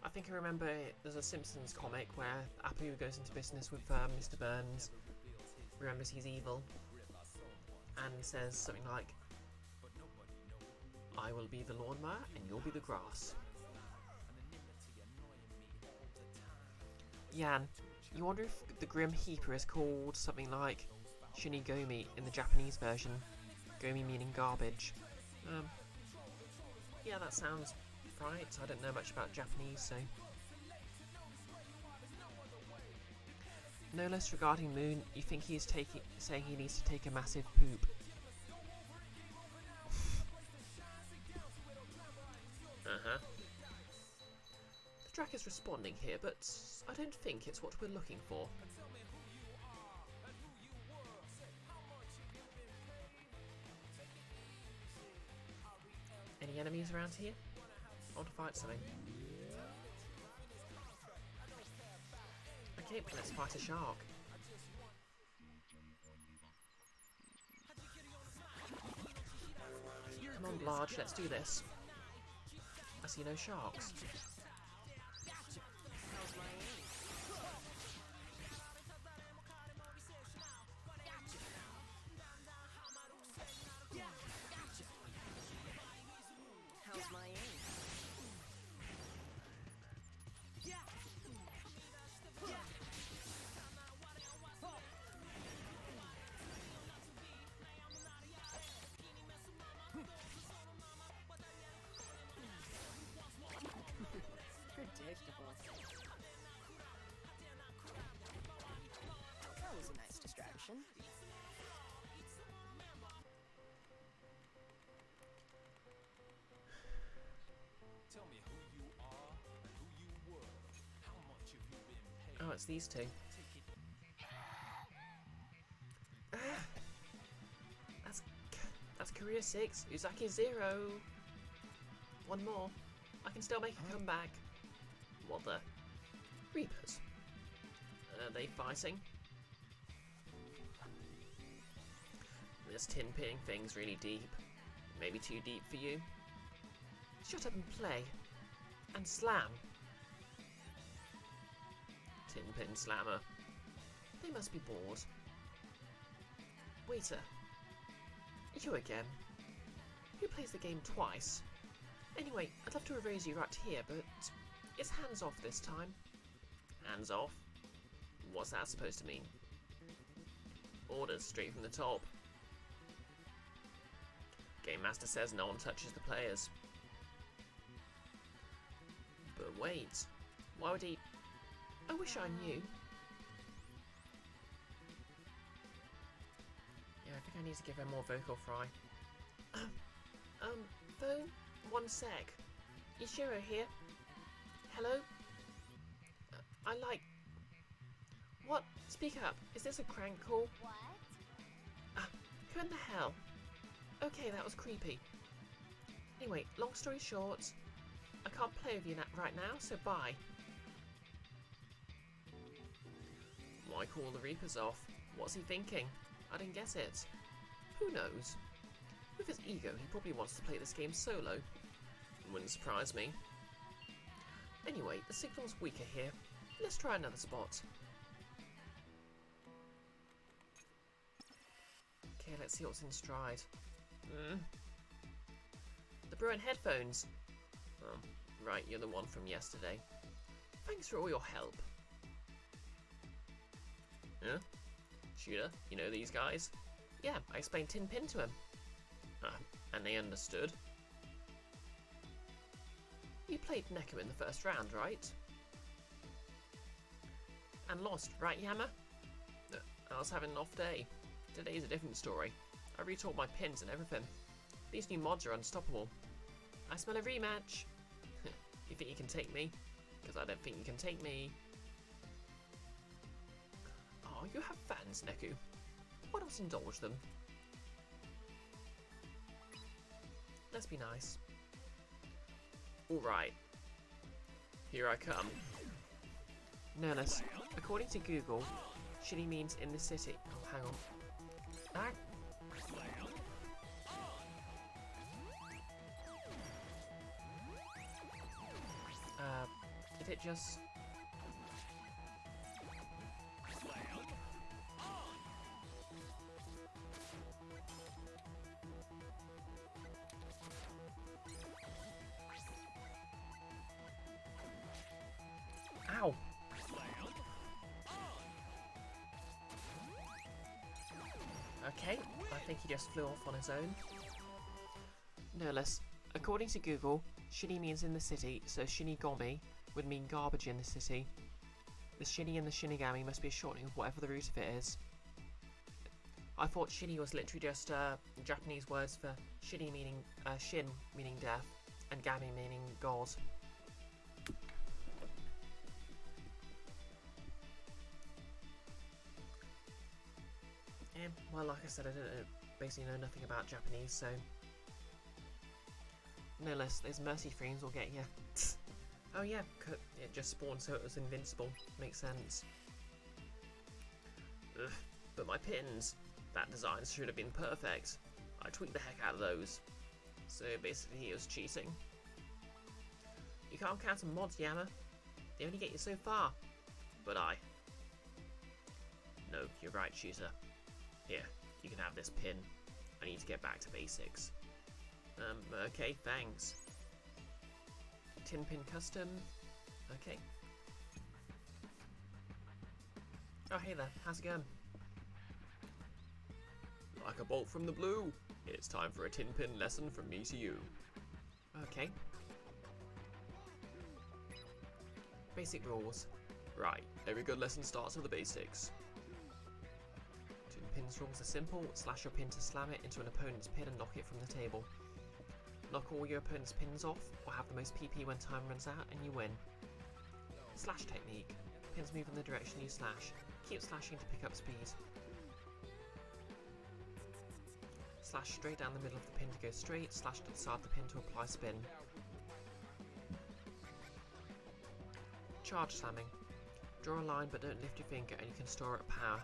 I think I remember there's a Simpsons comic where Apu goes into business with Mr. Burns, remembers he's evil, and says something like, I will be the lawnmower and you'll be the grass. Yan, you wonder if the Grim Heaper is called something like Shinigomi in the Japanese version, Gomi meaning garbage. Yeah, that sounds right. I don't know much about Japanese, so... No less regarding Moon, you think he is saying he needs to take a massive poop. Uh-huh. The track is responding here, but I don't think it's what we're looking for. Any enemies around here? I want to fight something. Okay, let's fight a shark. Come on, Blarge, let's do this. I see no sharks. How's my aim? How's my aim? fashion. Tell me who you are and who you were. How much have you been paid? Oh, it's these two. Take it. That's career 6. Uzaki 0. One more. I can still make a comeback. What the? Reapers. Are they fighting? This tin pinning thing's really deep. Maybe too deep for you. Shut up and play. And slam. Tin pin slammer. They must be bored. Waiter. You again. Who plays the game twice? Anyway, I'd love to erase you right here, but it's hands off this time. Hands off? What's that supposed to mean? Orders straight from the top. Game Master says no one touches the players. But wait, why would he... I wish I knew. Yeah, I think I need to give her more vocal fry. Phone? One sec. Ishiro here. Hello? I like... What? Speak up. Is this a crank call? What? Who in the hell? Okay, that was creepy. Anyway, long story short, I can't play with you right now, so bye. Why call the Reapers off? What's he thinking? I didn't get it. Who knows? With his ego, he probably wants to play this game solo. Wouldn't surprise me. Anyway, the signal's weaker here. Let's try another spot. Okay, let's see what's in stride. The Bruin headphones. Oh, right, you're the one from yesterday. Thanks for all your help. Huh? Shooter, you know these guys? Yeah, I explained Tin Pin to him. And they understood. You played Neko in the first round, right? And lost, right, Yama? I was having an off day. Today's a different story. I retooled my pins and everything. These new mods are unstoppable. I smell a rematch. You think you can take me? Because I don't think you can take me. Oh, you have fans, Neku. Why not indulge them? Let's be nice. Alright. Here I come. No less. According to Google, shitty means in the city. Oh, hang on. Ah. Did it just... Ow! Okay, I think he just flew off on his own. No less. According to Google, shitty means in the city, so shinigami would mean garbage in the city. The shinny and the shinigami must be a shortening of whatever the root of it is. I thought shinny was literally just Japanese words for shitty meaning shin meaning death and gami meaning god. Well, like I said, I don't basically know nothing about Japanese, so no less. Those mercy frames will get you. Oh yeah, it just spawned so it was invincible. Makes sense. Ugh, but my pins, that design should have been perfect. I tweaked the heck out of those. So basically he was cheating. You can't count on mods, Yama. They only get you so far. But No, you're right, shooter. Here, you can have this pin. I need to get back to basics. Okay, thanks. Tin pin custom. Okay. Oh, hey there. How's it going? Like a bolt from the blue. It's time for a tin pin lesson from me to you. Okay. Basic rules. Right, every good lesson starts with the basics. Tin pin's rules are simple. Slash your pin to slam it into an opponent's pin and knock it from the table. Knock all your opponent's pins off, or have the most PP when time runs out, and you win. Slash technique. Pins move in the direction you slash. Keep slashing to pick up speed. Slash straight down the middle of the pin to go straight. Slash to the side of the pin to apply spin. Charge slamming. Draw a line but don't lift your finger and you can store up power.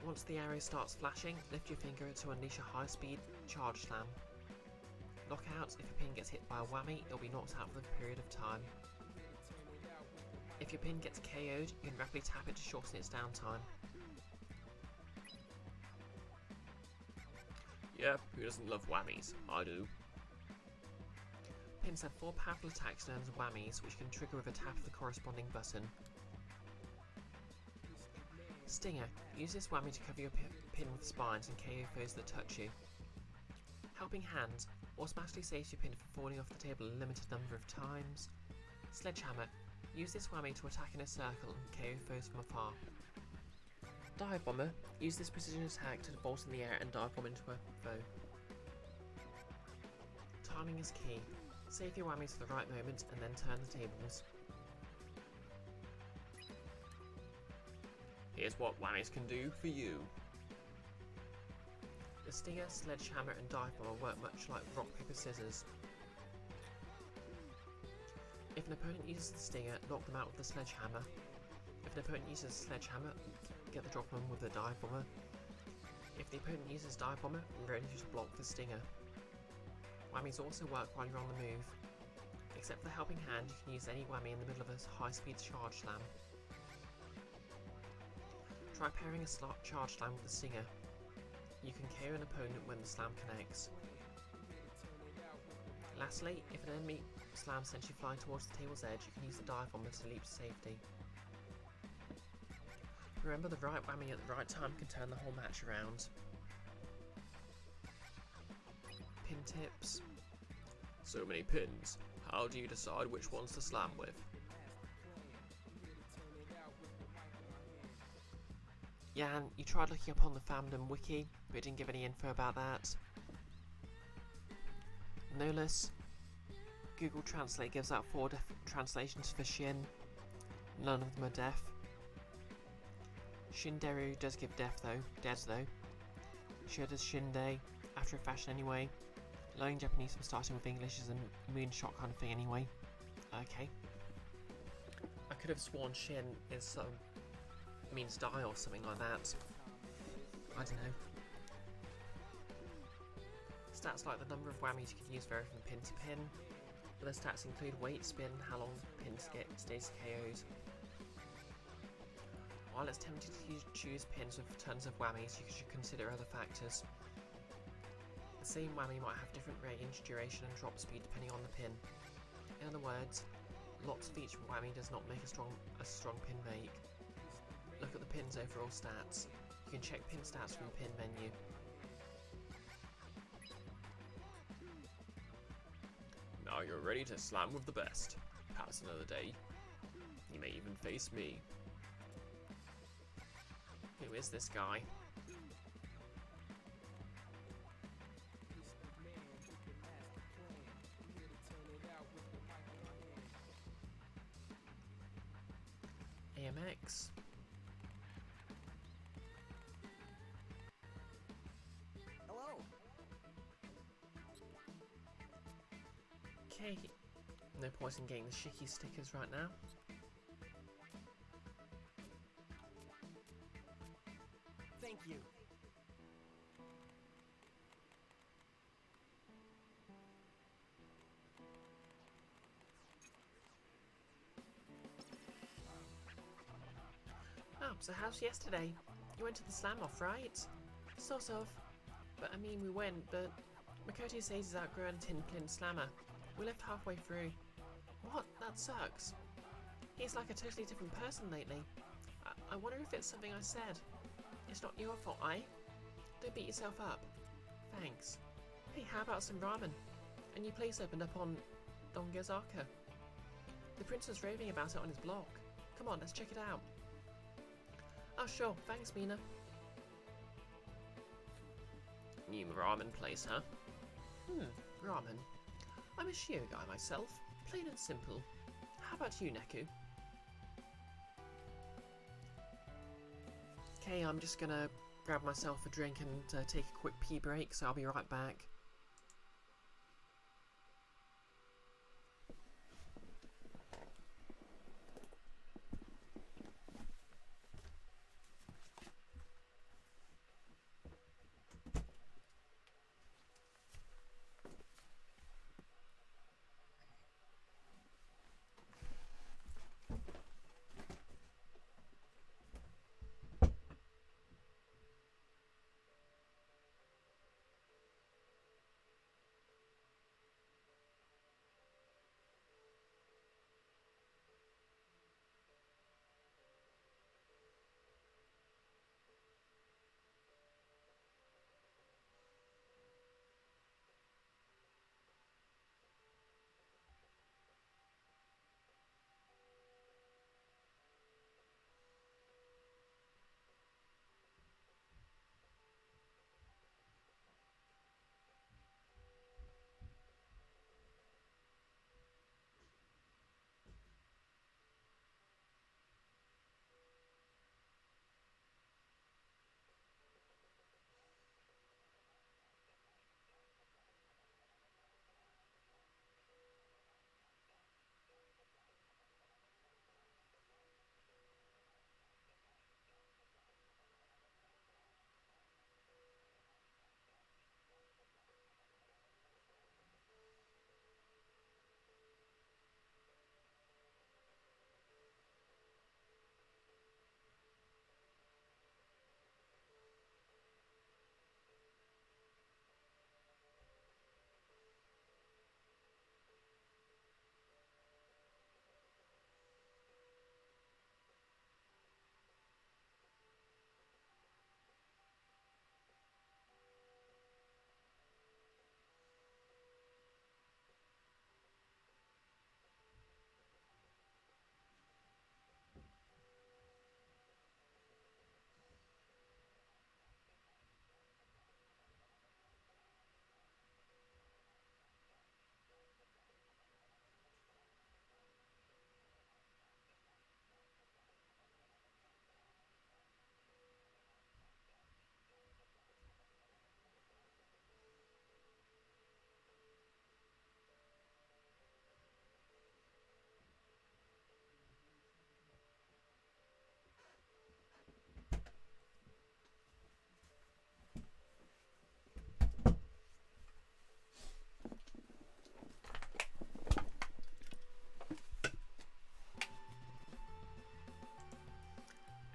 Once the arrow starts flashing, lift your finger to unleash a high speed charge slam. Knockouts, if your pin gets hit by a whammy, it'll be knocked out for a period of time. If your pin gets KO'd, you can rapidly tap it to shorten its downtime. Yeah, who doesn't love whammies? I do. Pins have 4 powerful attacks known as whammies, which can trigger with a tap of the corresponding button. Stinger. Use this whammy to cover your pin with spines and KO foes that touch you. Helping Hand. Automatically saves your pin from falling off the table a limited number of times. Sledgehammer. Use this whammy to attack in a circle and KO foes from afar. Dive Bomber. Use this precision attack to vault in the air and dive bomb into a foe. Timing is key. Save your whammies for the right moment and then turn the tables. Here's what whammies can do for you. The Stinger, Sledgehammer and Dive Bomber work much like rock, paper, scissors. If an opponent uses the Stinger, knock them out with the Sledgehammer. If an opponent uses the Sledgehammer, get the drop on with the Dive Bomber. If the opponent uses Dive Bomber, ready to block the Stinger. Whammies also work while you're on the move. Except for the Helping Hand, you can use any whammy in the middle of a high-speed charge slam. Try pairing a charge slam with the Stinger. You can KO an opponent when the slam connects. Lastly, if an enemy slam sends you flying towards the table's edge, you can use the Dive Bomber to leap to safety. Remember, the right whammy at the right time can turn the whole match around. Pin tips. So many pins. How do you decide which ones to slam with? Jan, you tried looking up on the fandom wiki, but it didn't give any info about that. Nolus. Google Translate gives out 4 translations for Shin. None of them are deaf. Shinderu does give dead though. Sure does Shinde, after a fashion anyway. Learning Japanese from starting with English is a moonshot kind of thing anyway. Okay. I could have sworn Shin is means die or something like that. I don't know. Stats like the number of whammies you can use vary from pin to pin. Other stats include weight, spin, how long the pin stays KO'd. While it's tempting to choose pins with tons of whammies, you should consider other factors. The same whammy might have different range, duration and drop speed depending on the pin. In other words, lots of each whammy does not make a strong pin make. Look at the pin's overall stats. You can check pin stats from the pin menu. Now you're ready to slam with the best. Perhaps another day. You may even face me. Who is this guy? AMX. Hello. Okay. No point in getting the Shiki stickers right now. Thank you. Oh, so how's yesterday? You went to the slam off, right? Sort of. But I mean, we went, but Makoto says he's outgrown Tin Pin Slammer. We left halfway through. What? That sucks. He's like a totally different person lately. I wonder if it's something I said. It's not your fault, Don't beat yourself up. Thanks. Hey, how about some ramen? A new place opened up on Dongazaka. The prince was raving about it on his blog. Come on, let's check it out. Oh sure, thanks Mina. New ramen place, huh? Ramen. I'm a Shio guy myself, plain and simple. How about you, Neku? Okay, I'm just gonna grab myself a drink and take a quick pee break, so I'll be right back.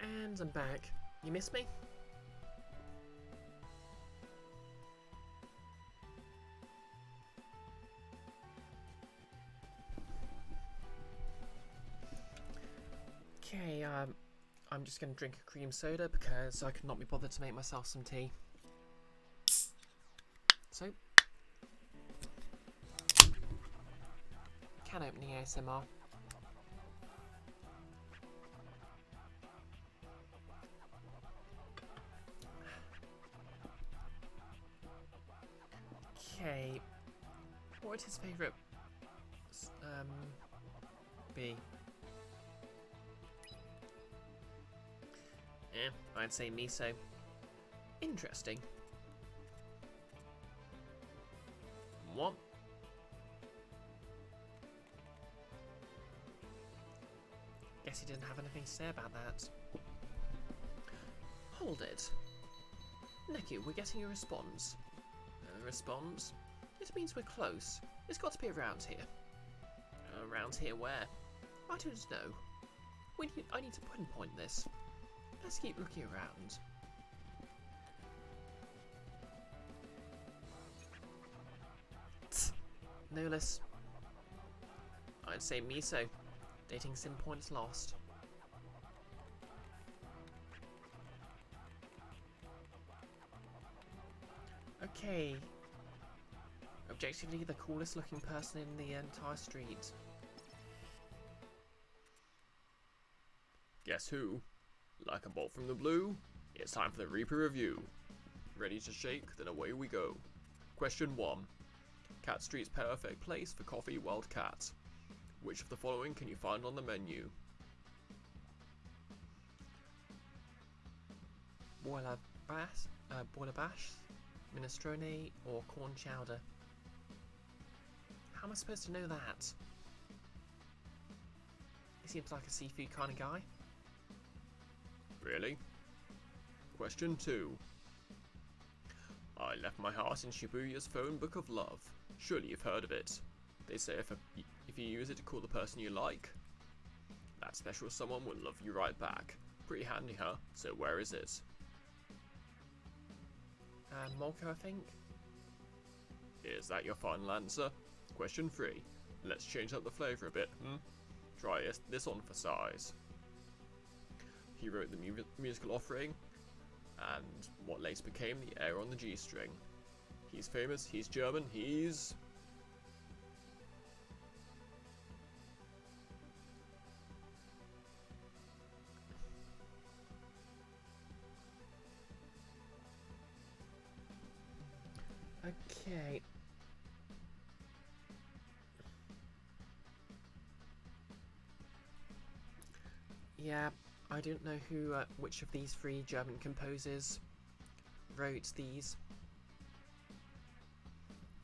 And I'm back. You miss me? Okay, I'm just gonna drink a cream soda because I could not be bothered to make myself some tea. So, can opening ASMR. Okay, what would his favourite be? I'd say miso. Interesting. What? Guess he didn't have anything to say about that. Hold it. Neku, we're getting a response. A response? It means we're close. It's got to be around here. Around here where? I don't know. I need to pinpoint this. Let's keep looking around. No less. I'd say miso. Dating sim points lost. Okay. Objectively the coolest looking person in the entire street. Guess who? Like a bolt from the blue, it's time for the Reaper review. Ready to shake? Then away we go. Question 1. Cat Street's perfect place for coffee, wild cat. Which of the following can you find on the menu? Boiler bash, minestrone, or corn chowder. How am I supposed to know that? He seems like a seafood kind of guy. Really? Question 2. I left my heart in Shibuya's phone book of love. Surely you've heard of it. They say if you use it to call the person you like, that special someone will love you right back. Pretty handy, huh? So where is it? Molko, I think. Is that your final answer? Question 3. Let's change up the flavour a bit, Try this on for size. He wrote the musical offering, and what later became the air on the G string. He's famous, he's German, he's... Okay. Yeah, I don't know which of these 3 German composers wrote these.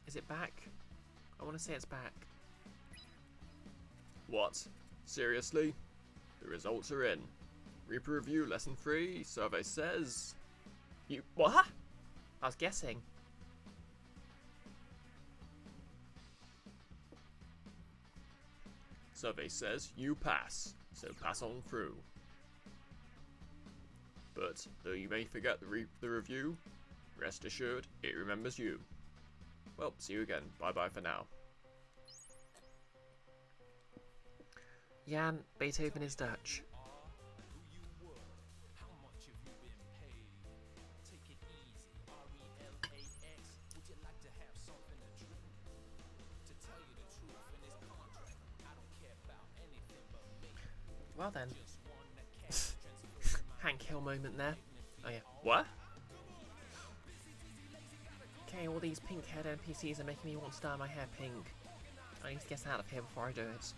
Is it Bach? I want to say it's Bach. What? Seriously? The results are in. Reaper Review Lesson 3, survey says... You... What? I was guessing. Survey says you pass, so pass on through. But, though you may forget the review, rest assured it remembers you. Well, see you again. Bye-bye for now. Jan, Beethoven is Dutch. Well then. Hank Hill moment there. Oh yeah. What? Okay, all these pink-haired NPCs are making me want to dye my hair pink. I need to get out of here before I do it.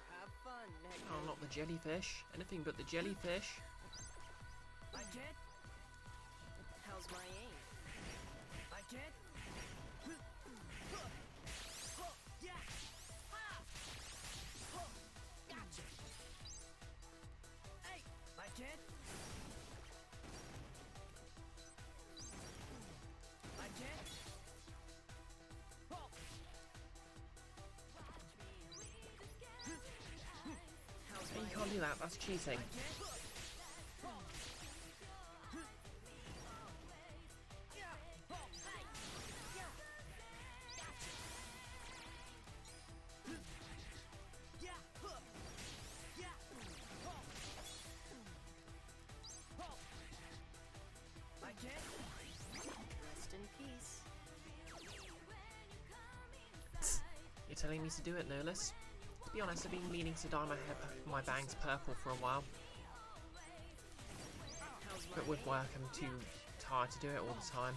Have fun, Nectar. Oh, not the jellyfish. Anything but the jellyfish. Like it? How's my aim? Like it? Yeah! Ha! Gotcha! Hey! Like it? Like it? How's Hey, my you can't do that, that's cheating. Rest in peace. You're telling me to do it, no less? To be honest, I've been meaning to dye my bangs purple for a while. But with work, I'm too tired to do it all the time.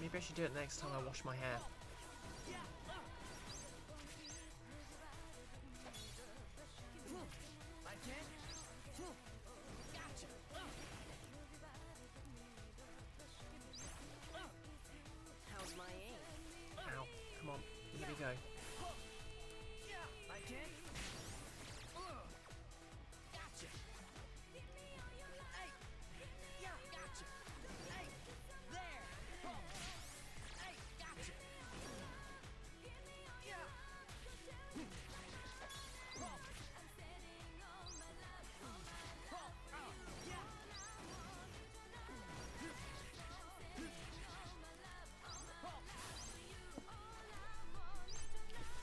Maybe I should do it next time I wash my hair. Like it? Gotcha! How's my aim? Ow, come on, here we go. Like it? Gotcha! Hey! Yeah, gotcha! Hey! There! Hey, gotcha! Yeah!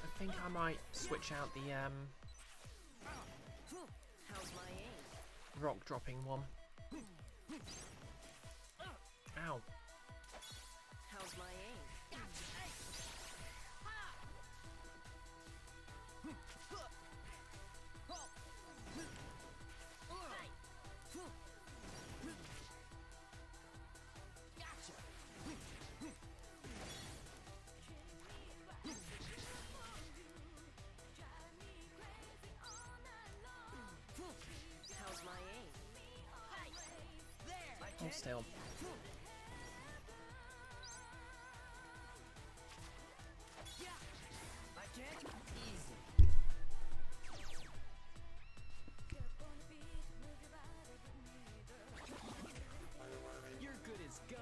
I think I might switch out the rock dropping one. Ow. How's my aim? How's my aim? Hold still. You're good as gone.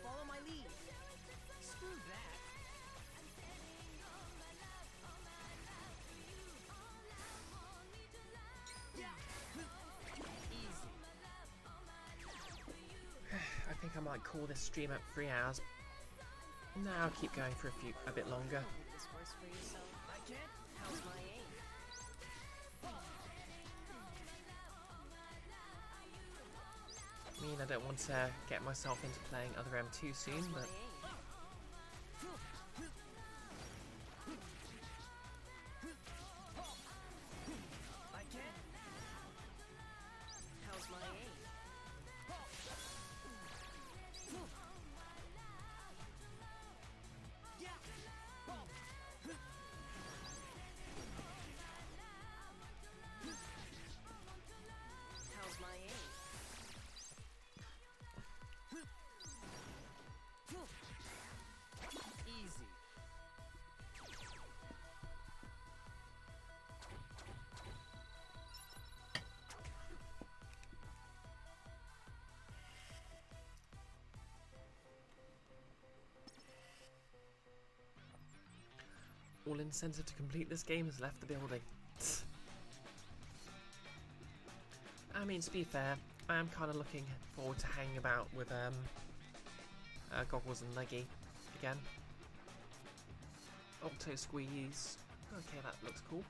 Follow my lead. Screw that. I think I might call this stream at 3 hours. No, I'll keep going for a bit longer. Make this worse for yourself. I can't. How's my aim? I mean, I don't want to get myself into playing other M2 soon, How's my but aim? I can't. How's my aim? How's my aim? Easy. all incentive to complete this game has left the building. I mean, to be fair, I am kind of looking forward to hanging about with Goggles and Leggy again. Octo Squeeze. Okay, that looks cool.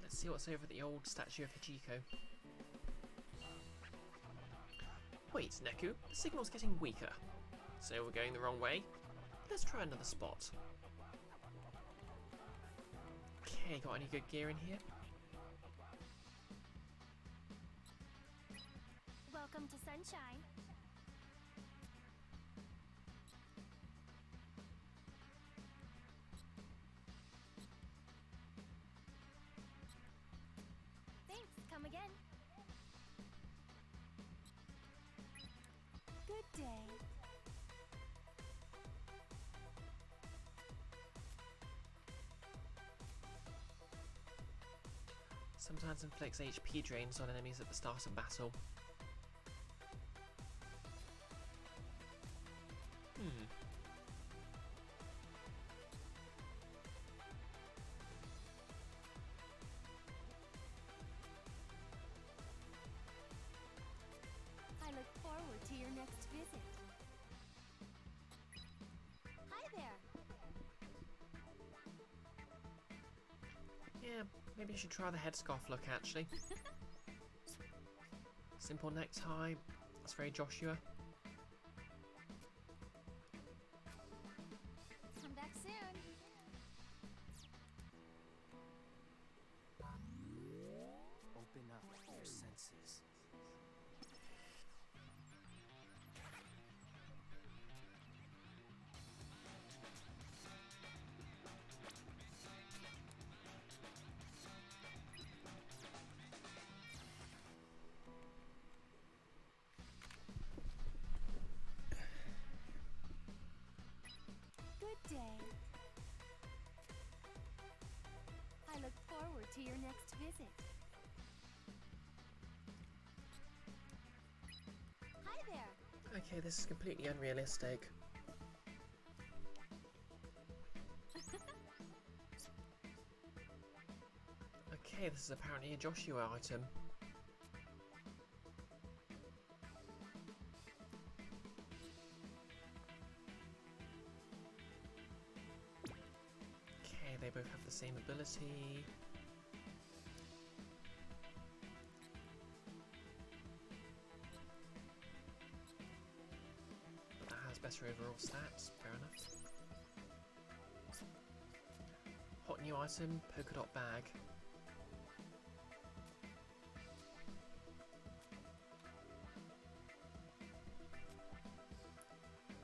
Let's see what's over at the old statue of Hachiko. Wait, Neku, the signal's getting weaker. So we're going the wrong way? Let's try another spot. Okay, got any good gear in here? Welcome to Sunshine. Thanks, come again. Good day. Sometimes inflicts HP drains on enemies at the start of battle. I look forward to your next visit. Hi there. Yeah, maybe you should try the headscarf look actually. Simple necktie, that's very Joshua. Come back soon. Open up your senses. day. I look forward to your next visit. Hi there. Okay, this is completely unrealistic. Okay, this is apparently a Joshua item. Okay, they both have the same ability. That has better overall stats, fair enough. Hot new item, polka dot bag.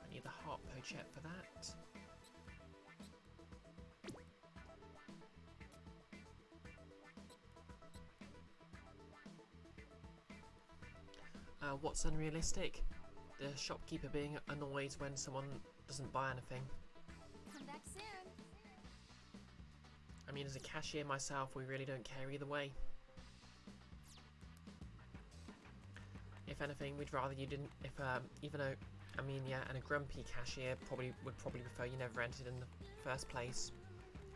I need the heart pochette for that. What's unrealistic? The shopkeeper being annoyed when someone doesn't buy anything. Come back soon. I mean, as a cashier myself, we really don't care either way. If anything, we'd rather you didn't. If even though, I mean, yeah, and a grumpy cashier would probably prefer you never entered in the first place,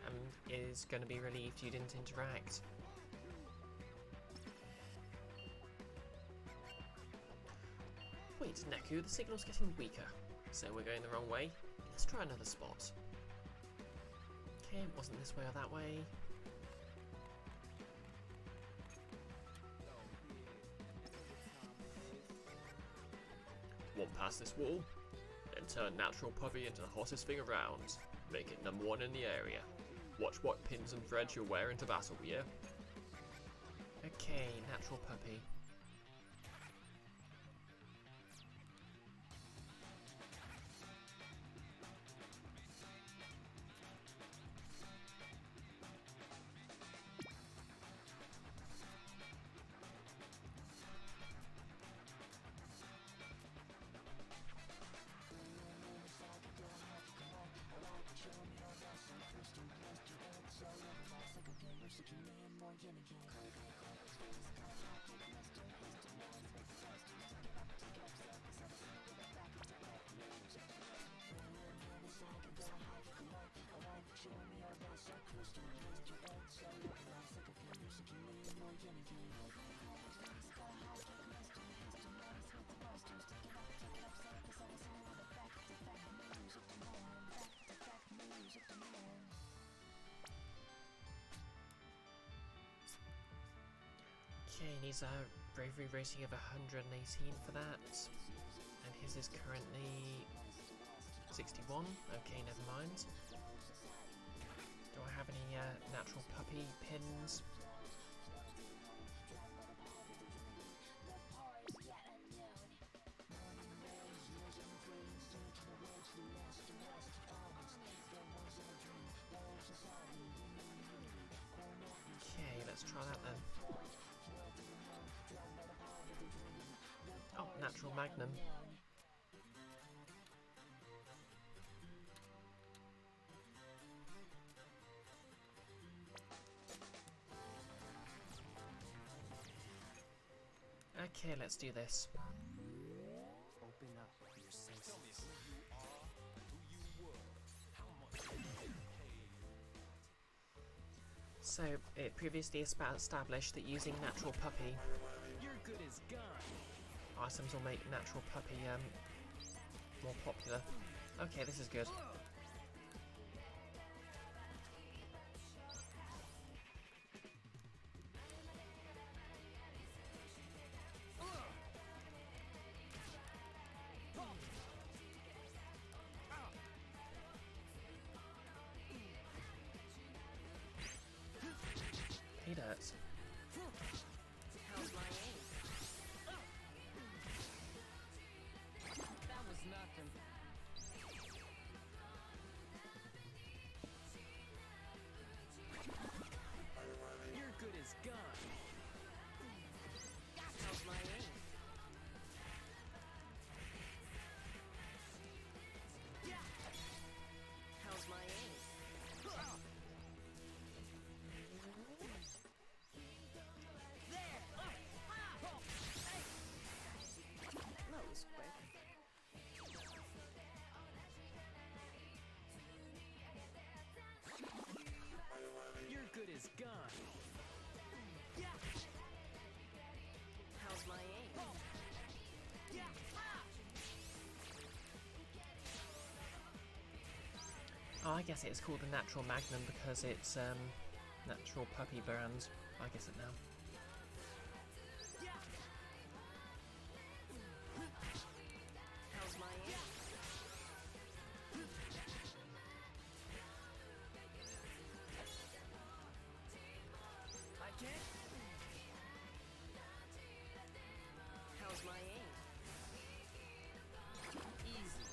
and is going to be relieved you didn't interact. Wait, Neku, the signal's getting weaker, so we're going the wrong way. Let's try another spot. Okay, it wasn't this way or that way. Walk past this wall, then turn Natural Puppy into the hottest thing around. Make it #1 in the area. Watch what pins and threads you'll wear into battle, yeah? Okay, Natural Puppy. Okay, needs a bravery rating of 118 for that, and his is currently 61. Okay, never mind. Do I have any natural puppy pins? Okay, let's try that then. Oh, natural magnum. Okay, let's do this. Open up your senses. Tell me who you are, who you were, how much you paid. So, it previously established that using Natural Puppy You're good as gone. items will make Natural Puppy more popular. Okay, this is good. He does. How's my aim? That was nothing. Oh, I guess it's called the Natural Magnum because it's natural puppy brand. I guess it now. How's my aim? Like it? How's my aim? Easy.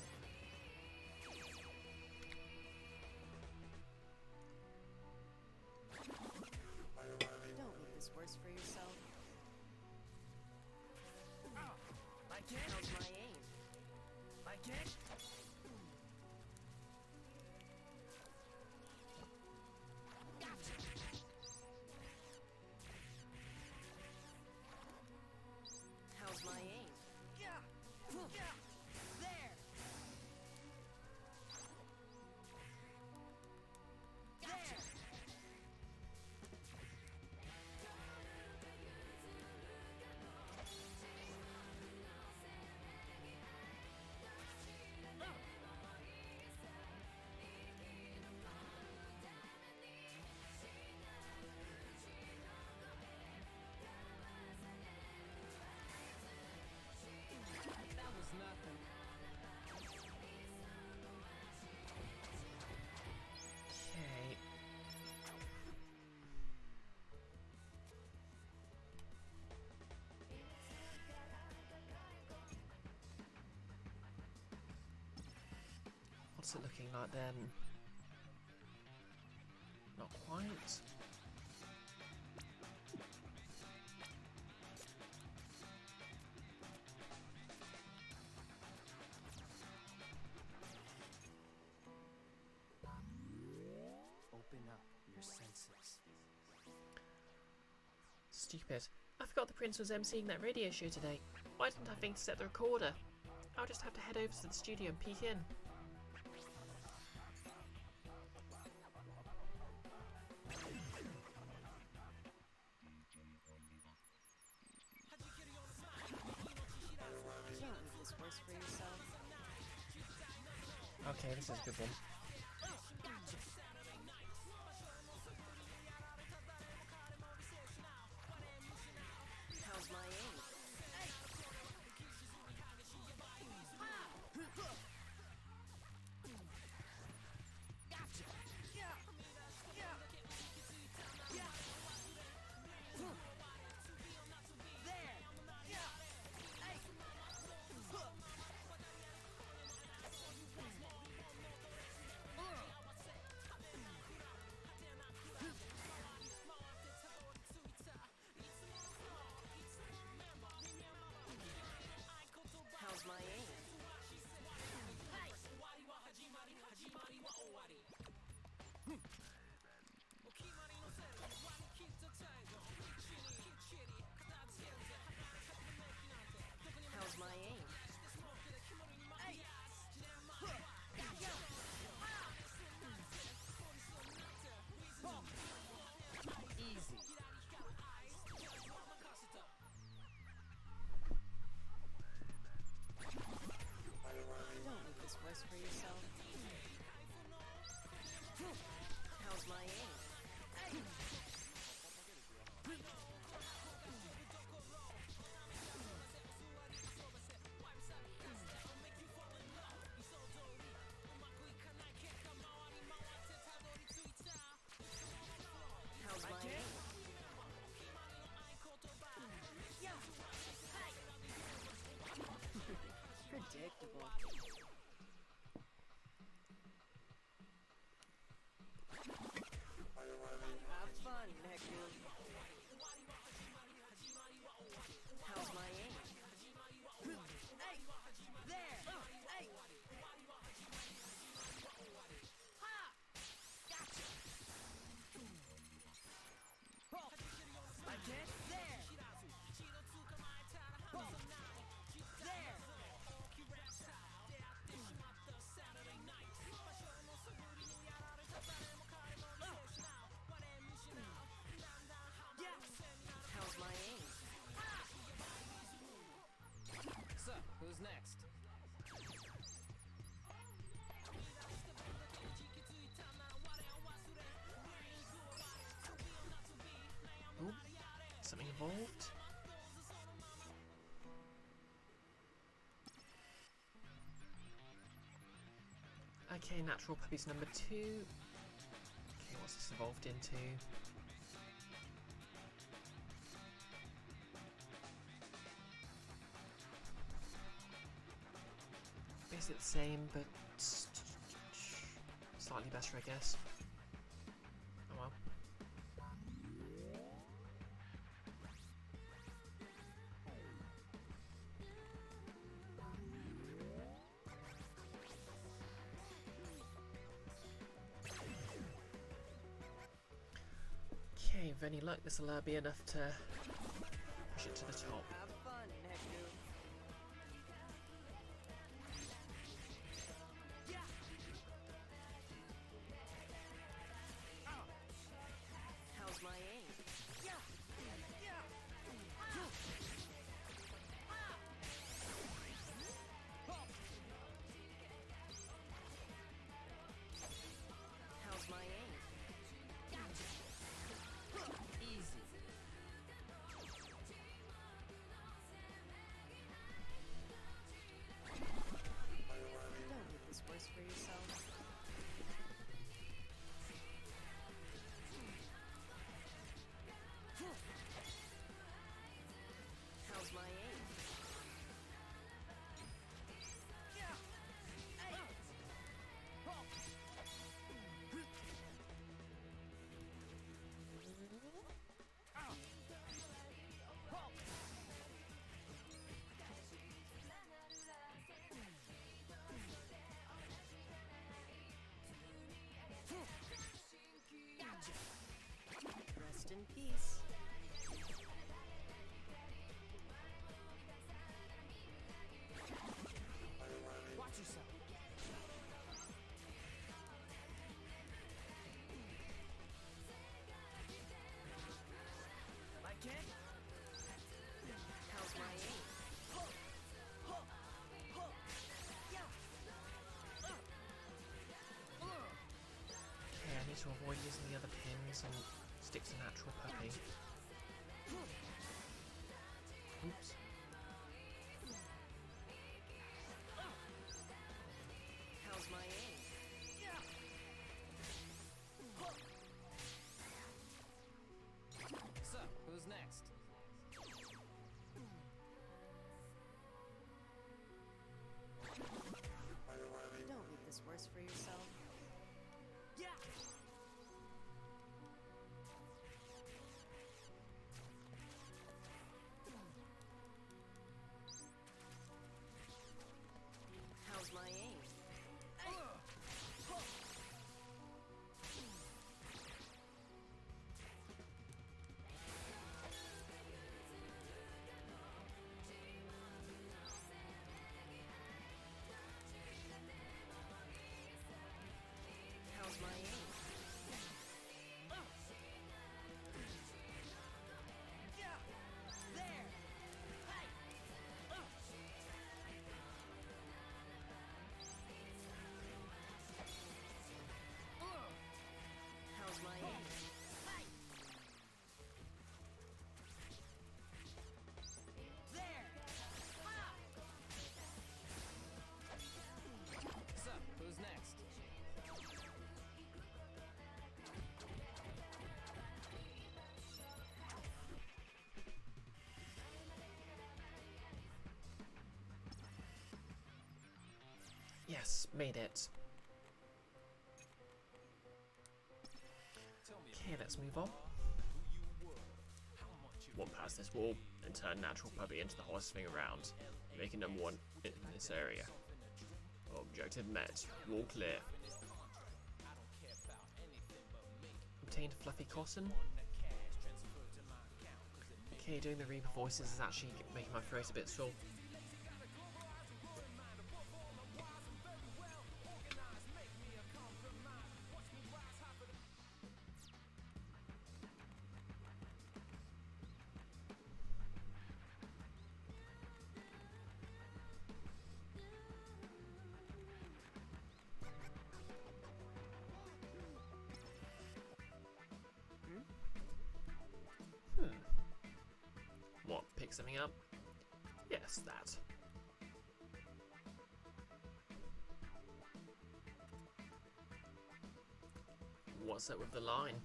Don't make this worse for yourself. Like it? How's my aim? Like it? How's my aim? There! There! That was nothing. Okay. What's it looking like then? Not quite. Open up your senses. Stupid. I forgot the Prince was emceeing that radio show today. Why didn't I think to set the recorder? I'll just have to head over to the studio and peek in. Don't make this worse for yourself. Okay, this is a good one. How's my aim? How's my aim? How's my aim? Easy. Don't make this worse for yourself. How's my aim? evolved. Okay, natural puppies number 2. Okay, what's this evolved into? Basically the same, but slightly better, I guess. Oh well. Okay, with any luck, this will be enough to push it to the top. Have fun, Necdu. How's my aim? How's my aim? Easy. Don't make this worse for yourself. How's my aim? Rest in peace. Watch yourself. Like it? How's my aim? Okay, I need to avoid using the other pins and stick to natural puppy. Oops. How's my aim? So, who's next? Don't make this worse for yourself. How's my aim? How's my aim? How's my aim? So, who's next? Yes, made it. Tell me Okay, let's move on. who you were, how much you Walk past this wall and turn natural puppy into the hottest thing around, making number 1 in this area. Objective met. Wall clear. Obtained fluffy cotton. Okay, doing the Reaper voices is actually making my throat a bit sore. pick something up? Yes, that. What's up with the line?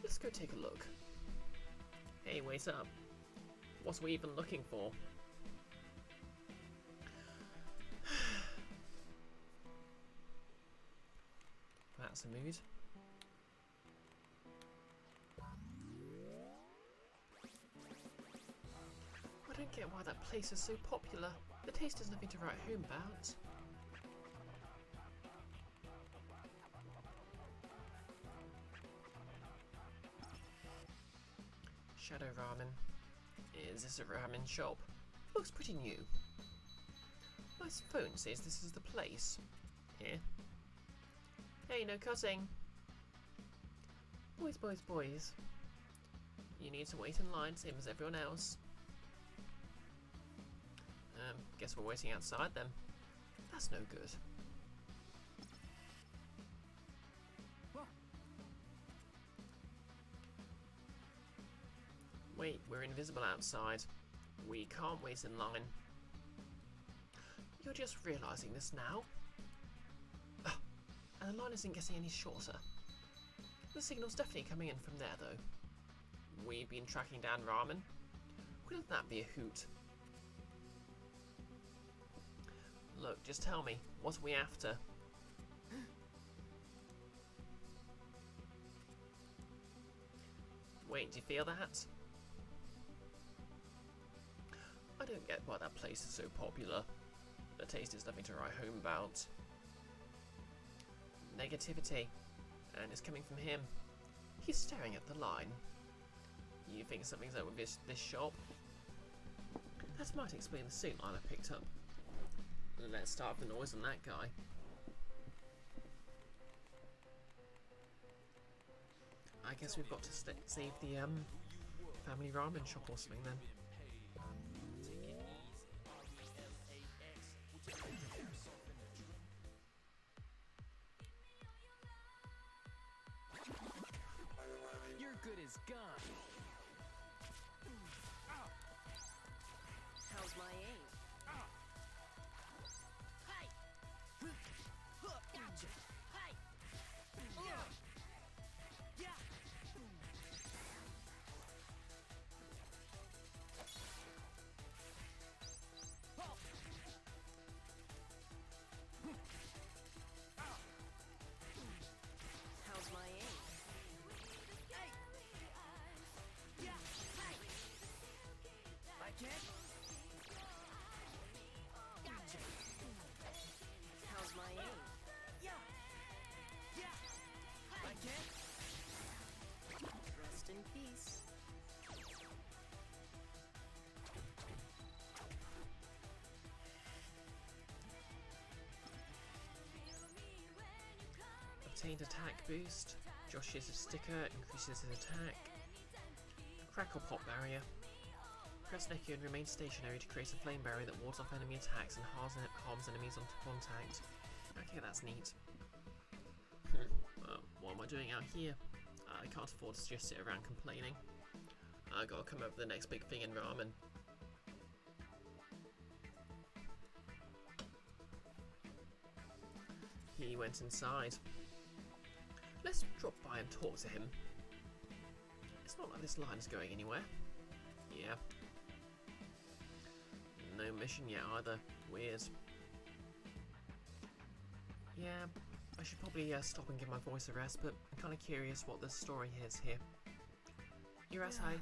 Let's go take a look. Hey, wait up. What are we even looking for? That's a mood. I don't get why that place is so popular. The taste is nothing to write home about. Shadow Ramen. Is this a ramen shop? Looks pretty new. My phone says this is the place. Here. Hey, no cutting. Boys, boys, boys. You need to wait in line, same as everyone else. Guess we're waiting outside then. That's no good. Wait, we're invisible outside. We can't wait in line. You're just realising this now? Ugh, and the line isn't getting any shorter. The signal's definitely coming in from there though. We've been tracking down ramen. Wouldn't that be a hoot? Look, just tell me, what are we after? Wait, do you feel that? I don't get why that place is so popular. The taste is nothing to write home about. Negativity. And it's coming from him. He's staring at the line. You think something's up with this shop? That might explain the suit line I picked up. Let's start with the noise on that guy. I guess we've got to save the family ramen shop or something then. You're good as gone. How's my aim? Gotcha. Hey. Yeah. How's my aim? Hey. Yeah. Hey. I can. Gotcha. How's my aim? Yeah. Yeah. I can. Rest in peace. Obtained attack boost. Josh uses a sticker, increases his attack. Crack or pop barrier. Press Necky and remain stationary to create a flame barrier that wards off enemy attacks and harms enemies on contact. Okay, that's neat. What am I doing out here? I can't afford to just sit around complaining. I gotta come up with the next big thing in ramen. He went inside. Let's drop by and talk to him. It's not like this line is going anywhere. Yeah. No mission yet either. Weird. Yeah, I should probably stop and give my voice a rest, but I'm kind of curious what the story is here. You're as high.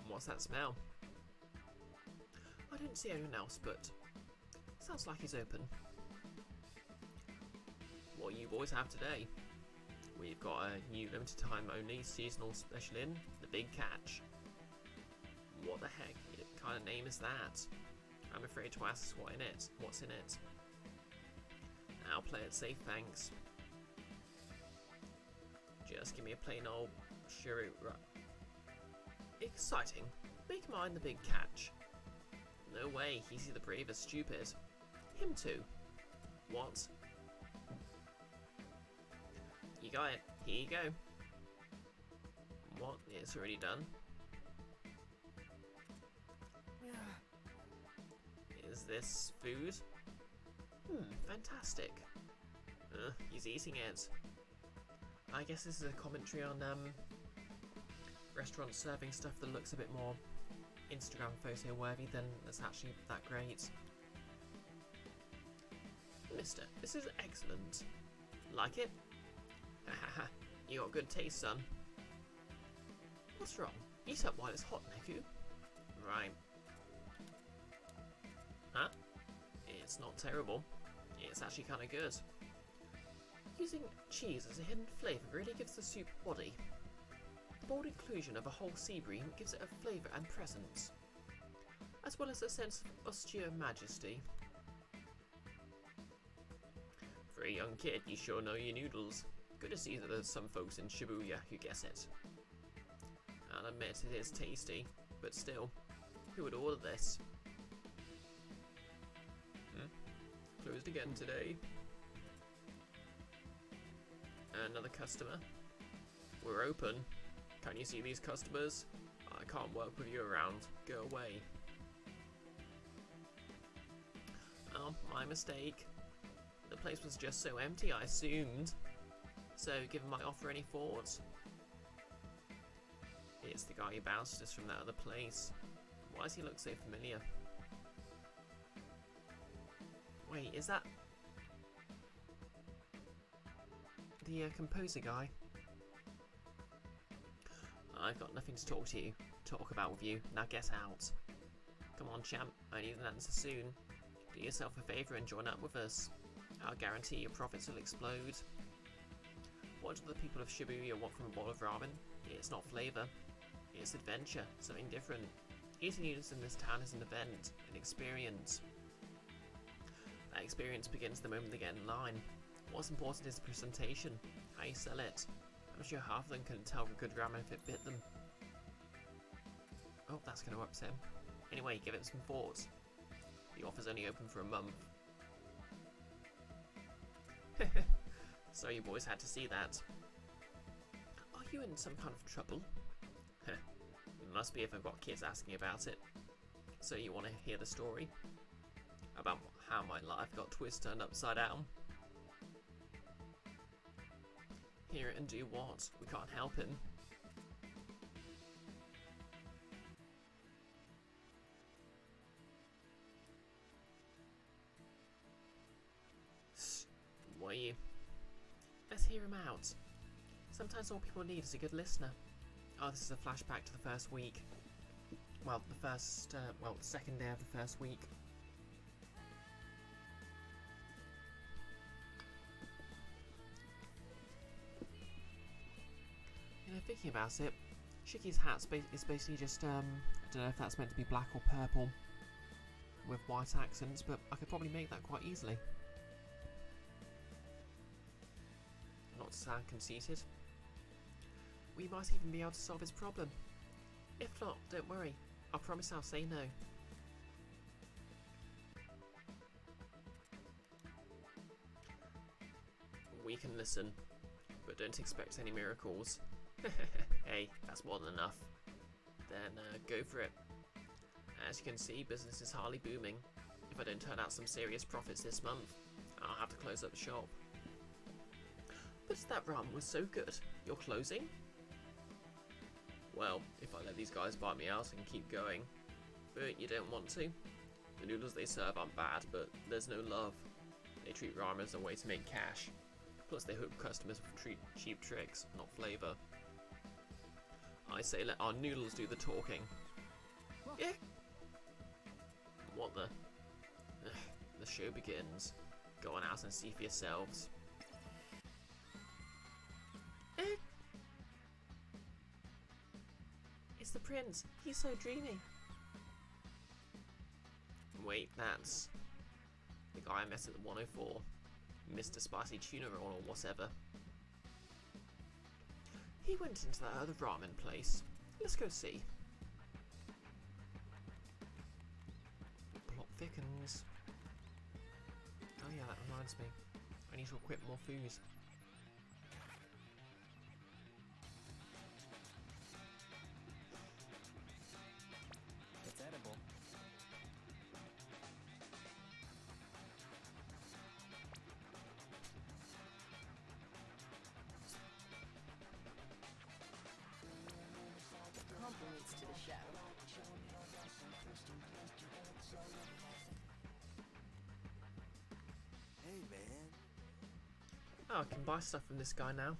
What's that smell? I don't see anyone else, but sounds like he's open. What you boys have today? We've got a new limited time only seasonal special in, the Big Catch. What the heck kind of name is that? I'm afraid to ask what's in it. I'll play it safe, thanks. Just give me a plain old Shuri. Exciting. Make mine the Big Catch. No way, he's either brave or stupid. Him too. What? You got it. Here you go. What? It's already done? Is this food? Fantastic. He's eating it. I guess this is a commentary on restaurants serving stuff that looks a bit more Instagram photo worthy than that's actually that great. Mister, this is excellent. Like it? Hahaha, you got good taste, son. What's wrong? Eat up while it's hot, Neku. Right. Huh? It's not terrible. It's actually kind of good. Using cheese as a hidden flavour really gives the soup body. The bold inclusion of a whole sea bream gives it a flavour and presence, as well as a sense of austere majesty. For a young kid, you sure know your noodles. Good to see that there's some folks in Shibuya who guess it. I'll admit it is tasty, but still, who would order this? Closed again today. Another customer. We're open. Can you see these customers? I can't work with you around. Go away. Oh, my mistake. The place was just so empty, I assumed. So, given my offer any thought? It's the guy who bounced us from that other place. Why does he look so familiar? Wait, is that the composer guy? I've got nothing to talk about with you. Now get out. Come on, champ. I need an answer soon. Do yourself a favour and join up with us. I'll guarantee your profits will explode. What do the people of Shibuya want from a bowl of ramen? It's not flavour. It's adventure, something different. Eating noodles in this town is an event, an experience. That experience begins the moment they get in line. What's important is the presentation, how you sell it. I'm sure half of them couldn't tell the good ramen if it bit them. Oh, that's going to upset him. Anyway, give it some thought. The offer's only open for a month. So you boys had to see that. Are you in some kind of trouble? Must be if I've got kids asking about it. So you want to hear the story? About how my life got turned upside down? Hear it and do what? We can't help him. What are you? Let's hear him out. Sometimes all people need is a good listener. Oh, this is a flashback to the first week. Well, the second day of the first week. You know, thinking about it, Shiki's hat is basically just, I don't know if that's meant to be black or purple with white accents, but I could probably make that quite easily. Not to sound conceited. We might even be able to solve his problem. If not, don't worry. I promise I'll say no. We can listen, but don't expect any miracles. Hey, that's more than enough. Then go for it. As you can see, business is hardly booming. If I don't turn out some serious profits this month, I'll have to close up shop. But that ramen was so good, you're closing? Well, if I let these guys buy me out and keep going. But you don't want to. The noodles they serve aren't bad, but there's no love. They treat ramen as a way to make cash. Plus they hook customers with cheap tricks, not flavour. I say let our noodles do the talking. Yeah. What the? The show begins. Go on out and see for yourselves. It's the prince. He's so dreamy. Wait, that's the guy I met at the 104. Mr. Spicy Tuna Roll or whatever. He went into that other ramen place. Let's go see. The plot thickens. Oh yeah, that reminds me. I need to equip more food. Oh, I can buy stuff from this guy now.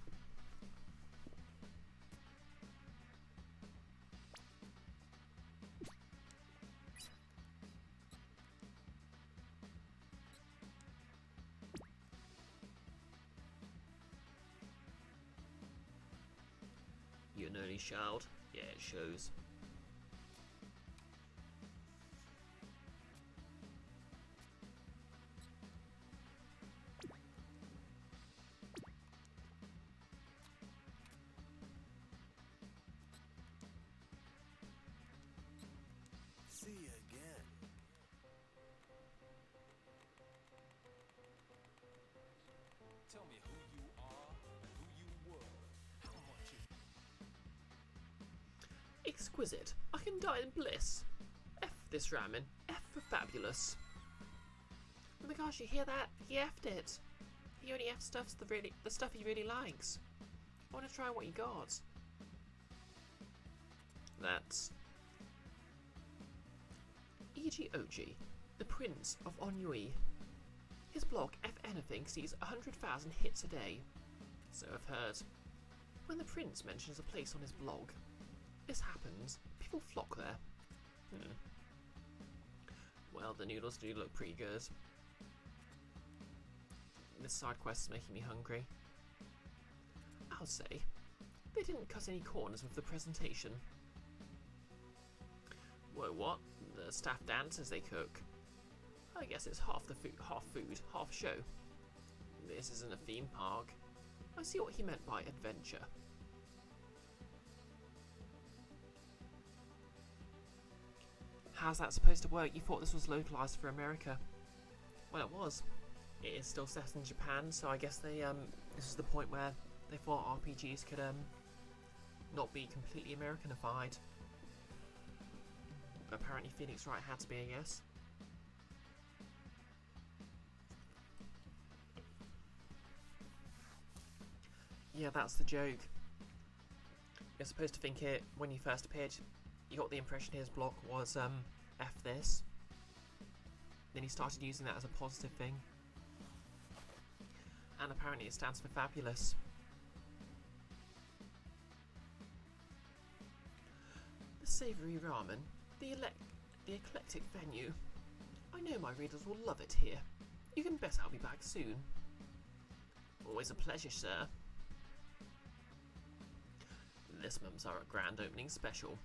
You're an only child? Yeah, it shows. See you again. Tell me who you are and who you were. How much you Exquisite. I can die in bliss. F this ramen. F for fabulous. Oh my gosh, you hear that? He F'd it. He only F stuffs the stuff he really likes. I want to try what he got. That's... E.G. Oji, the Prince of Ennui. His blog, F Anything, sees 100,000 hits a day. so I've heard. When the Prince mentions a place on his blog, this happens, people flock there. Well, the noodles do look pretty good. This side quest is making me hungry. I'll say, they didn't cut any corners with the presentation. Whoa, what? The staff dance as they cook? I guess it's half food, half show. This isn't a theme park. I see what he meant by adventure. How's that supposed to work? You thought this was localized for America? Well, it was. It is still set in Japan, so I guess they this is the point where they thought RPGs could not be completely Americanified. Apparently Phoenix Wright had to be, I guess. Yeah, that's the joke. You're supposed to think it when he first appeared. You got the impression his blog was F this. Then he started using that as a positive thing. And apparently it stands for fabulous. The savoury ramen, the eclectic venue. I know my readers will love it here. You can bet I'll be back soon. Always a pleasure, sir. This month's our grand opening special.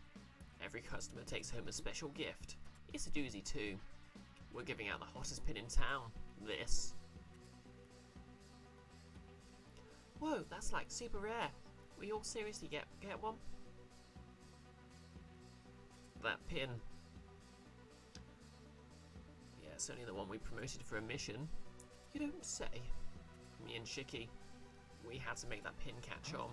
Every customer takes home a special gift. It's a doozy too. We're giving out the hottest pin in town. This. Whoa, that's like super rare. Will you all seriously get one? That pin. Yeah, it's only the one we promoted for a mission. You don't say. Me and Shiki. We had to make that pin catch on.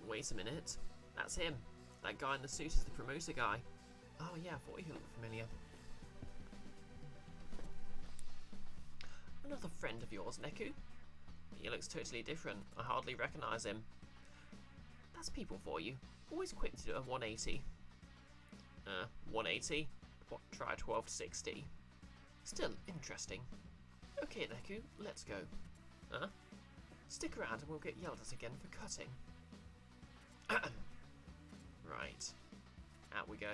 Wait a minute. That's him. That guy in the suit is the promoter guy. Oh yeah, I thought he looked familiar. Another friend of yours, Neku? He looks totally different. I hardly recognise him. That's people for you. Always quick to do a 180. 180? What, try 12 to 60? Still interesting. Okay, Neku, let's go. Huh? Stick around and we'll get yelled at again for cutting. Right. Out we go.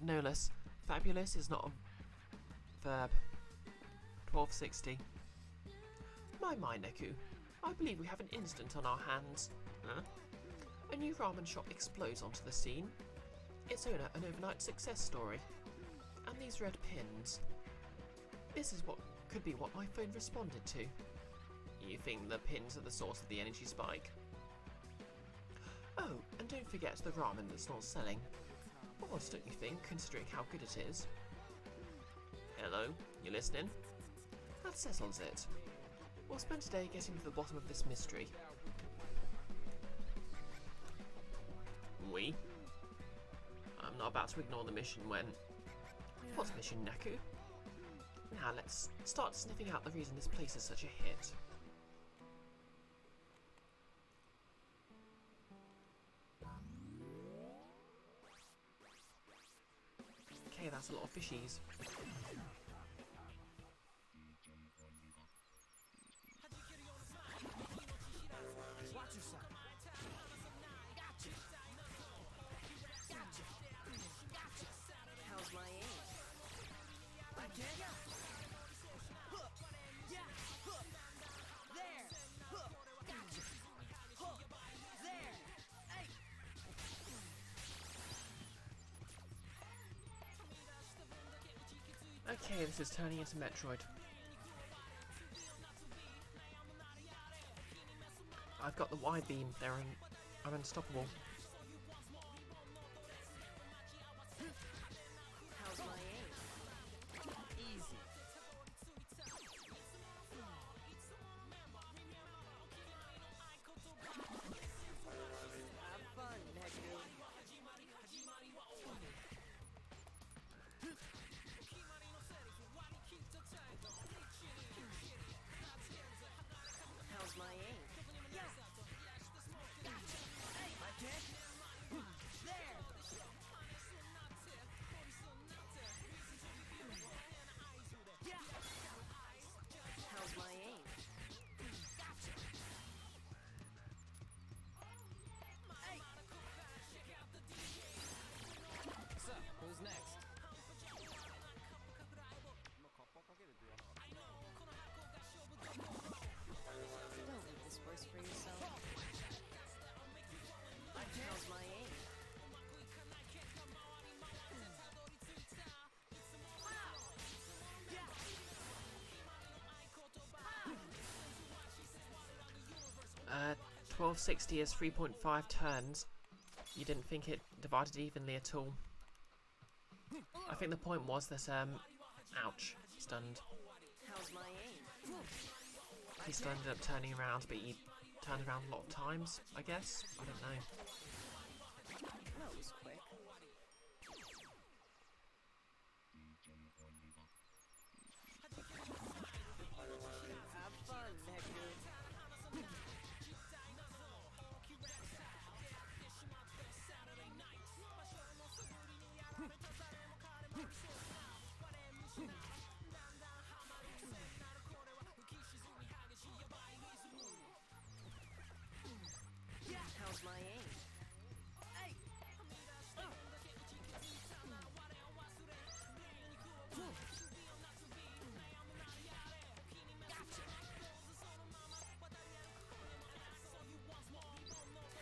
No less. Fabulous is not a verb. 1260. My Neku. I believe we have an incident on our hands. Huh? A new ramen shop explodes onto the scene. Its owner an overnight success story. And these red pins. This is what could be what my phone responded to. You think the pins are the source of the energy spike? Oh, and don't forget the ramen that's not selling. Odd, don't you think, considering how good it is? Hello? You listening? That settles it. We'll spend today getting to the bottom of this mystery. We? I'm not about to ignore the mission when... What mission, Neku? Now let's start sniffing out the reason this place is such a hit. Okay, that's a lot of fishies. Watch yourself. How's my aim? Okay, this is turning into Metroid. I've got the Y beam. I'm unstoppable. How's my aim? Easy. Have fun, Neku. How's my aim? How's my aim? So, who's next? Don't make this worse for yourself. How's my aim? Uh, 1260 is 3.5 turns. You didn't think it divided evenly at all. I think the point was that, ouch, stunned. How's my aim? He still ended up turning around, but he turned around a lot of times, I guess? I don't know. That was quick. Have fun, Neku. How's my aim?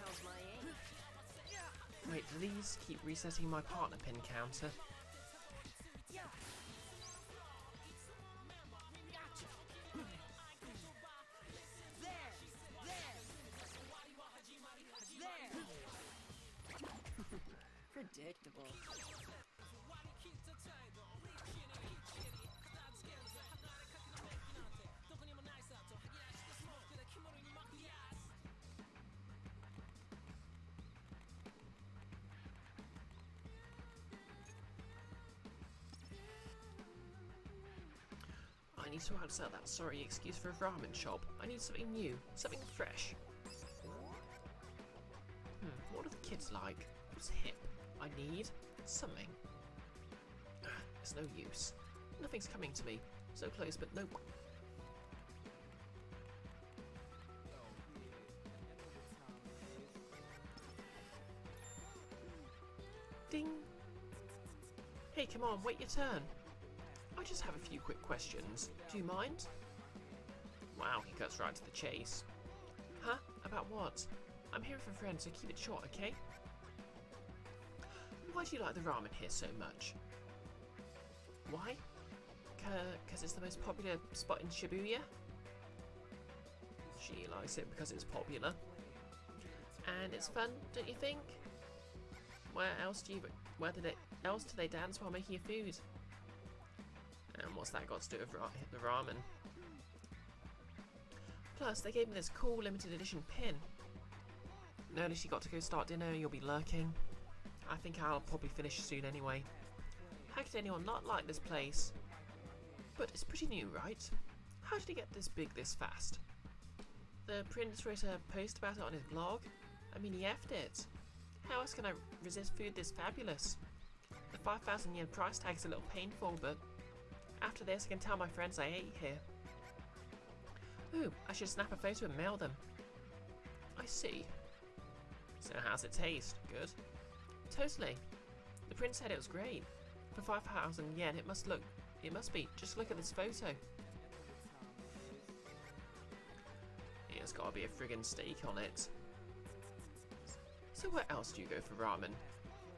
How's my aim? Wait, do these keep resetting my partner pin counter? Predictable. I need to outsell that sorry excuse for a ramen shop. I need something new, something fresh. What are the kids like? What's hip? I need something. It's no use. Nothing's coming to me. So close, but nope. Ding! Hey, come on, wait your turn. I just have a few quick questions. Do you mind? Wow, he cuts right to the chase. Huh? About what? I'm here with a friend, so keep it short, okay? Why do you like the ramen here so much? Why? 'Cause it's the most popular spot in Shibuya? She likes it because it's popular. And it's fun, don't you think? Where else do they dance while making your food? And what's that got to do with the ramen? Plus, they gave me this cool limited edition pin. Notice you got to go start dinner, you'll be lurking. I think I'll probably finish soon anyway. How could anyone not like this place? But it's pretty new, right? How did it get this big this fast? The prince wrote a post about it on his blog. I mean, he effed it. How else can I resist food this fabulous? The 5,000 yen price tag's a little painful, but after this I can tell my friends I ate here. Ooh, I should snap a photo and mail them. I see. So how's it taste? Good? Totally. The prince said it was great. For 5,000 yen it must be. Just look at this photo. It's gotta be a friggin' steak on it. So where else do you go for ramen?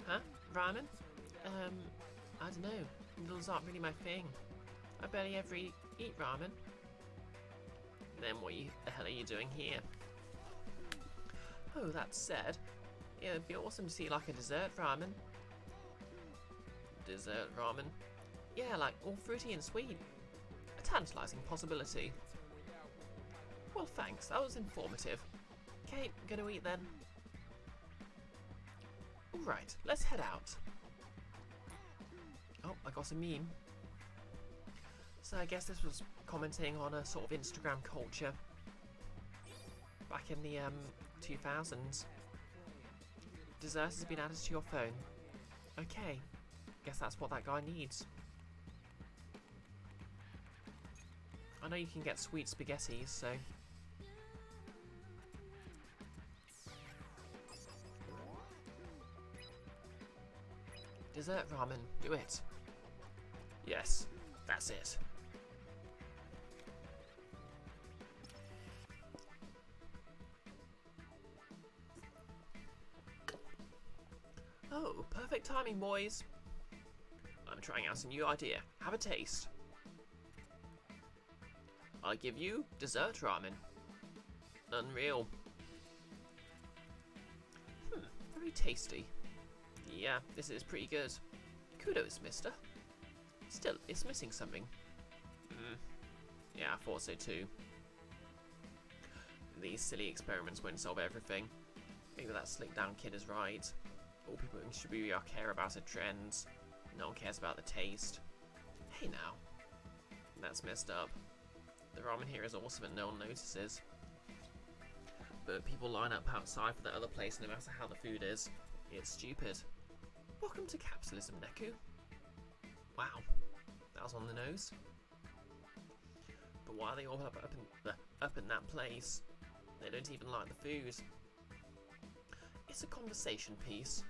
Huh? Ramen? I don't know. Noodles aren't really my thing. I barely ever eat ramen. Then what the hell are you doing here? Oh, that said, yeah, it'd be awesome to see like a dessert ramen. Dessert ramen? Yeah, like all fruity and sweet. A tantalizing possibility. Well, thanks. That was informative. Okay, gonna eat then. Alright, let's head out. Oh, I got a meme. So I guess this was commenting on a sort of Instagram culture back in the 2000s. Dessert has been added to your phone. Okay, guess that's what that guy needs. I know you can get sweet spaghettis, so... Dessert ramen, do it. Yes, that's it. Oh, perfect timing, boys. I'm trying out a new idea. Have a taste. I give you dessert ramen. Unreal. Very tasty. Yeah, this is pretty good. Kudos, mister. Still, it's missing something. Yeah, I thought so too. These silly experiments won't solve everything. Maybe that slick down kid is right. All people in Shibuya care about are trends. No one cares about the taste. Hey now. That's messed up. The ramen here is awesome and no one notices. But people line up outside for the other place no matter how the food is. It's stupid. Welcome to capitalism, Neku. Wow, that was on the nose. But why are they all up in that place? They don't even like the food. It's a conversation piece.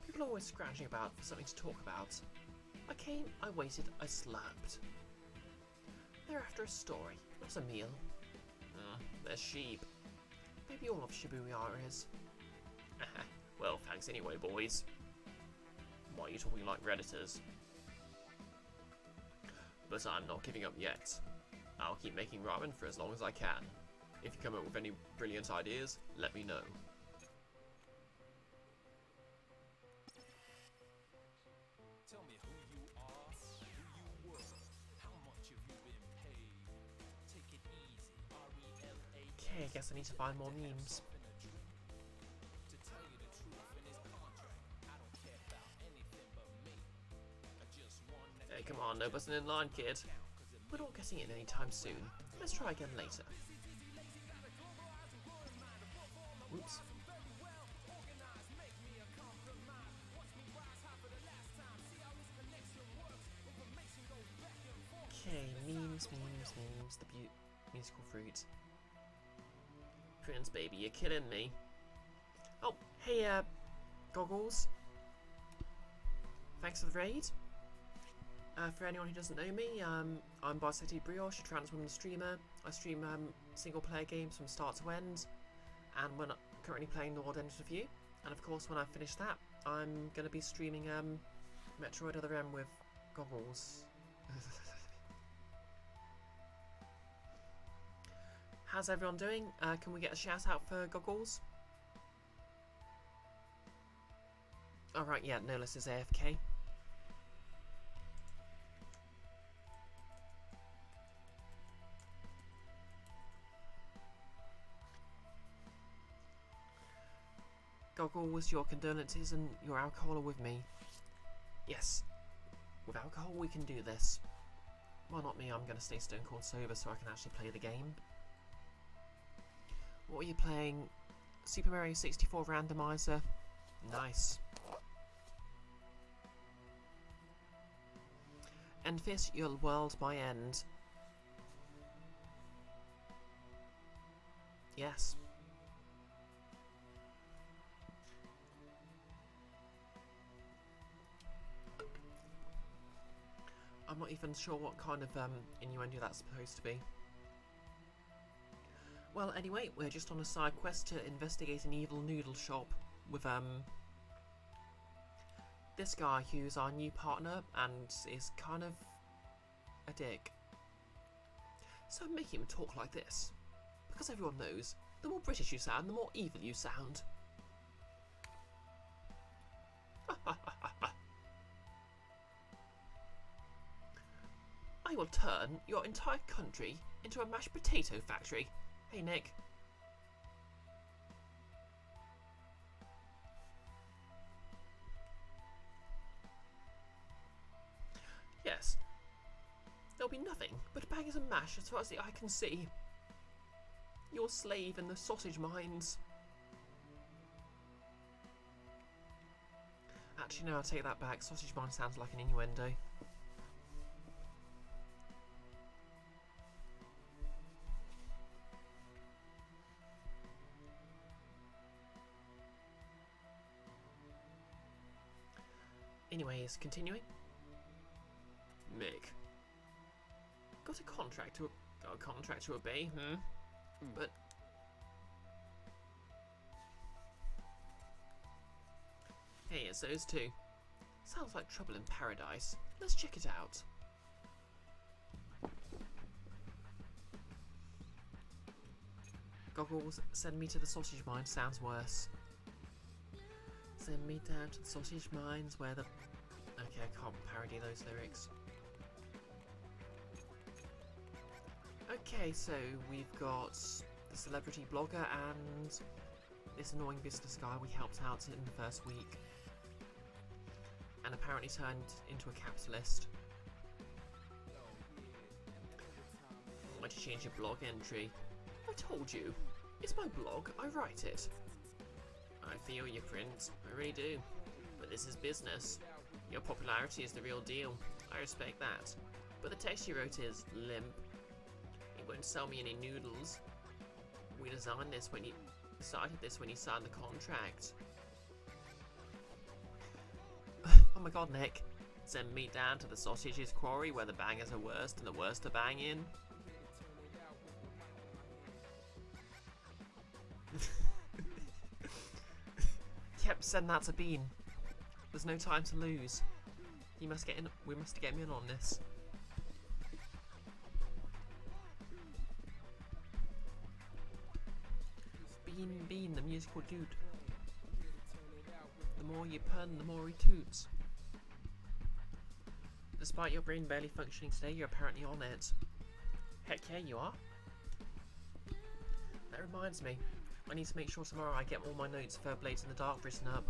People are always scrounging about for something to talk about. I came, I waited, I slurped. They're after a story, not a meal. They're sheep. Maybe all of Shibuya is. Well, thanks anyway, boys. Why are you talking like Redditors? But I'm not giving up yet. I'll keep making ramen for as long as I can. If you come up with any brilliant ideas, let me know. Tell me who you are, who you were, how much have you been paid? Take it easy, R-E-L-A. Okay, I guess I need to find more memes. To tell you the truth in this contract, I don't care about anything but me. I just want to Hey, come on, no busting in line, kid. We're not getting in anytime soon. Let's try again later. Oops. Okay, memes. The musical fruit. Prince, baby, you're killing me. Oh, hey, Goggles. Thanks for the raid. For anyone who doesn't know me, I'm BisectedBrioche, a trans woman streamer. I stream single player games from start to end, and when I'm currently playing The World Ends Review. And of course, when I finish that, I'm going to be streaming Metroid Other M with Goggles. How's everyone doing? Can we get a shout out for Goggles? Alright, yeah, Nolus is AFK. Goggles, your condolences and your alcohol are with me. Yes, with alcohol we can do this. Well, not me, I'm going to stay stone cold sober so I can actually play the game. What are you playing? Super Mario 64 Randomizer? Nice. End this, your world my end. Yes. I'm not even sure what kind of innuendo that's supposed to be. Well, anyway, we're just on a side quest to investigate an evil noodle shop with this guy who's our new partner and is kind of a dick. So make him talk like this, because everyone knows the more British you sound, the more evil you sound. I will turn your entire country into a mashed potato factory. Hey, Nick. Yes. There'll be nothing but baggers and mash as far as the eye can see. Your slave in the sausage mines. Actually, no, I'll take that back. Sausage mine sounds like an innuendo. Anyways, continuing. Mick. Got a contract to obey, But hey, it's those two. Sounds like trouble in paradise. Let's check it out. Goggles, send me to the sausage mine sounds worse. Send me down to the sausage mines where the... Okay, I can't parody those lyrics. Okay, so we've got the celebrity blogger and this annoying business guy we helped out in the first week. And apparently turned into a capitalist. Why'd you change your blog entry? I told you. It's my blog, I write it. I feel you, Prince. I really do. But this is business. Your popularity is the real deal. I respect that. But the text you wrote is limp. It won't sell me any noodles. We decided this when you signed the contract. Oh my god, Nick. Send me down to the sausages quarry where the bangers are worst and the worst to bang in. Yep, send that to Bean. There's no time to lose. He must get in. We must get him in on this. Bean, the musical dude. The more you pun, the more he toots. Despite your brain barely functioning today, you're apparently on it. Heck yeah, you are. That reminds me. I need to make sure tomorrow I get all my notes for Blades in the Dark written up.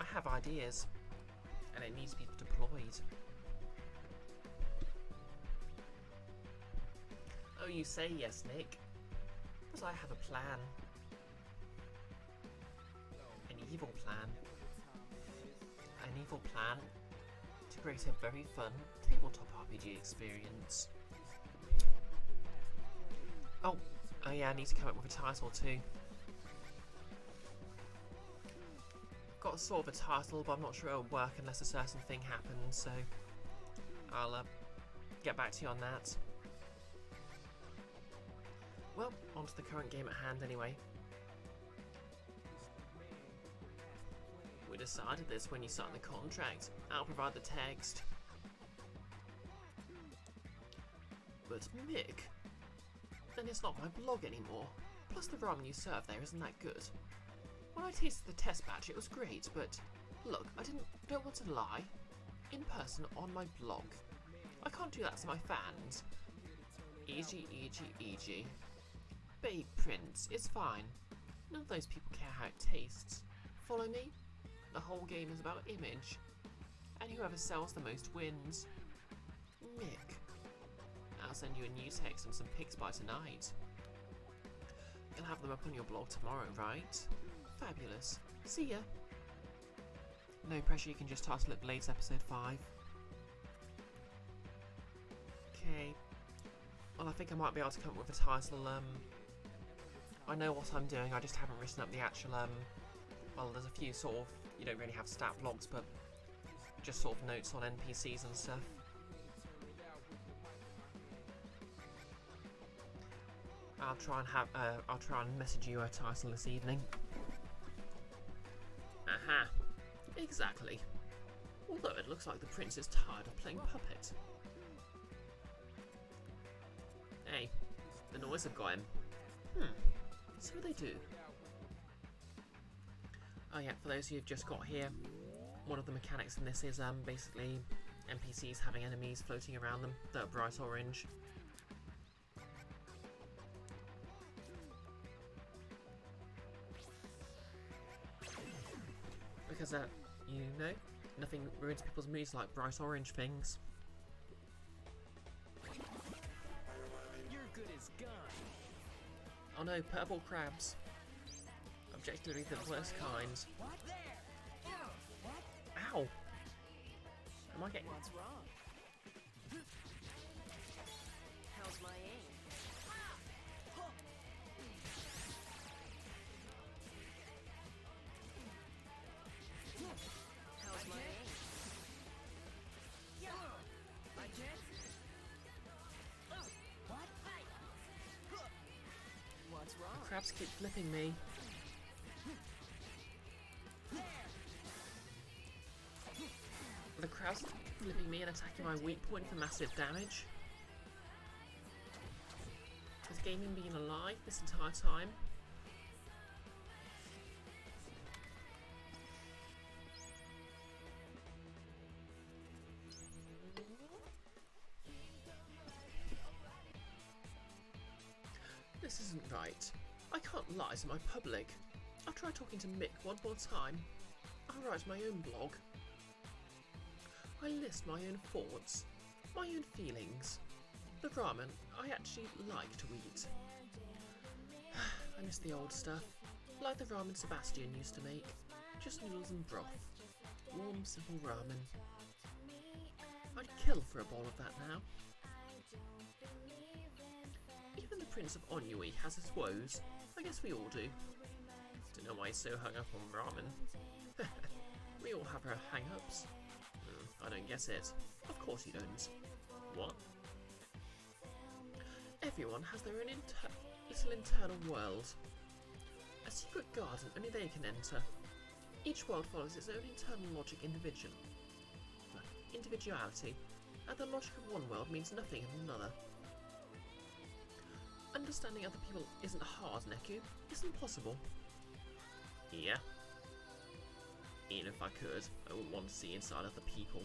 I have ideas, and it needs to be deployed. Oh, you say yes, Nick. But I have a plan. An evil plan. An evil plan to create a very fun tabletop RPG experience. Oh yeah, I need to come up with a title too. Got a sort of a title, but I'm not sure it'll work unless a certain thing happens, so I'll get back to you on that. Well, on to the current game at hand anyway. We decided this when you signed the contract. I'll provide the text. But Mick, then it's not my blog anymore. Plus the ramen you serve there isn't that good. When I tasted the test batch it was great, but look, I don't want to lie. In person on my blog. I can't do that to my fans. E.g. Babe, Prince, it's fine. None of those people care how it tastes. Follow me? The whole game is about image. And whoever sells the most wins. Mick. I'll send you a new text and some pics by tonight. You'll have them up on your blog tomorrow, right? Fabulous. See ya. No pressure, you can just title it Blades Episode 5. Okay. Well, I think I might be able to come up with a title, I know what I'm doing, I just haven't written up the actual, well, there's a few sort of, you don't really have stat blocks, but just sort of notes on NPCs and stuff. I'll try and message you a title this evening. Aha! Exactly. Although it looks like the prince is tired of playing puppet. Hey, the noise have got him. So they do. Oh yeah, for those of you who've just got here, one of the mechanics in this is basically NPCs having enemies floating around them that are bright orange. Because you know, nothing ruins people's moods like bright orange things. You're good as gone. Oh no, purple crabs. Objectively the worst kind. Ow! Am I getting... What's wrong? How's my aim? How's my aim? My chance? What's wrong? Crabs keep flipping me. The crabs flipping me and attacking my weak point for massive damage. Has gaming been a lie this entire time? This isn't right. I can't lie to my public. I'll try talking to Mick one more time. I'll write my own blog. I list my own thoughts, my own feelings. The ramen I actually like to eat. I miss the old stuff, like the ramen Sebastian used to make. Just noodles and broth. Warm, simple ramen. I'd kill for a bowl of that now. Even the Prince of Ennui has his woes. I guess we all do. Don't know why he's so hung up on ramen. We all have our hang-ups. I don't guess it. Of course you don't. What? Everyone has their own little internal world. A secret garden only they can enter. Each world follows its own internal logic individuality, and the logic of one world means nothing in another. Understanding other people isn't hard, Neku. It's impossible. Yeah. Even if I could, I wouldn't want to see inside other people.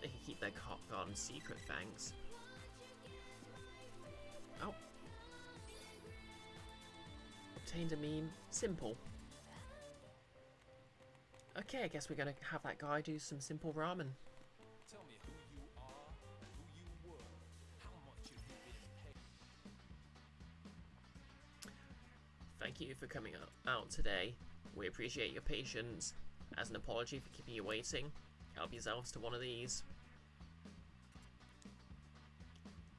They can keep their garden secret, thanks. Oh. Obtained a meme. Simple. Okay, I guess we're gonna have that guy do some simple ramen. Tell me who you are, who you were, how much have you been paid? Thank you for coming out today. We appreciate your patience. As an apology for keeping you waiting, help yourselves to one of these.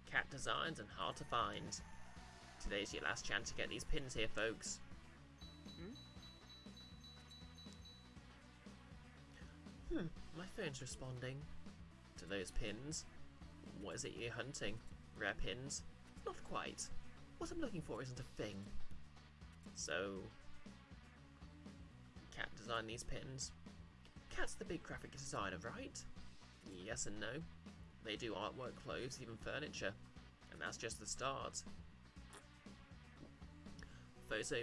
Cat designs and hard to find. Today's your last chance to get these pins here, folks. My phone's responding. To those pins. What is it you're hunting? Rare pins? Not quite. What I'm looking for isn't a thing. So... Cat designed these pins? Cat's the big graphic designer, right? Yes and no. They do artwork, clothes, even furniture. And that's just the start. Photo,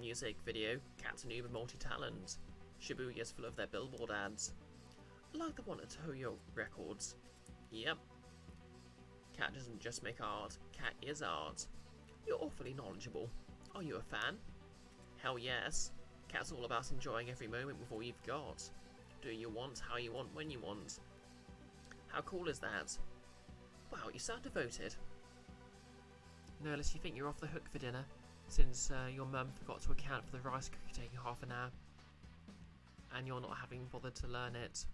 music, video, Cat's an uber multi-talent. Shibuya's full of their billboard ads. Like the one at Toyo Records. Yep. Cat doesn't just make art, Cat is art. You're awfully knowledgeable. Are you a fan? Hell yes. Cat's all about enjoying every moment with all you've got. Do you want, how you want, when you want. How cool is that? Wow, you sound devoted. No, unless you think you're off the hook for dinner, since your mum forgot to account for the rice cooker taking half an hour. and you're not having bothered to learn it.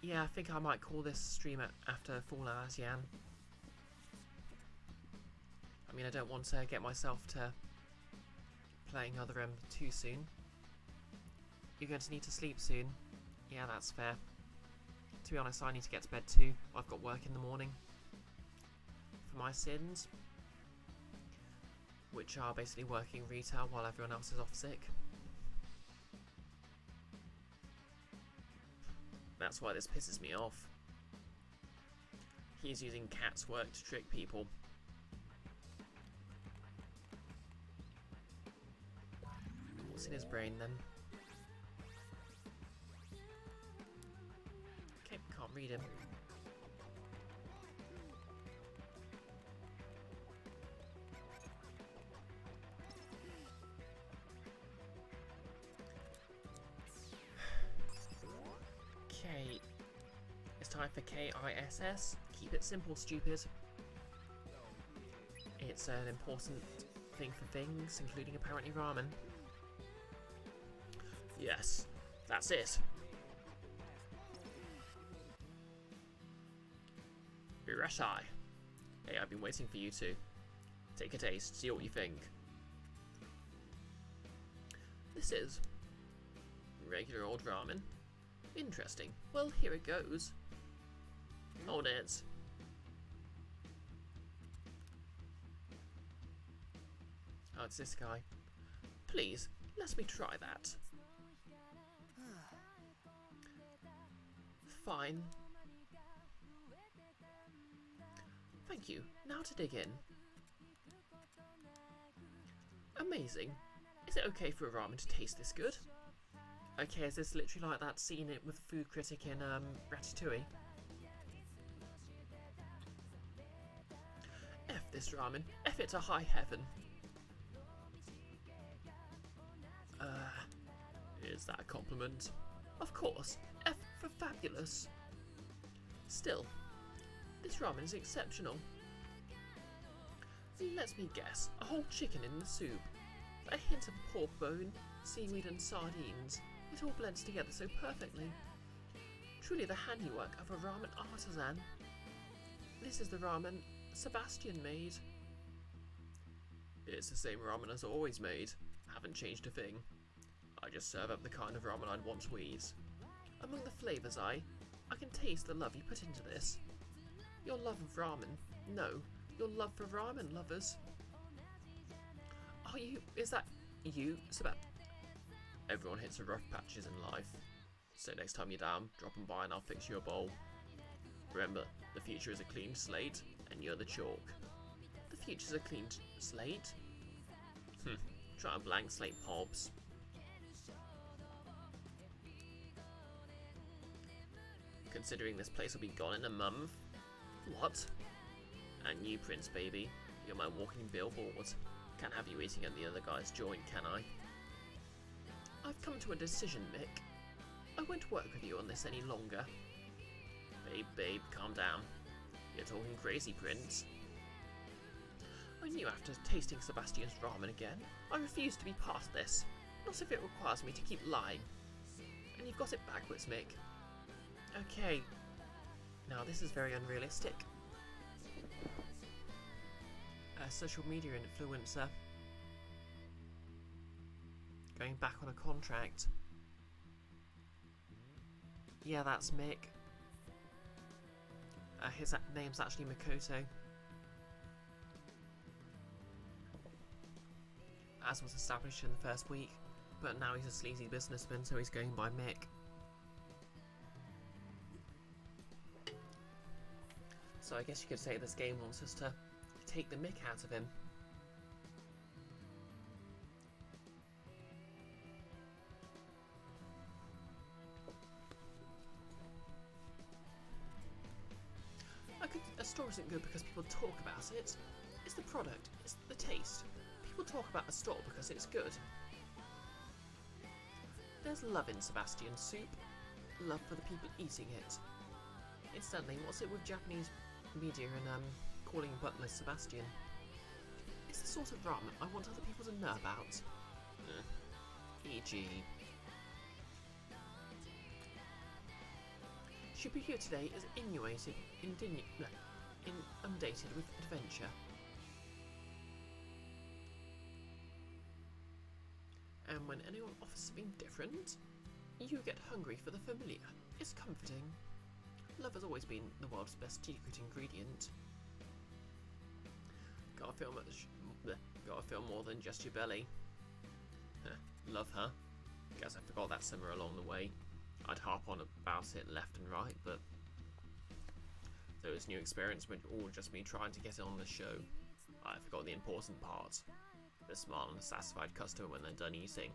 Yeah, I think I might call this stream after Fallout Asian. I mean, I don't want to get myself to playing other too soon. You're going to need to sleep soon. Yeah, that's fair. To be honest, I need to get to bed too. I've got work in the morning. For my sins, which are basically working retail while everyone else is off sick. That's why this pisses me off. He's using cat's work to trick people. What's in his brain then? Okay, can't read him. Okay, it's time for KISS. Keep it simple, stupid. It's an important thing for things, including apparently ramen. Yes, that's it. Brioche. Hey, I've been waiting for you to. Take a taste, see what you think. This is regular old ramen. Interesting. Well, here it goes. Hold it. Oh, it's this guy. Please, let me try that. Fine. Thank you. Now to dig in. Amazing. Is it okay for a ramen to taste this good? Okay, is this literally like that scene with the food critic in Ratatouille? F this ramen. F it to high heaven. Is that a compliment? Of course. F for fabulous. Still, this ramen is exceptional. Let me guess. A whole chicken in the soup. A hint of pork bone, seaweed and sardines. It all blends together so perfectly. Truly the handiwork of a ramen artisan. This is the ramen Sebastian made. It's the same ramen as always made. Haven't changed a thing. I just serve up the kind of ramen I'd want to eat. Among the flavours I can taste the love you put into this. Your love of ramen. No, your love for ramen, lovers. Is that you, Sebastian? Everyone hits a rough patches in life. So next time you're down, drop 'em by and I'll fix you a bowl. Remember, the future is a clean slate, and you're the chalk. The future's a clean slate? Try a blank slate, Pobs. Considering this place will be gone in a month. What? And you, Prince Baby, you're my walking billboard. Can't have you eating at the other guy's joint, can I? I've come to a decision, Mick. I won't work with you on this any longer. Babe, calm down. You're talking crazy, Prince. I knew after tasting Sebastian's ramen again, I refuse to be part of this. Not if it requires me to keep lying. And you've got it backwards, Mick. Okay. Now this is very unrealistic. A social media influencer. Going back on a contract. Yeah, that's Mick. His name's actually Makoto. As was established in the first week, but now he's a sleazy businessman, so he's going by Mick. So I guess you could say this game wants us to take the Mick out of him. A store isn't good because people talk about it. It's the product, it's the taste. People talk about a store because it's good. There's love in Sebastian's soup. Love for the people eating it. Incidentally, what's it with Japanese media and calling Butler Sebastian? It's the sort of ramen I want other people to know about. E.g. Shibuya today is inundated with adventure. And when anyone offers something different, you get hungry for the familiar. It's comforting. Love has always been the world's best secret ingredient. Gotta feel more than just your belly. Love, huh? Guess I forgot that somewhere along the way. I'd harp on about it left and right, but those new experiments were all just me trying to get it on the show. I forgot the important part. The smile and satisfied customer when they're done eating.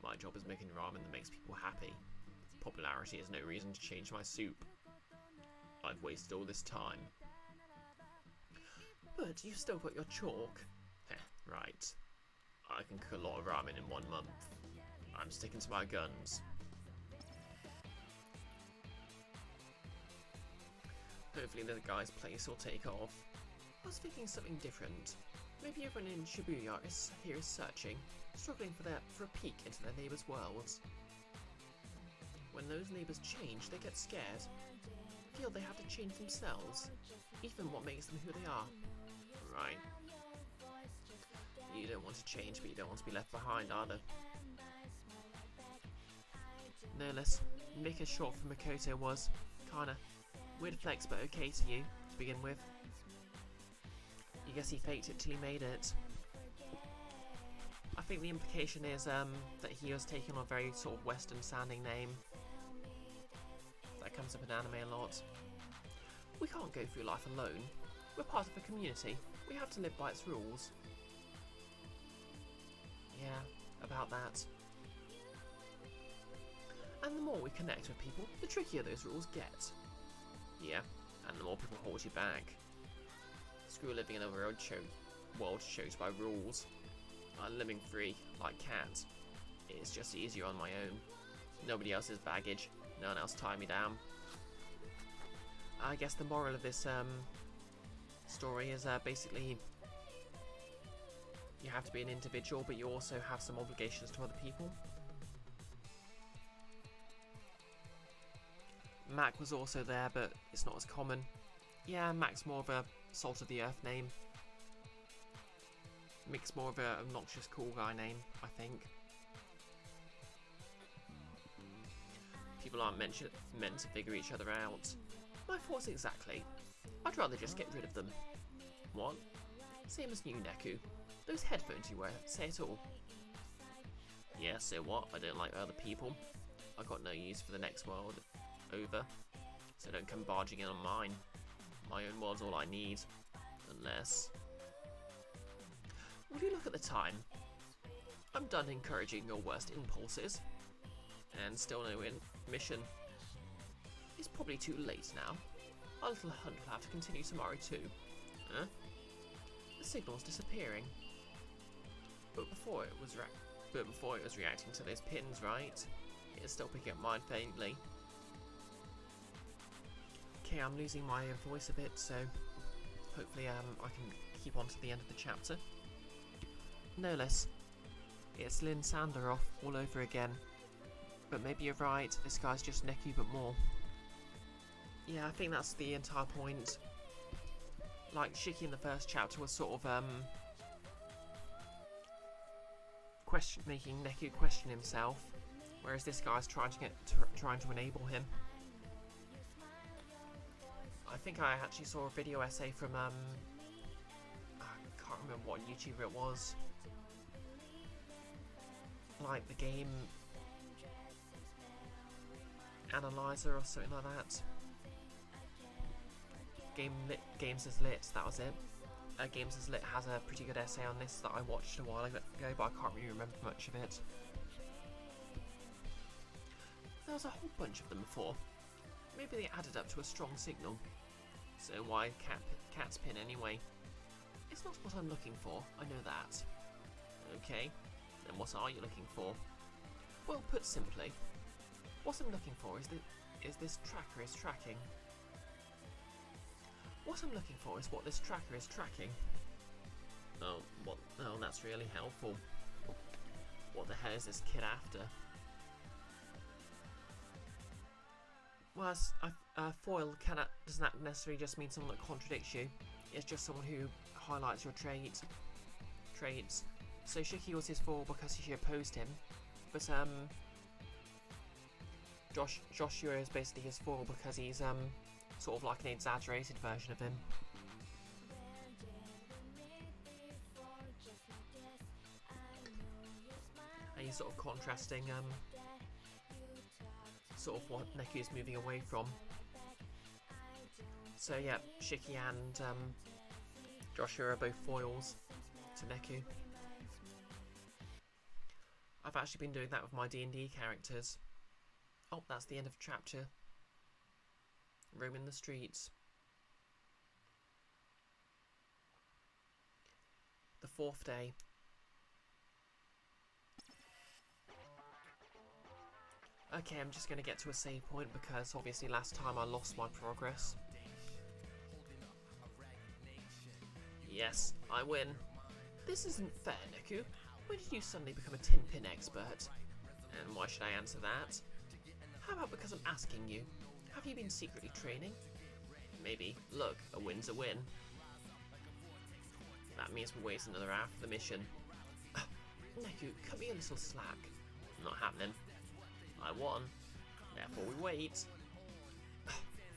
My job is making ramen that makes people happy. Popularity is no reason to change my soup. I've wasted all this time. But you've still got your chalk. Right. I can cook a lot of ramen in 1 month. I'm sticking to my guns. Hopefully the guy's place will take off. I was thinking something different. Maybe everyone in Shibuya is searching, struggling for a peek into their neighbours' worlds. When those neighbours change, they get scared, feel they have to change themselves, even what makes them who they are. Right. You don't want to change, but you don't want to be left behind either. No less, Mika's short for Makoto was kinda weird flex, but okay to you to begin with. You guess he faked it till he made it. I think the implication is that he was taking on a very sort of Western sounding name. That comes up in anime a lot. We can't go through life alone. We're part of a community. We have to live by its rules. Yeah, about that. And the more we connect with people, the trickier those rules get. Yeah, and the more people hold you back. Screw living in a world shaped by rules. I'm living free, like Cat. It's just easier on my own. Nobody else's baggage. No one else tie me down. I guess the moral of this story is basically you have to be an individual, but you also have some obligations to other people. Mac was also there, but it's not as common. Yeah, Mac's more of a salt of the earth name. Mick's more of a obnoxious cool guy name, I think. People aren't meant to figure each other out. My thoughts exactly. I'd rather just get rid of them. What? Same as new Neku. Those headphones you wear, say it all. Yeah, so what? I don't like other people. I've got no use for the next world over. So don't come barging in on mine. My own world's all I need. Unless... Would you look at the time? I'm done encouraging your worst impulses. And still no mission. It's probably too late now. Our little hunt will have to continue tomorrow too. Huh? The signal's disappearing. But before it was reacting to those pins, right? It's still picking up mine faintly. Okay, I'm losing my voice a bit, so hopefully I can keep on to the end of the chapter. No less. It's Lynn Sanderoff all over again. But maybe you're right, this guy's just Neku but more. Yeah, I think that's the entire point. Like, Shiki in the first chapter was sort of, making Neku question himself, whereas this guy's trying to enable him. I think I actually saw a video essay from, I can't remember what YouTuber it was. Like the game Analyzer or something like that. Games is Lit, that was it. Games is Lit has a pretty good essay on this that I watched a while ago, but I can't really remember much of it. There was a whole bunch of them before. Maybe they added up to a strong signal. So why Cat's pin anyway? It's not what I'm looking for, I know that. Okay, then what are you looking for? Well, put simply, what I'm looking for is this tracker is tracking. What I'm looking for is what this tracker is tracking. Oh, what? Oh, that's really helpful. What the hell is this kid after? Well, foil does not necessarily just mean someone that contradicts you. It's just someone who highlights your traits. So Shiki was his foil because she opposed him, but Joshua is basically his foil because he's sort of like an exaggerated version of him. And he's sort of contrasting sort of what Neku is moving away from. So yeah, Shiki and Joshua are both foils to Neku. I've actually been doing that with my D&D characters. Oh, that's the end of the chapter. Roaming the streets. The 4th day. Okay, I'm just going to get to a save point because obviously last time I lost my progress. Yes, I win. This isn't fair, Neku. When did you suddenly become a tin pin expert? And why should I answer that? How about because I'm asking you? Have you been secretly training? Maybe. Look, a win's a win. That means we wait another hour for the mission. Neku, cut me a little slack. Not happening. I won. Therefore we wait.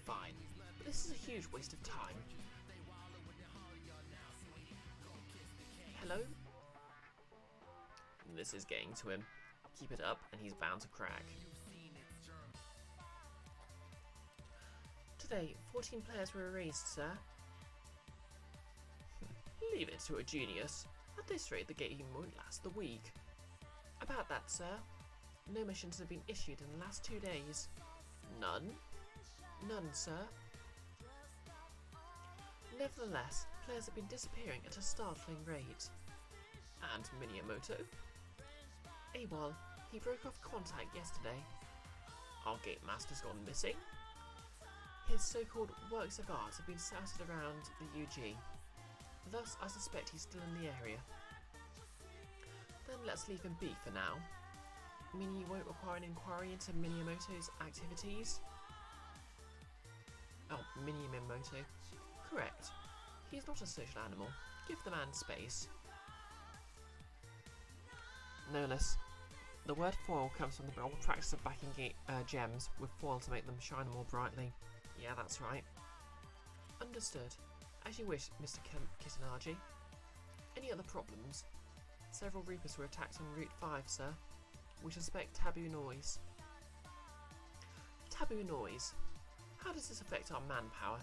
Fine. But this is a huge waste of time. Hello? This is getting to him. Keep it up and he's bound to crack. Today, 14 players were erased, sir. Leave it to a genius. At this rate, the game won't last the week. About that, sir. No missions have been issued in the last 2 days. None? None, sir. Nevertheless, players have been disappearing at a startling rate. And Minamoto? AWOL, he broke off contact yesterday. Our gate master's gone missing. His so-called works of art have been scattered around the UG. Thus, I suspect he's still in the area. Then let's leave him be for now. Meaning you won't require an inquiry into Minamoto's activities? Oh, Minamoto. Correct. He's not a social animal. Give the man space. No less. The word foil comes from the old practice of backing gems with foil to make them shine more brightly. Yeah, that's right. Understood. As you wish, Mr. Kitanagi. Any other problems? Several Reapers were attacked on Route 5, sir. We suspect taboo noise. Taboo noise. How does this affect our manpower?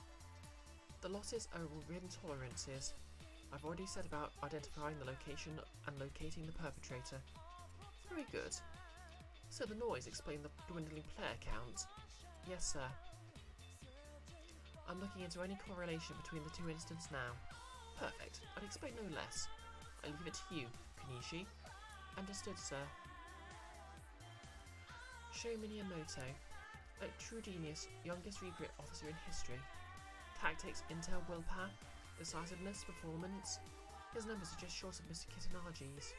The losses are written tolerances. I've already set about identifying the location and locating the perpetrator. Very good. So the noise explained the dwindling player count? Yes, sir. I'm looking into any correlation between the two incidents now. Perfect. I'd expect no less. I leave it to you, Kanishi. Understood, sir. Sho Minamoto. A true genius, youngest recruit officer in history. Tactics, intel, willpower, decisiveness, performance. His numbers are just short of Mr. Kitanagi's.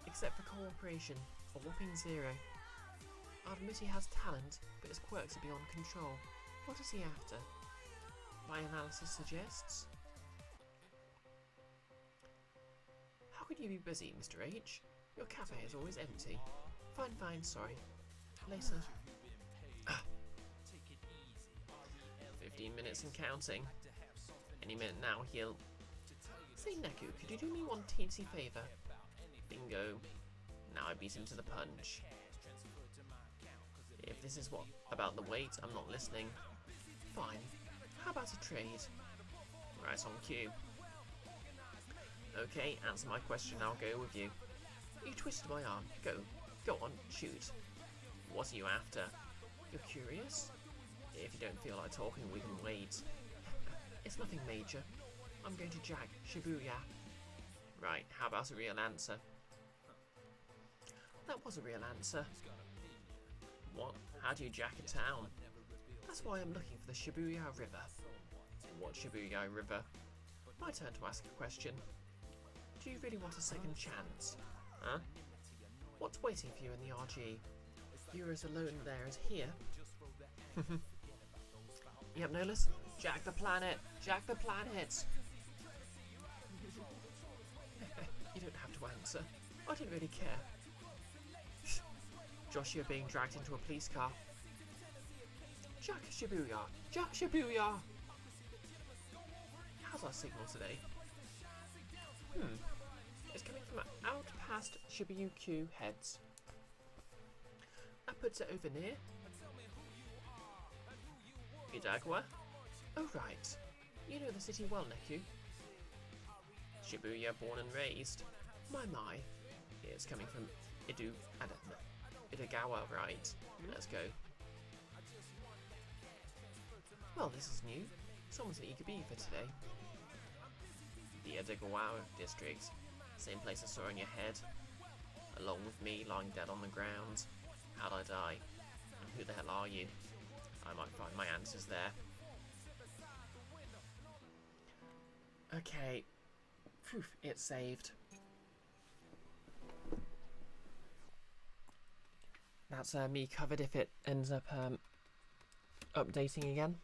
Except for cooperation, a whopping 0. I'll admit he has talent, but his quirks are beyond control. What is he after? My analysis suggests. How could you be busy, Mr. H? Your cafe is always empty. Fine, sorry. Later. 15 minutes and counting. Any minute now he'll... Say, Neku, could you do me one teensy favour? Bingo. Now I beat him to the punch. If this is what about the weight, I'm not listening. Fine. How about a trade? Right on cue. Okay, answer my question, I'll go with you. You twisted my arm. Go on, shoot. What are you after? You're curious? If you don't feel like talking, we can wait. It's nothing major. I'm going to jack Shibuya. Right, how about a real answer? That was a real answer. What? How do you jack a town? That's why I'm looking for the Shibuya River. What Shibuya River? My turn to ask a question. Do you really want a second chance? Huh? What's waiting for you in the RG? You're as alone there as here. Yep, no, listen. Jack the planet! Jack the planet! You don't have to answer. I don't really care. Josh, you're being dragged into a police car. Jack Shibuya! Jack Shibuya! How's our signal today? It's coming from out past Shibuya heads. That puts it over near Idagwa? Oh right. You know the city well, Neku. Shibuya born and raised. My. It's coming from Idagawa, right? Let's go. Well, this is new. Someone's an eager bee for today. The Idagawa district. Same place I saw in your head. Along with me, lying dead on the ground. How'd I die? And who the hell are you? I might find my answers there. Okay. Phew, it's saved. That's me covered if it ends up updating again.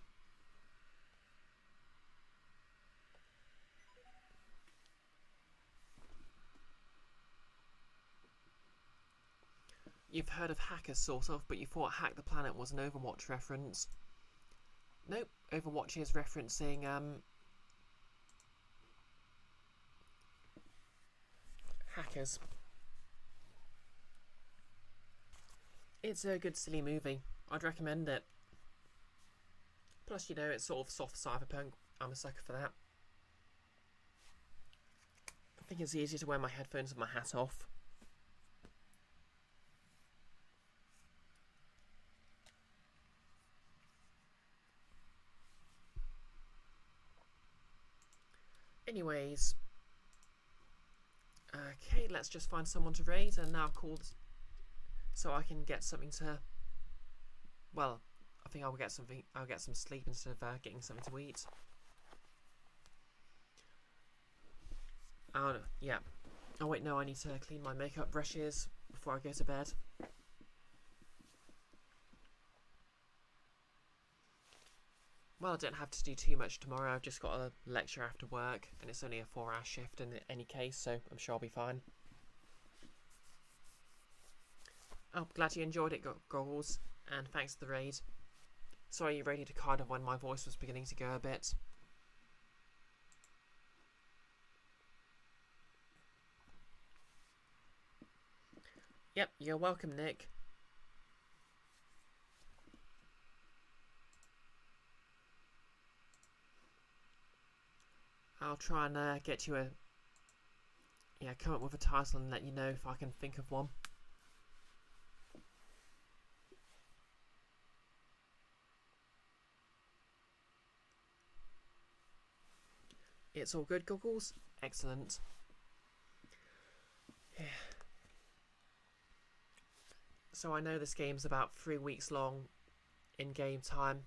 You've heard of hackers, sort of, but you thought Hack the Planet was an Overwatch reference. Nope, Overwatch is referencing hackers. It's a good silly movie. I'd recommend it. Plus, you know, it's sort of soft cyberpunk. I'm a sucker for that. I think it's easier to wear my headphones and my hat off. Anyways, okay, let's just find someone to raid and now call so I can get something to. Well, I think I'll get something. I'll get some sleep instead of getting something to eat. Oh yeah. Oh wait, no, I need to clean my makeup brushes before I go to bed. Well, I don't have to do too much tomorrow. I've just got a lecture after work, and it's only a 4-hour shift in any case, so I'm sure I'll be fine. Oh, glad you enjoyed it, Goggles, and thanks for the raid. Sorry you raided Cardiff when my voice was beginning to go a bit. Yep, you're welcome, Nick. I'll try and get you a... Yeah, come up with a title and let you know if I can think of one. It's all good, Goggles? Excellent. Yeah. So I know this game's about 3 weeks long in game time,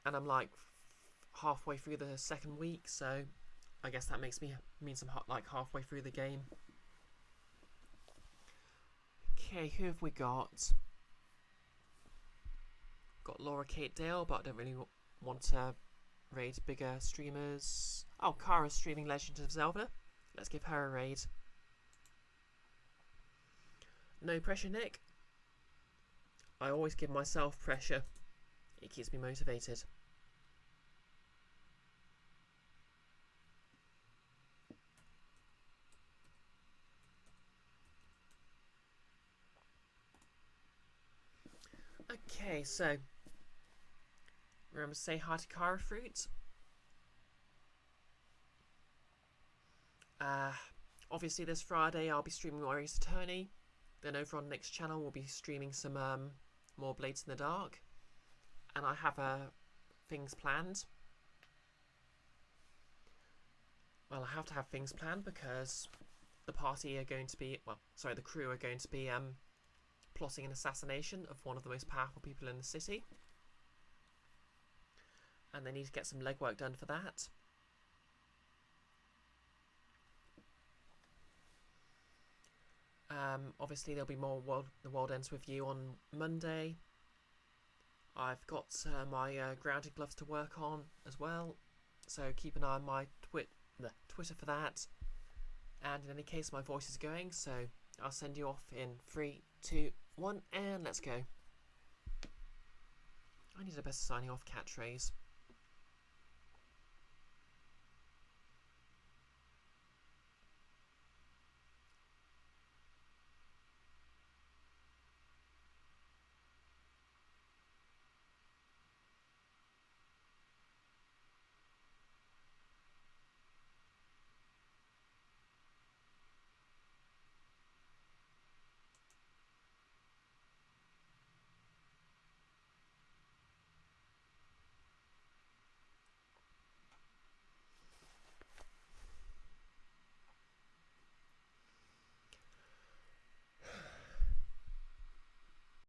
and I'm like halfway through the second week, so I guess that means I'm like halfway through the game. Okay, who have we got? Got Laura Kate Dale, but I don't really want to raid bigger streamers. Oh, Kara's streaming Legend of Zelda. Let's give her a raid. No pressure, Nick. I always give myself pressure. It keeps me motivated. Okay, so remember to say hi to Kara Fruit. Obviously this Friday I'll be streaming Warriors Attorney. Then over on Nick's channel we'll be streaming some more Blades in the Dark. And I have things planned. Well, I have to have things planned because the party are going to be, the crew are going to be plotting an assassination of one of the most powerful people in the city. And they need to get some legwork done for that. Obviously there'll be more The World Ends With You on Monday. I've got my grounded gloves to work on as well, so keep an eye on my Twitter for that. And in any case, my voice is going, so I'll send you off in 3, 2, 1, and let's go. I need a better signing off catchphrase.